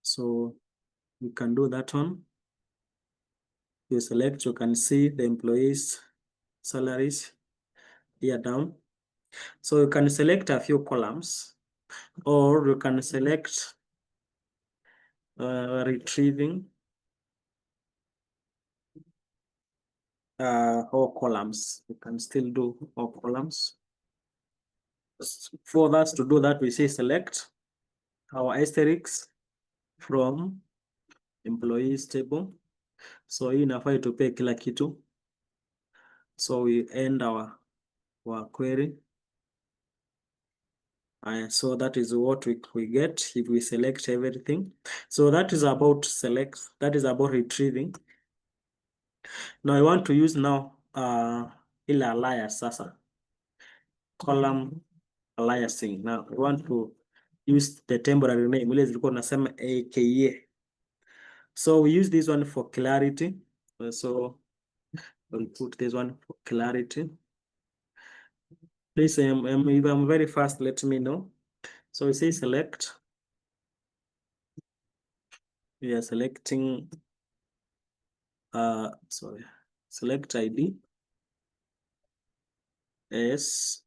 So you can do that one. You select, you can see the employees' salaries here down. So you can select a few columns, or you can select retrieving all columns. You can still do all columns. For us to do that, we say select our asterisks from employees table. So hii inafaa tupee kila kitu. So we end our query. So that is what we get if we select everything. So that is about select, that is about retrieving. Now I want to use now ile alias sasa. Column aliasing. Now we want to use the temporary name. Ile zilikuwa nasema aka. So we use this one for clarity. So we'll put this one for clarity. Please, if I'm very fast, let me know. So we say select. We are selecting, select ID as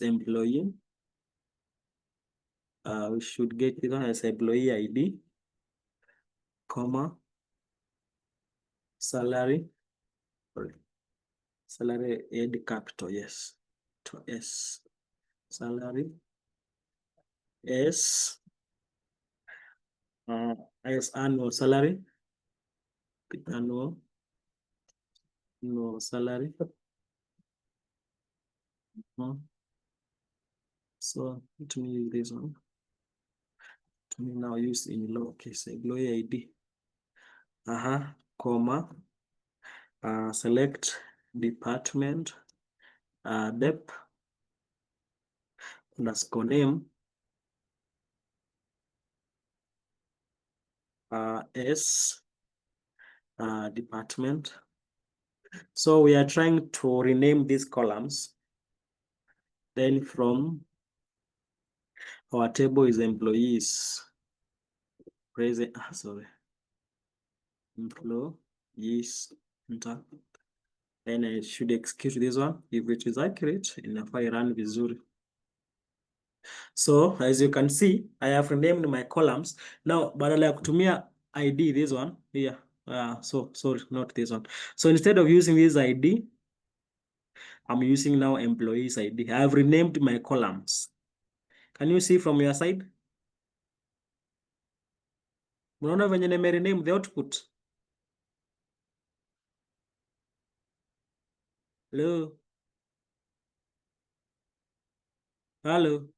employee. We should get it as employee ID, comma, salary, salary add capital, yes, to S, salary, S, as annual salary, annual salary. So let me use this one. Let me now use in lowercase employee ID. Comma. Select department, depth, underscore name S department. So we are trying to rename these columns. Then from our table is employees. Present, sorry. Employees. Then I should execute this one. If it is accurate, inafaa run vizuri. So as you can see, I have renamed my columns. Now, badala ya kutumia ID, this one here. So sorry, not this one. So instead of using this ID, I'm using now employees ID. I have renamed my columns. Can you see from your side? Unaona venye rename the output? Hello? Hello?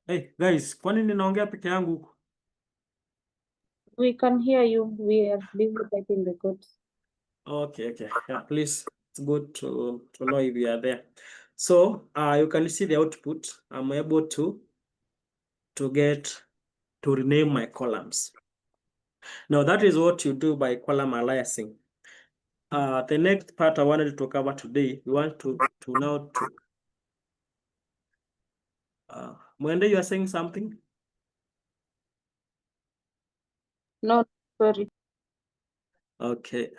Hey guys, kwani ninaongea peke yangu huku? We can hear you. We are busy typing the codes. Okay. Yeah, please. It's good to know if you are there. So you can see the output. I'm able to rename my columns. Now that is what you do by column aliasing. The next part I wanted to cover today, we want to now Mwende, you are saying something? No, sorry. Okay.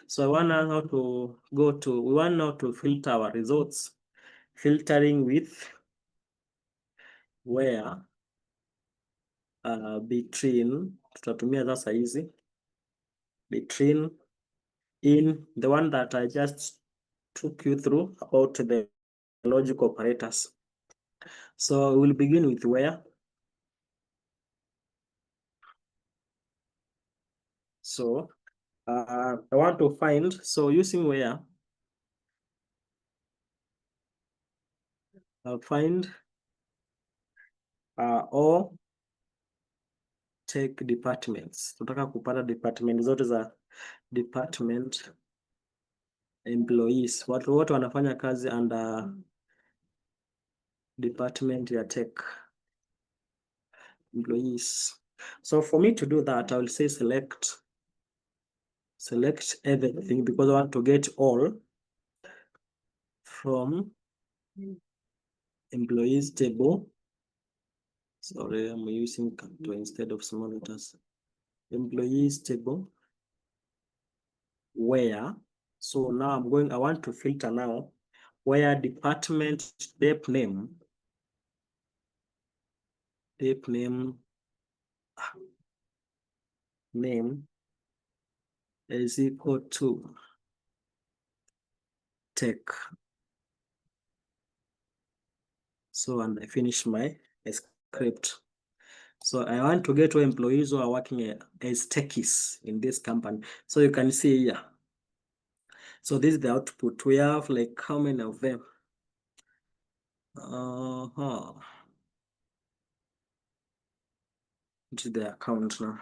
So I want now to we want now to filter our results, filtering with where between, tutatumia sasa hizi between in the one that I just took you through about the logic operators. So we'll begin with where. So I want to find, so using where, I'll find all tech departments. Tunataka kupata department zote za department employees. Watu wote wanafanya kazi under department ya tech employees. So for me to do that, I will say select everything because I want to get all from employees table. Sorry, I'm using capital instead of small letters. Employees table where. So now I want to filter now where department dep name is equal to tech. So, and I finish my script. So I want to get employees who are working as techies in this company. So you can see here. So this is the output. We have like how many of them? Which is the account now.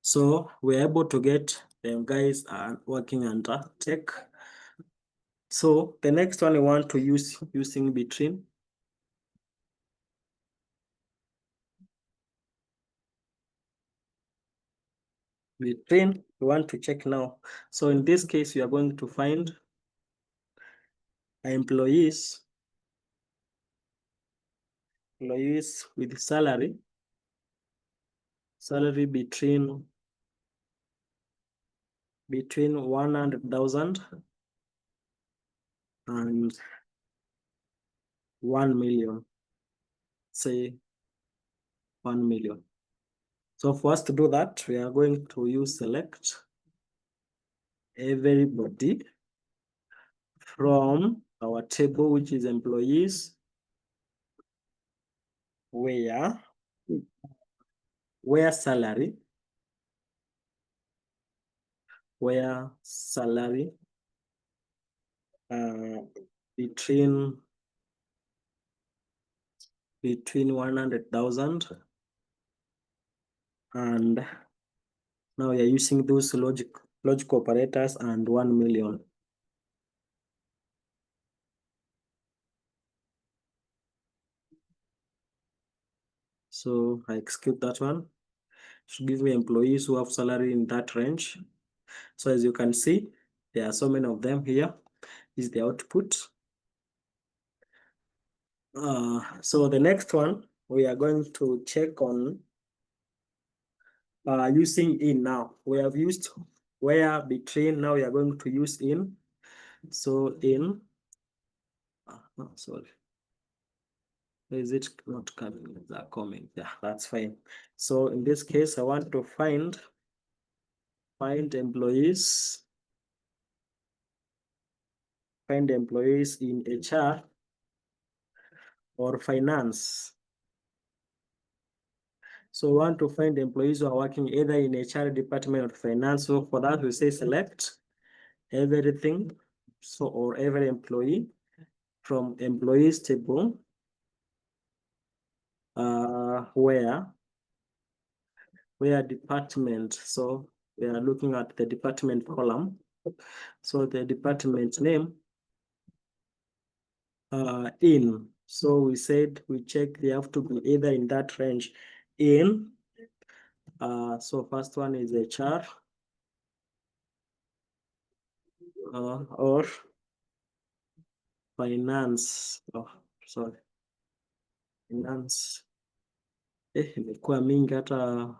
So we're able to get them guys are working under tech. So the next one we want to use using between. Between, we want to check now. So in this case, we are going to find employees with salary between 100,000 and 1 million, say 1 million. So for us to do that, we are going to use select everybody from our table, which is employees, where salary between 100,000 and now we are using those logic logical operators, and 1 million. So I execute that one. Should give me employees who have salary in that range. So as you can see, there are so many of them here. This is the output. So the next one, we are going to check on using in now. We have used where, between, now we are going to use in. So in, sorry. Is it not coming? They're coming. Yeah, that's fine. So in this case, I want to find employees. Find employees in HR or finance. So we want to find employees who are working either in HR department or finance. So for that, we say select everything. So, or every employee from employees table, where department. So we are looking at the department column. So the department name, in. So we said we check they have to be either in that range in. So first one is HR, or finance. Oh, sorry, finance. Imekuwa mingi hata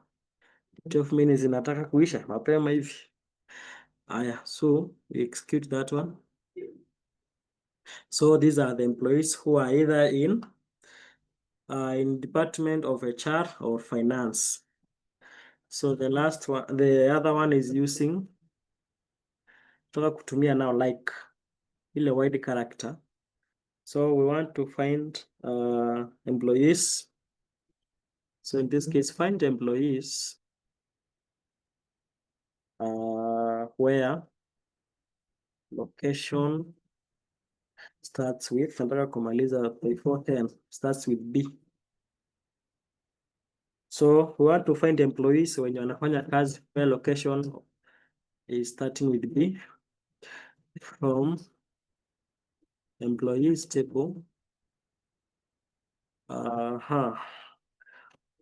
12 minutes inataka kuisha mapema hivi. Aya, so we execute that one. So these are the employees who are either in department of HR or finance. So the last one, the other one is using, toka kutumia now like ile wide character. So we want to find employees. So in this case, find employees where location starts with, nataka kumaliza before 10, starts with B. So we want to find employees wenye wanafanya kazi where location is starting with B from employees table,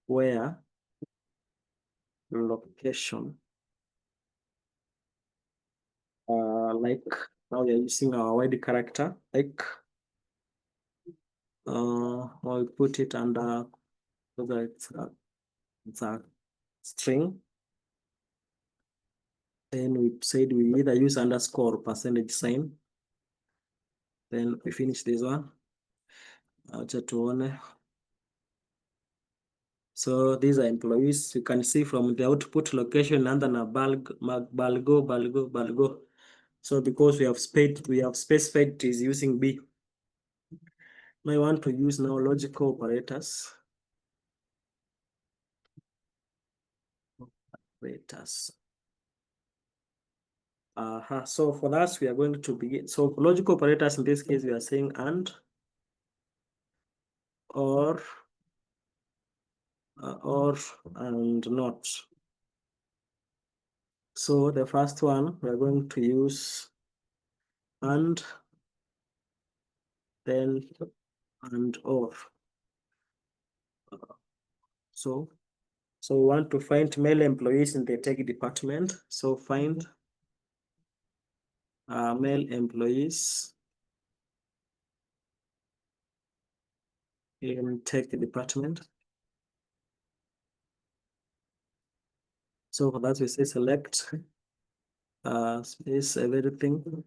where location, like now we are using our wide character, like we put it under, so that it's a string. Then we said we either use underscore or percentage sign. Then we finish this one. Acha tuone. So these are employees. You can see from the output location under na balgo. So because we have specified it is using B. Now I want to use now logical operators. So for that, we are going to begin. So for logical operators, in this case, we are saying and, or, and not. So the first one, we are going to use and, then and or. So we want to find male employees in the tech department. So find male employees in tech department. So for that, we say select space everything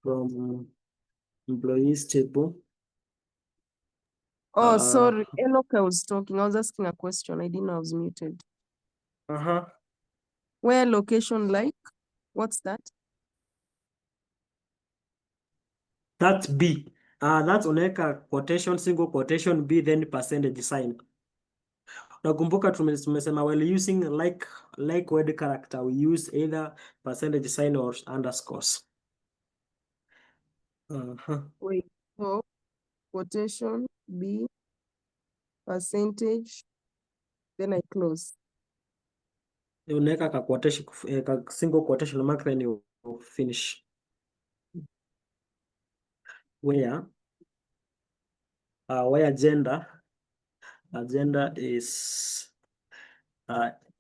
from employees table. Oh, sorry, Enoch, I was talking. I was asking a question. I didn't know I was muted. Where location like? What's that? That's B. That's unaweka quotation, single quotation B, then percentage sign. Nakumbuka tumesema while using like word character, we use either percentage sign or underscores. Wait, so quotation B, percentage, then I close. unaweka ka quotation, ka single quotation mark, then you finish. Where gender is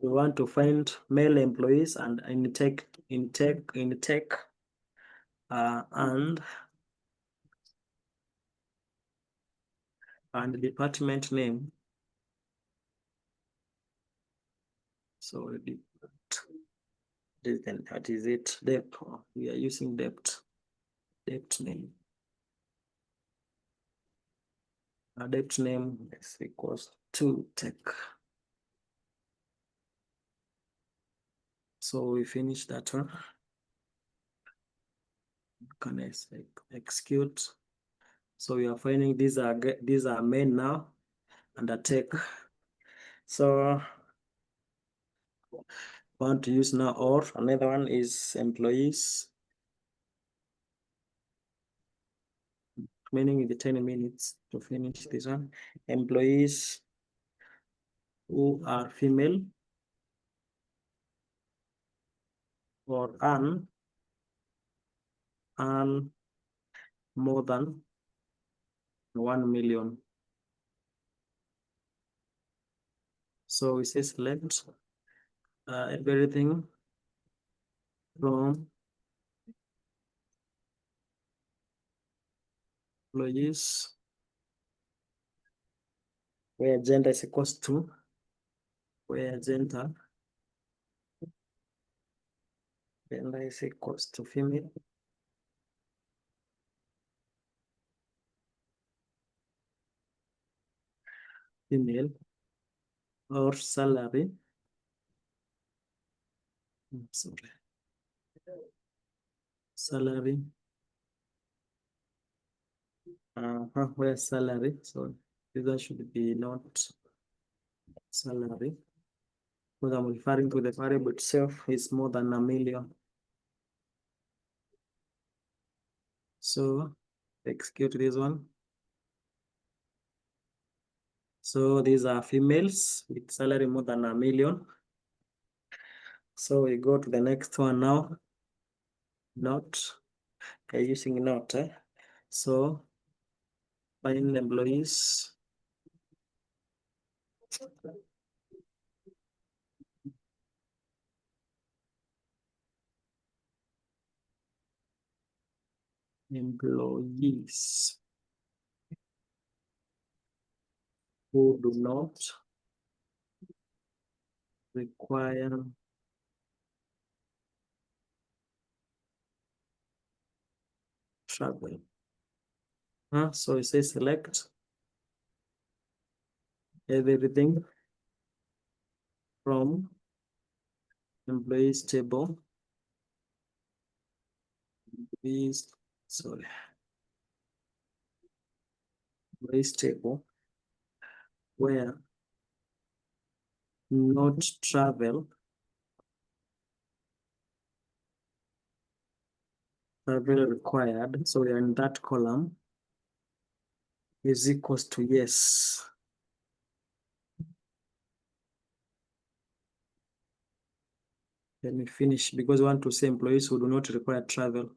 we want to find male employees and intake and department name. So then that is it. Depth. We are using depth name. Our depth name is equals to tech. So we finish that one. Can I execute? So we are finding these are men now under tech. So want to use now, or another one is employees, meaning the 10 minutes to finish this one. Employees who are female or earn more than 1 million. So we say select everything from employees where gender is equals to, gender is equals to female. Or salary. Sorry. Salary. Where salary? So this should be not salary, because I'm referring to the variable itself is more than 1 million. So execute this one. So these are females with salary more than 1 million. So we go to the next one now. Not using not. So find employees. Employees who do not require travel. So it says select everything from employees table. Employees table where not travel required. So we are in that column is equals to yes. Let me finish because we want to say employees who do not require travel.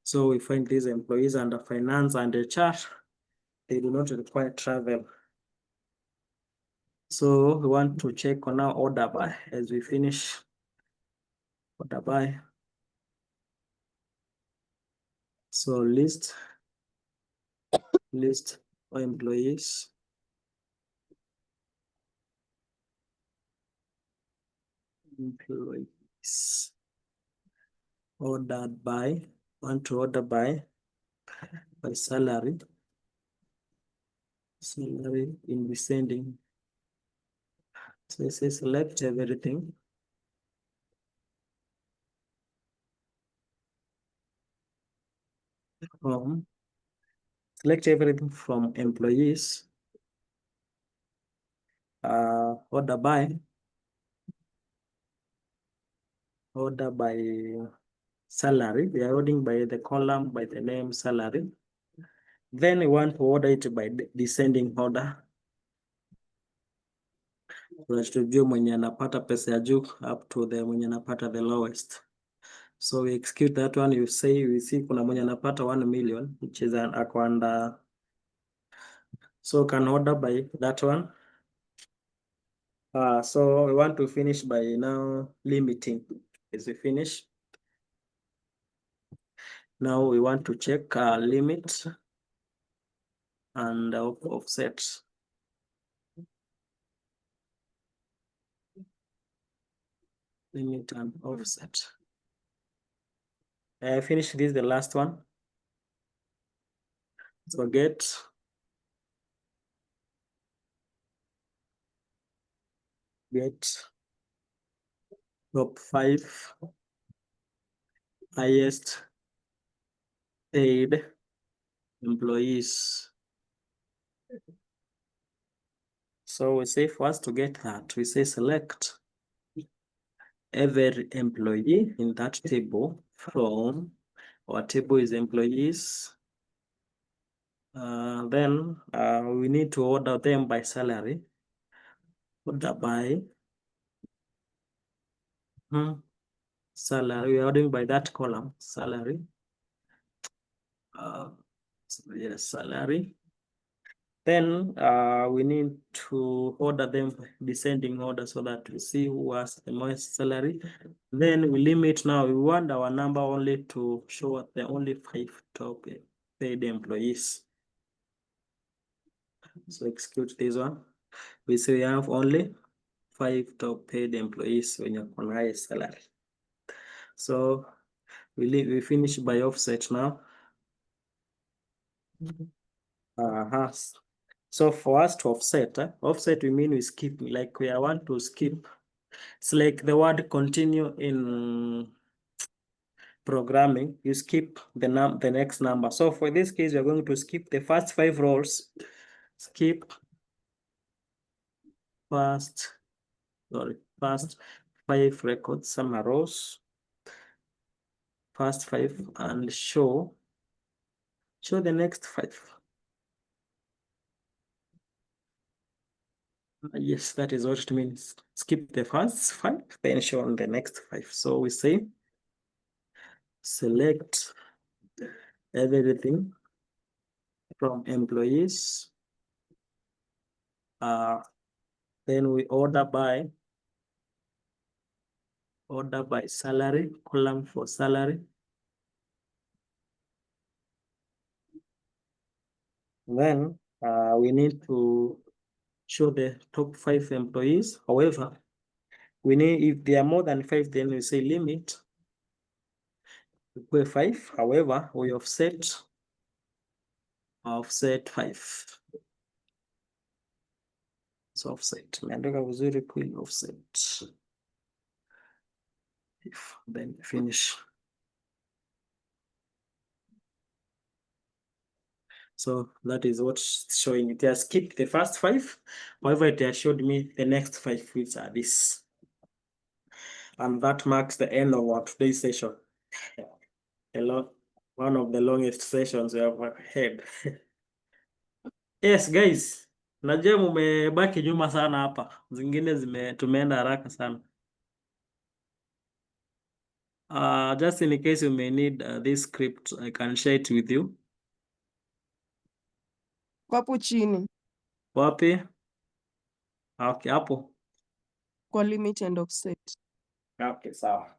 So we find these employees under finance and HR. They do not require travel. So we want to check on our order by as we finish order by. So list of employees. Employees ordered by, want to order by salary in descending. So it says select everything from employees order by salary. We are ordering by the column by the name salary. Then we want to order it by descending order. Tunatujue mwenye anapata pesa ya juu up to the mwenye anapata the lowest. So we execute that one. You say we see kuna mwenye anapata 1 million which is ako under, so can order by that one. So we want to finish by now limiting. As we finish, now we want to check limit and offset. Limit and offset. Finish this, the last one. So get top 5 highest paid employees. So we say first to get that, we say select every employee in that table from our table is employees. Then we need to order them by salary. Order by salary. We are ordering by that column, salary. So yes, salary. Then we need to order them descending order so that we see who has the most salary. Then we limit now. We want our number only to show the only 5 top paid employees. So execute this one. We say we have only 5 top paid employees when you're on highest salary. So we finish by offset now. So for us to offset, offset we mean we skip, like we want to skip. It's like the word continue in programming, you skip the next number. So for this case, we're going to skip the first 5 rows. Skip first 5 records, some rows, first 5, and show the next 5. Yes, that is what it means. Skip the first 5, then show on the next 5. So we say select everything from employees. Then we order by salary, column for salary. Then we need to show the top 5 employees. However, we need, if there are more than 5, then we say limit equal 5. However, we offset 5. So offset. Meandika vizuri kweli offset. Then finish. So that is what's showing. It has skipped the first 5. However, it has showed me the next 5, which are this. And that marks the end of our today's session. One of the longest sessions we have had. Yes, guys. Najua mumebaki nyuma sana hapa. Zingine tumeenda haraka sana. Just in case you may need this script, I can share it with you. Hapo chini Wapi? Okay, hapo. kwa limit and offset. Okay, sawa.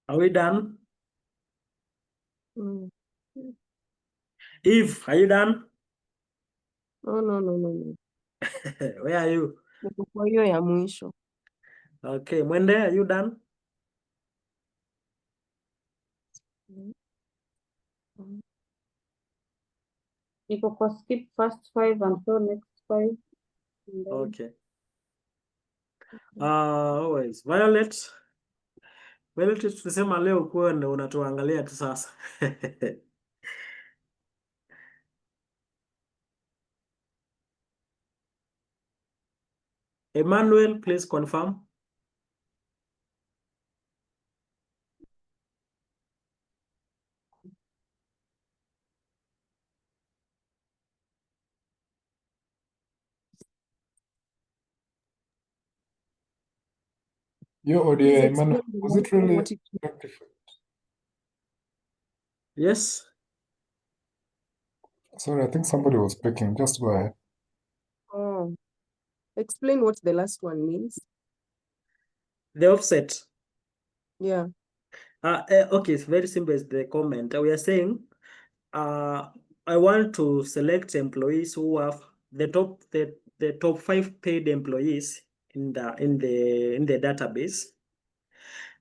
Are we done? Eve, are you done? No. Where are you? Niko kwa hiyo ya mwisho. Okay, Mwende, are you done? Niko kwa skip first 5 and so next 5. And then Okay. Always. Violet. Violet, tulisema leo kuwa ndo unatuangalia tu sasa. Emmanuel, please confirm. Your audio, Please Emmanuel, explain the was one it really what it rectified? Yes. Sorry, I think somebody was speaking. Just go ahead. Oh. Explain what the last one means. The offset. Yeah. Okay, it's very simple as the comment. We are saying I want to select employees who have the top 5 paid employees in the database.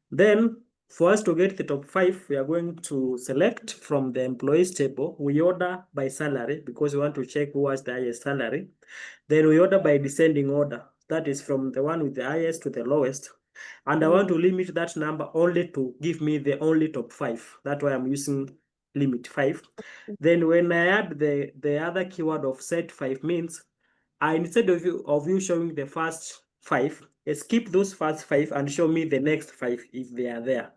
Then for us to get the top 5, we are going to select from the employees table. We order by salary because we want to check who has the highest salary. Then we order by descending order. That is from the one with the highest to the lowest. And I want to limit that number only to give me the only top 5. That's why I'm using limit 5. Then when I add the other keyword of set 5 means instead of you showing the first 5, skip those first 5 and show me the next 5 if they are there.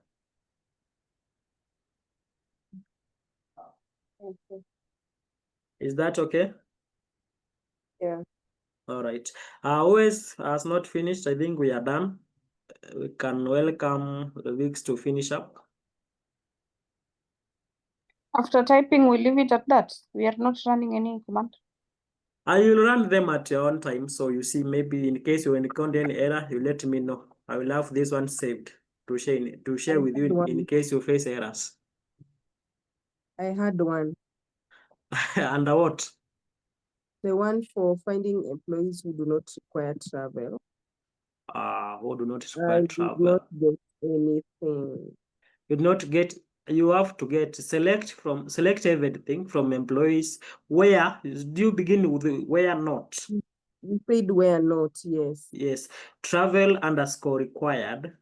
okay. Is that okay? Yeah. All right. Always has not finished. I think we are done. We can welcome the weeks to finish up. After typing, we leave it at that. We are not running any command. I will run them at your own time. So you see, maybe in case you encounter any error, you let me know. I will have this one saved to share with you in case you face errors. I had one. Under what? The one for finding employees who do not require travel. Who do not I require did travel. not get anything. You not get. You have to get select everything from employees. Where do you begin with? Where not? We paid where not, yes. Yes. Travel underscore required.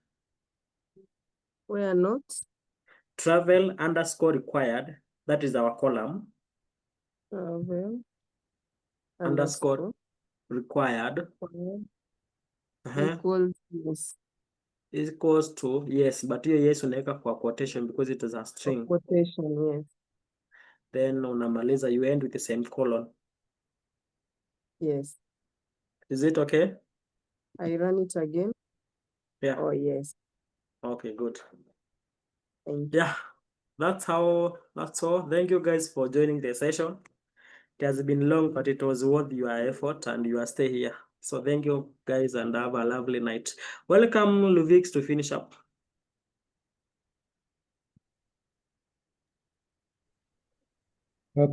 Where not? Travel underscore required. That is our column. Travel Underscore required. Equals yes. Equals to yes, but hiyo yes unaweka kwa quotation because it is a string. Quotation, yes. Then unamaliza, you end with the same colon. Yes. Is it okay? I run it again. Yeah. Oh, yes. Okay, good. Thank you. Yeah, that's all. Thank you guys for joining the session. It has been long, but it was worth your effort and your stay here. So thank you guys and have a lovely night. Welcome Luvix to finish up.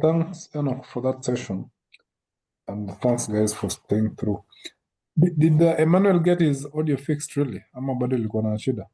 Thanks, Enoch, for that session. And thanks, guys, for staying through. Did Emmanuel get his audio fixed really? Ama bado ilikuwa na shida?